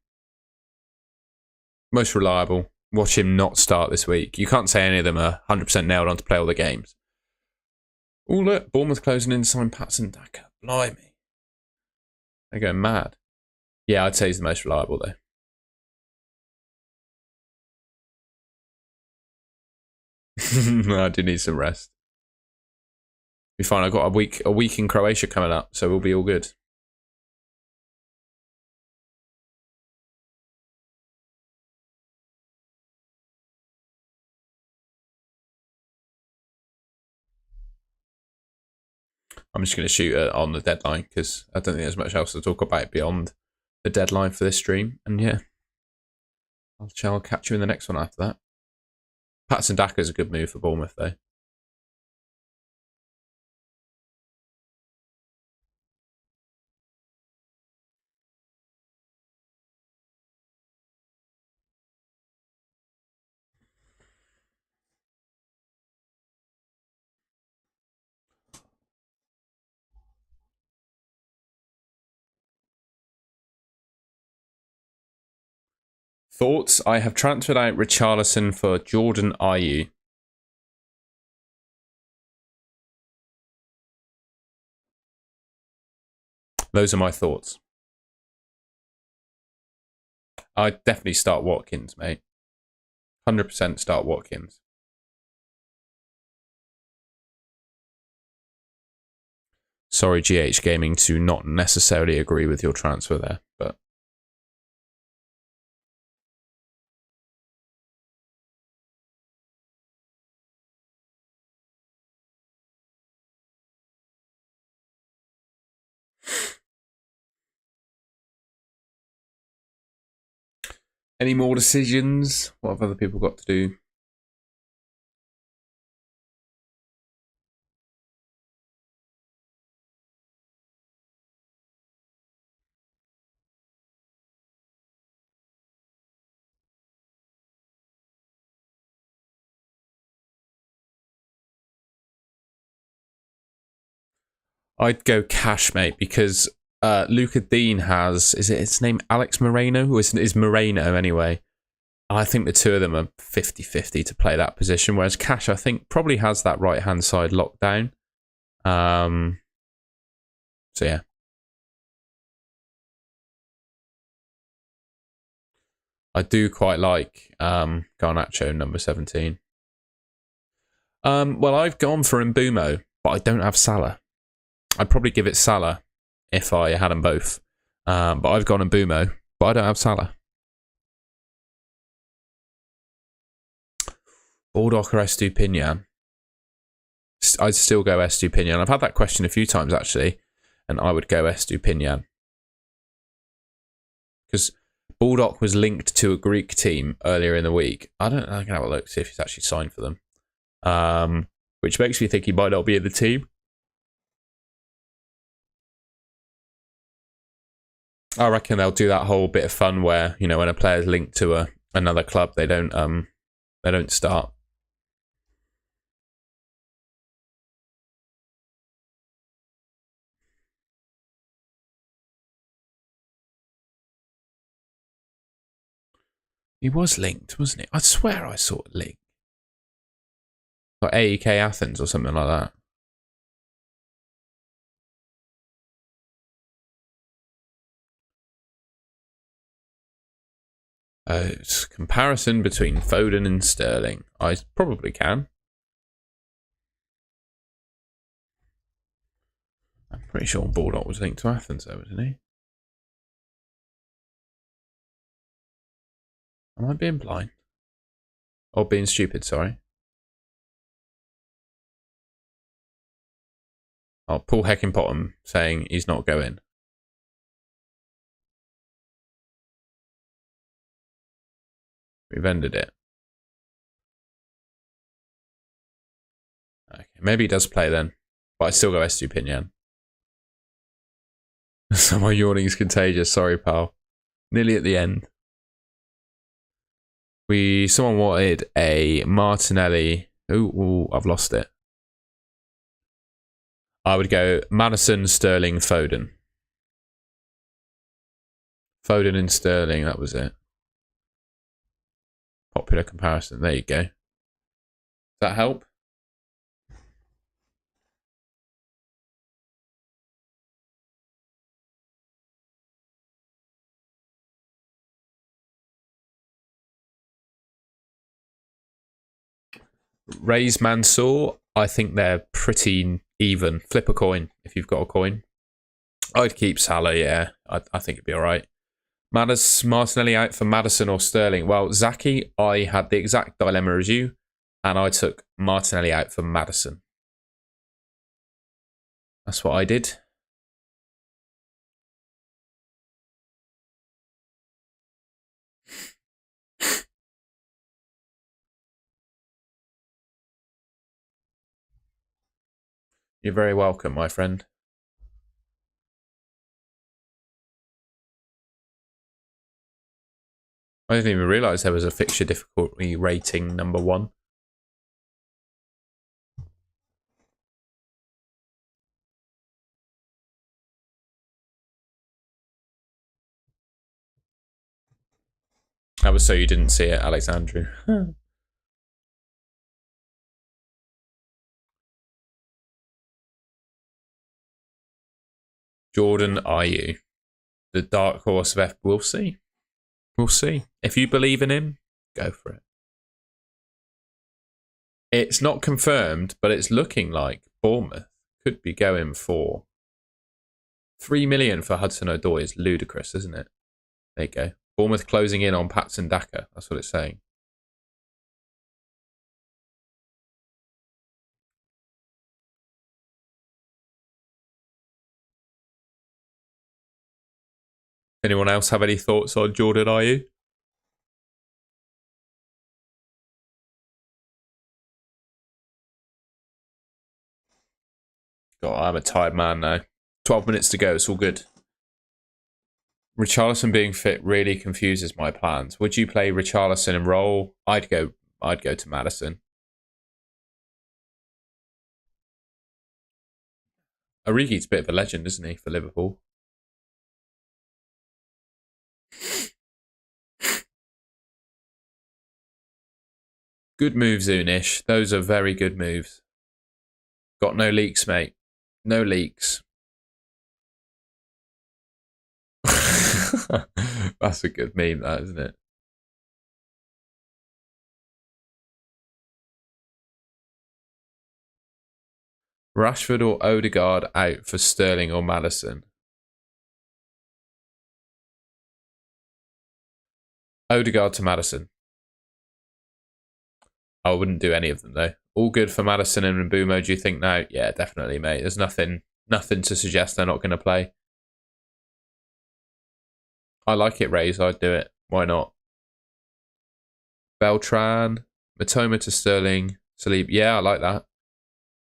Speaker 1: Most reliable. Watch him not start this week. You can't say any of them are 100% nailed on to play all the games. Oh, look, Bournemouth closing in to sign Patson Daka. Blimey. They're going mad. Yeah, I'd say he's the most reliable, though. I do need some rest. Be fine. I've got a week in Croatia coming up, so we'll be all good. I'm just going to shoot it on the deadline because I don't think there's much else to talk about beyond the deadline for this stream. And yeah, I'll catch you in the next one after that. Patson Daka is a good move for Bournemouth, though. Thoughts? I have transferred out Richarlison for Jordan Ayew. Those are my thoughts. I'd definitely start Watkins, mate. 100% start Watkins. Sorry, GH Gaming, to not necessarily agree with your transfer there, but any more decisions? What have other people got to do? I'd go cash, mate, because Luca Dean has, is it his name Alex Moreno? Or is Moreno anyway? I think the two of them are 50-50 to play that position, whereas Cash, I think, probably has that right-hand side locked down. So, yeah. I do quite like Garnacho, number 17. Well, I've gone for Mbumo, but I don't have Salah. I'd probably give it Salah if I had them both. But I've gone Mbumo, but I don't have Salah. Baldock or Estupinian? I'd still go Estupinian. I've had that question a few times, actually, and I would go Estupinian. Because Baldock was linked to a Greek team earlier in the week. I can have a look, see if he's actually signed for them. Which makes me think he might not be in the team. I reckon they'll do that whole bit of fun where, you know, when a player's linked to another club, they don't start. He was linked, wasn't he? I swear I saw it linked. Like AEK Athens or something like that. It's comparison between Foden and Sterling. I probably can. I'm pretty sure Baldock was linked to Athens, though, wasn't he? Am I being blind? Or being stupid, sorry. Oh, Paul Heckingbottom saying he's not going. We've ended it. Okay, maybe he does play then. But I still go Estupinian. My yawning is contagious. Sorry, pal. Nearly at the end. Someone wanted a Martinelli. Ooh, I've lost it. I would go Maddison, Sterling, Foden. Foden and Sterling, that was it. Popular comparison. There you go. Does that help? Raise Mansour, I think they're pretty even. Flip a coin if you've got a coin. I'd keep Salah, yeah. I think it'd be all right. Martinelli out for Maddison or Sterling. Well, Zaki, I had the exact dilemma as you, and I took Martinelli out for Maddison. That's what I did. You're very welcome, my friend. I didn't even realise there was a fixture difficulty rating number 1. That was so you didn't see it, Alexandru. Jordan, are you? The dark horse of F. We'll see. We'll see. If you believe in him, go for it. It's not confirmed, but it's looking like Bournemouth could be going for 3 million for Hudson-Odoi is ludicrous, isn't it? There you go. Bournemouth closing in on Patson Daka. That's what it's saying. Anyone else have any thoughts on Jordan Ayew? God, I'm a tired man now. 12 minutes to go. It's all good. Richarlison being fit really confuses my plans. Would you play Richarlison and roll? I'd go to Maddison. Origi's a bit of a legend, isn't he, for Liverpool? Good moves, Unish. Those are very good moves. Got no leaks, mate. No leaks. That's a good meme, that, isn't it? Rashford or Odegaard out for Sterling or Maddison? Odegaard to Maddison. I wouldn't do any of them, though. All good for Maddison and Mbeumo, do you think now? Yeah, definitely, mate. There's nothing to suggest they're not going to play. I like it, Rays. I'd do it. Why not? Beltran, Matoma to Sterling, Salib. Yeah, I like that.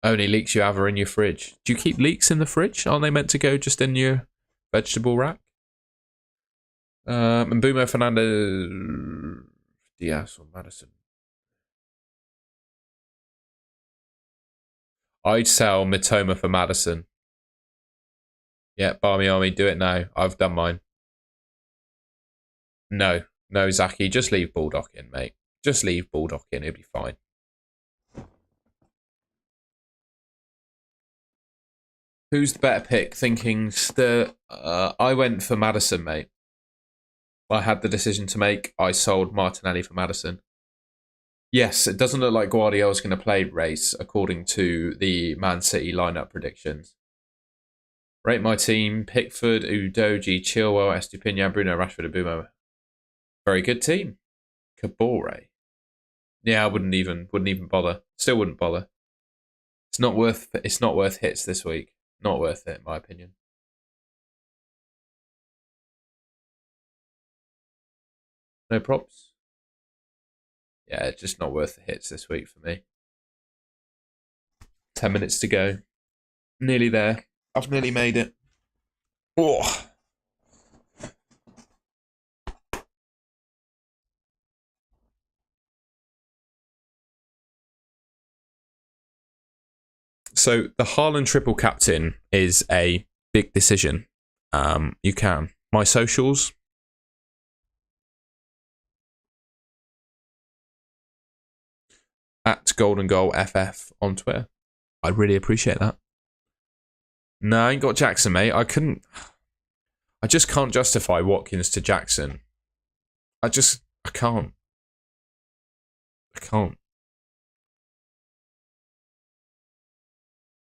Speaker 1: Only leeks you have are in your fridge. Do you keep leeks in the fridge? Aren't they meant to go just in your vegetable rack? Mbeumo, Fernando, Diaz or Maddison? I'd sell Matoma for Maddison. Yeah, Barmy Army, do it now. I've done mine. No, Zaki, just leave Baldock in, mate. Just leave Baldock in, it'll be fine. Who's the better pick? I went for Maddison, mate. I had the decision to make. I sold Martinelli for Maddison. Yes, it doesn't look like Guardiola's going to play race according to the Man City lineup predictions. Rate my team: Pickford, Udogie, Chilwell, Estupinian, Bruno, Rashford, and Mbeumo. Very good team. Kabore. Yeah, I wouldn't even bother. Still wouldn't bother. It's not worth hits this week. Not worth it, in my opinion. No props? Yeah, it's just not worth the hits this week for me. 10 minutes to go. Nearly there. I've nearly made it. Oh. So the Haaland triple captain is a big decision. You can. My socials. At Golden Goal FF on Twitter. I'd really appreciate that. No, I ain't got Jackson, mate. I just can't justify Watkins to Jackson. I can't.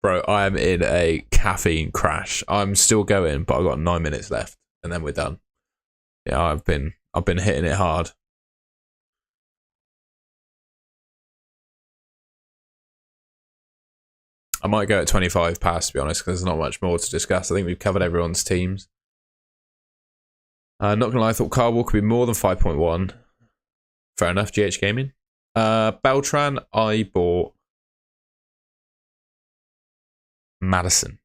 Speaker 1: Bro, I am in a caffeine crash. I'm still going, but I've got 9 minutes left, and then we're done. Yeah, I've been hitting it hard. I might go at 25 past, to be honest, because there's not much more to discuss. I think we've covered everyone's teams. Not gonna lie, I thought Carl Walker would be more than 5.1. Fair enough, GH Gaming. Beltran, I bought Madison.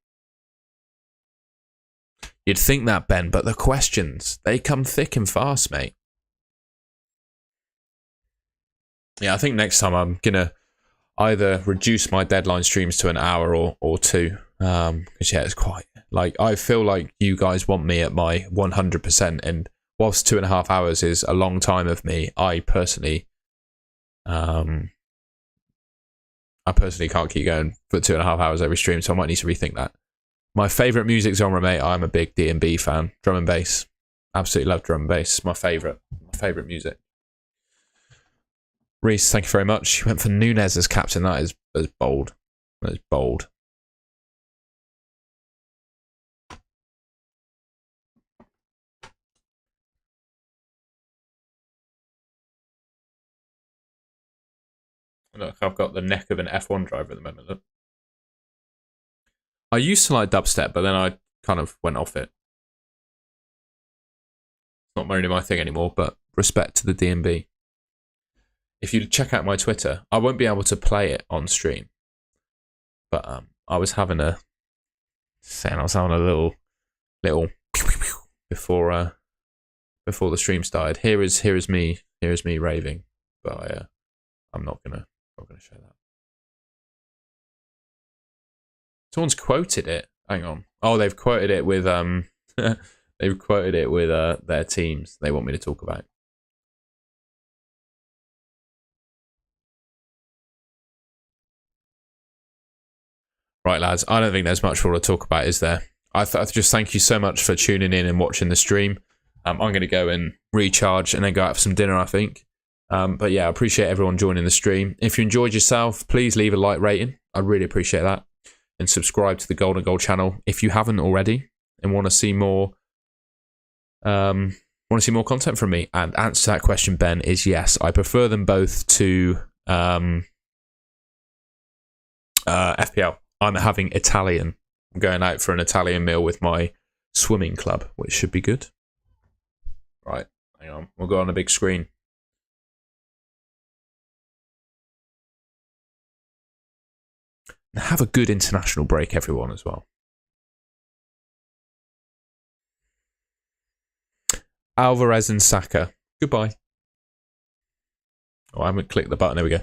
Speaker 1: You'd think that, Ben, but the questions, they come thick and fast, mate. Yeah, I think next time I'm gonna either reduce my deadline streams to an hour or two. Because yeah, it's quite like I feel like you guys want me at my 100%, and whilst 2.5 hours is a long time of me, I personally can't keep going for 2.5 hours every stream, so I might need to rethink that. My favourite music genre, mate, I'm a big D&B fan. Drum and bass. Absolutely love drum and bass. My favourite music. Reese, thank you very much. You went for Nunez as captain. That is bold. That is bold. Look, I've got the neck of an F1 driver at the moment. Look. I used to like dubstep, but then I kind of went off it. It's not really my thing anymore, but respect to the D&B. If you check out my Twitter, I won't be able to play it on stream. But I was having a little before the stream started. Here is me raving, but I'm not gonna show that. Someone's quoted it. Hang on. Oh, they've quoted it with they've quoted it with their teams they want me to talk about. Right, lads. I don't think there's much more to talk about, is there? I just thank you so much for tuning in and watching the stream. I'm going to go and recharge and then go out for some dinner, I think. But yeah, I appreciate everyone joining the stream. If you enjoyed yourself, please leave a like rating. I'd really appreciate that. And subscribe to the Golden Goal channel if you haven't already and want to see more content from me. And answer to that question, Ben, is yes. I prefer them both to FPL. I'm having Italian. I'm going out for an Italian meal with my swimming club, which should be good. Right, hang on. We'll go on a big screen. Have a good international break, everyone, as well. Alvarez and Saka. Goodbye. Oh, I haven't clicked the button. There we go.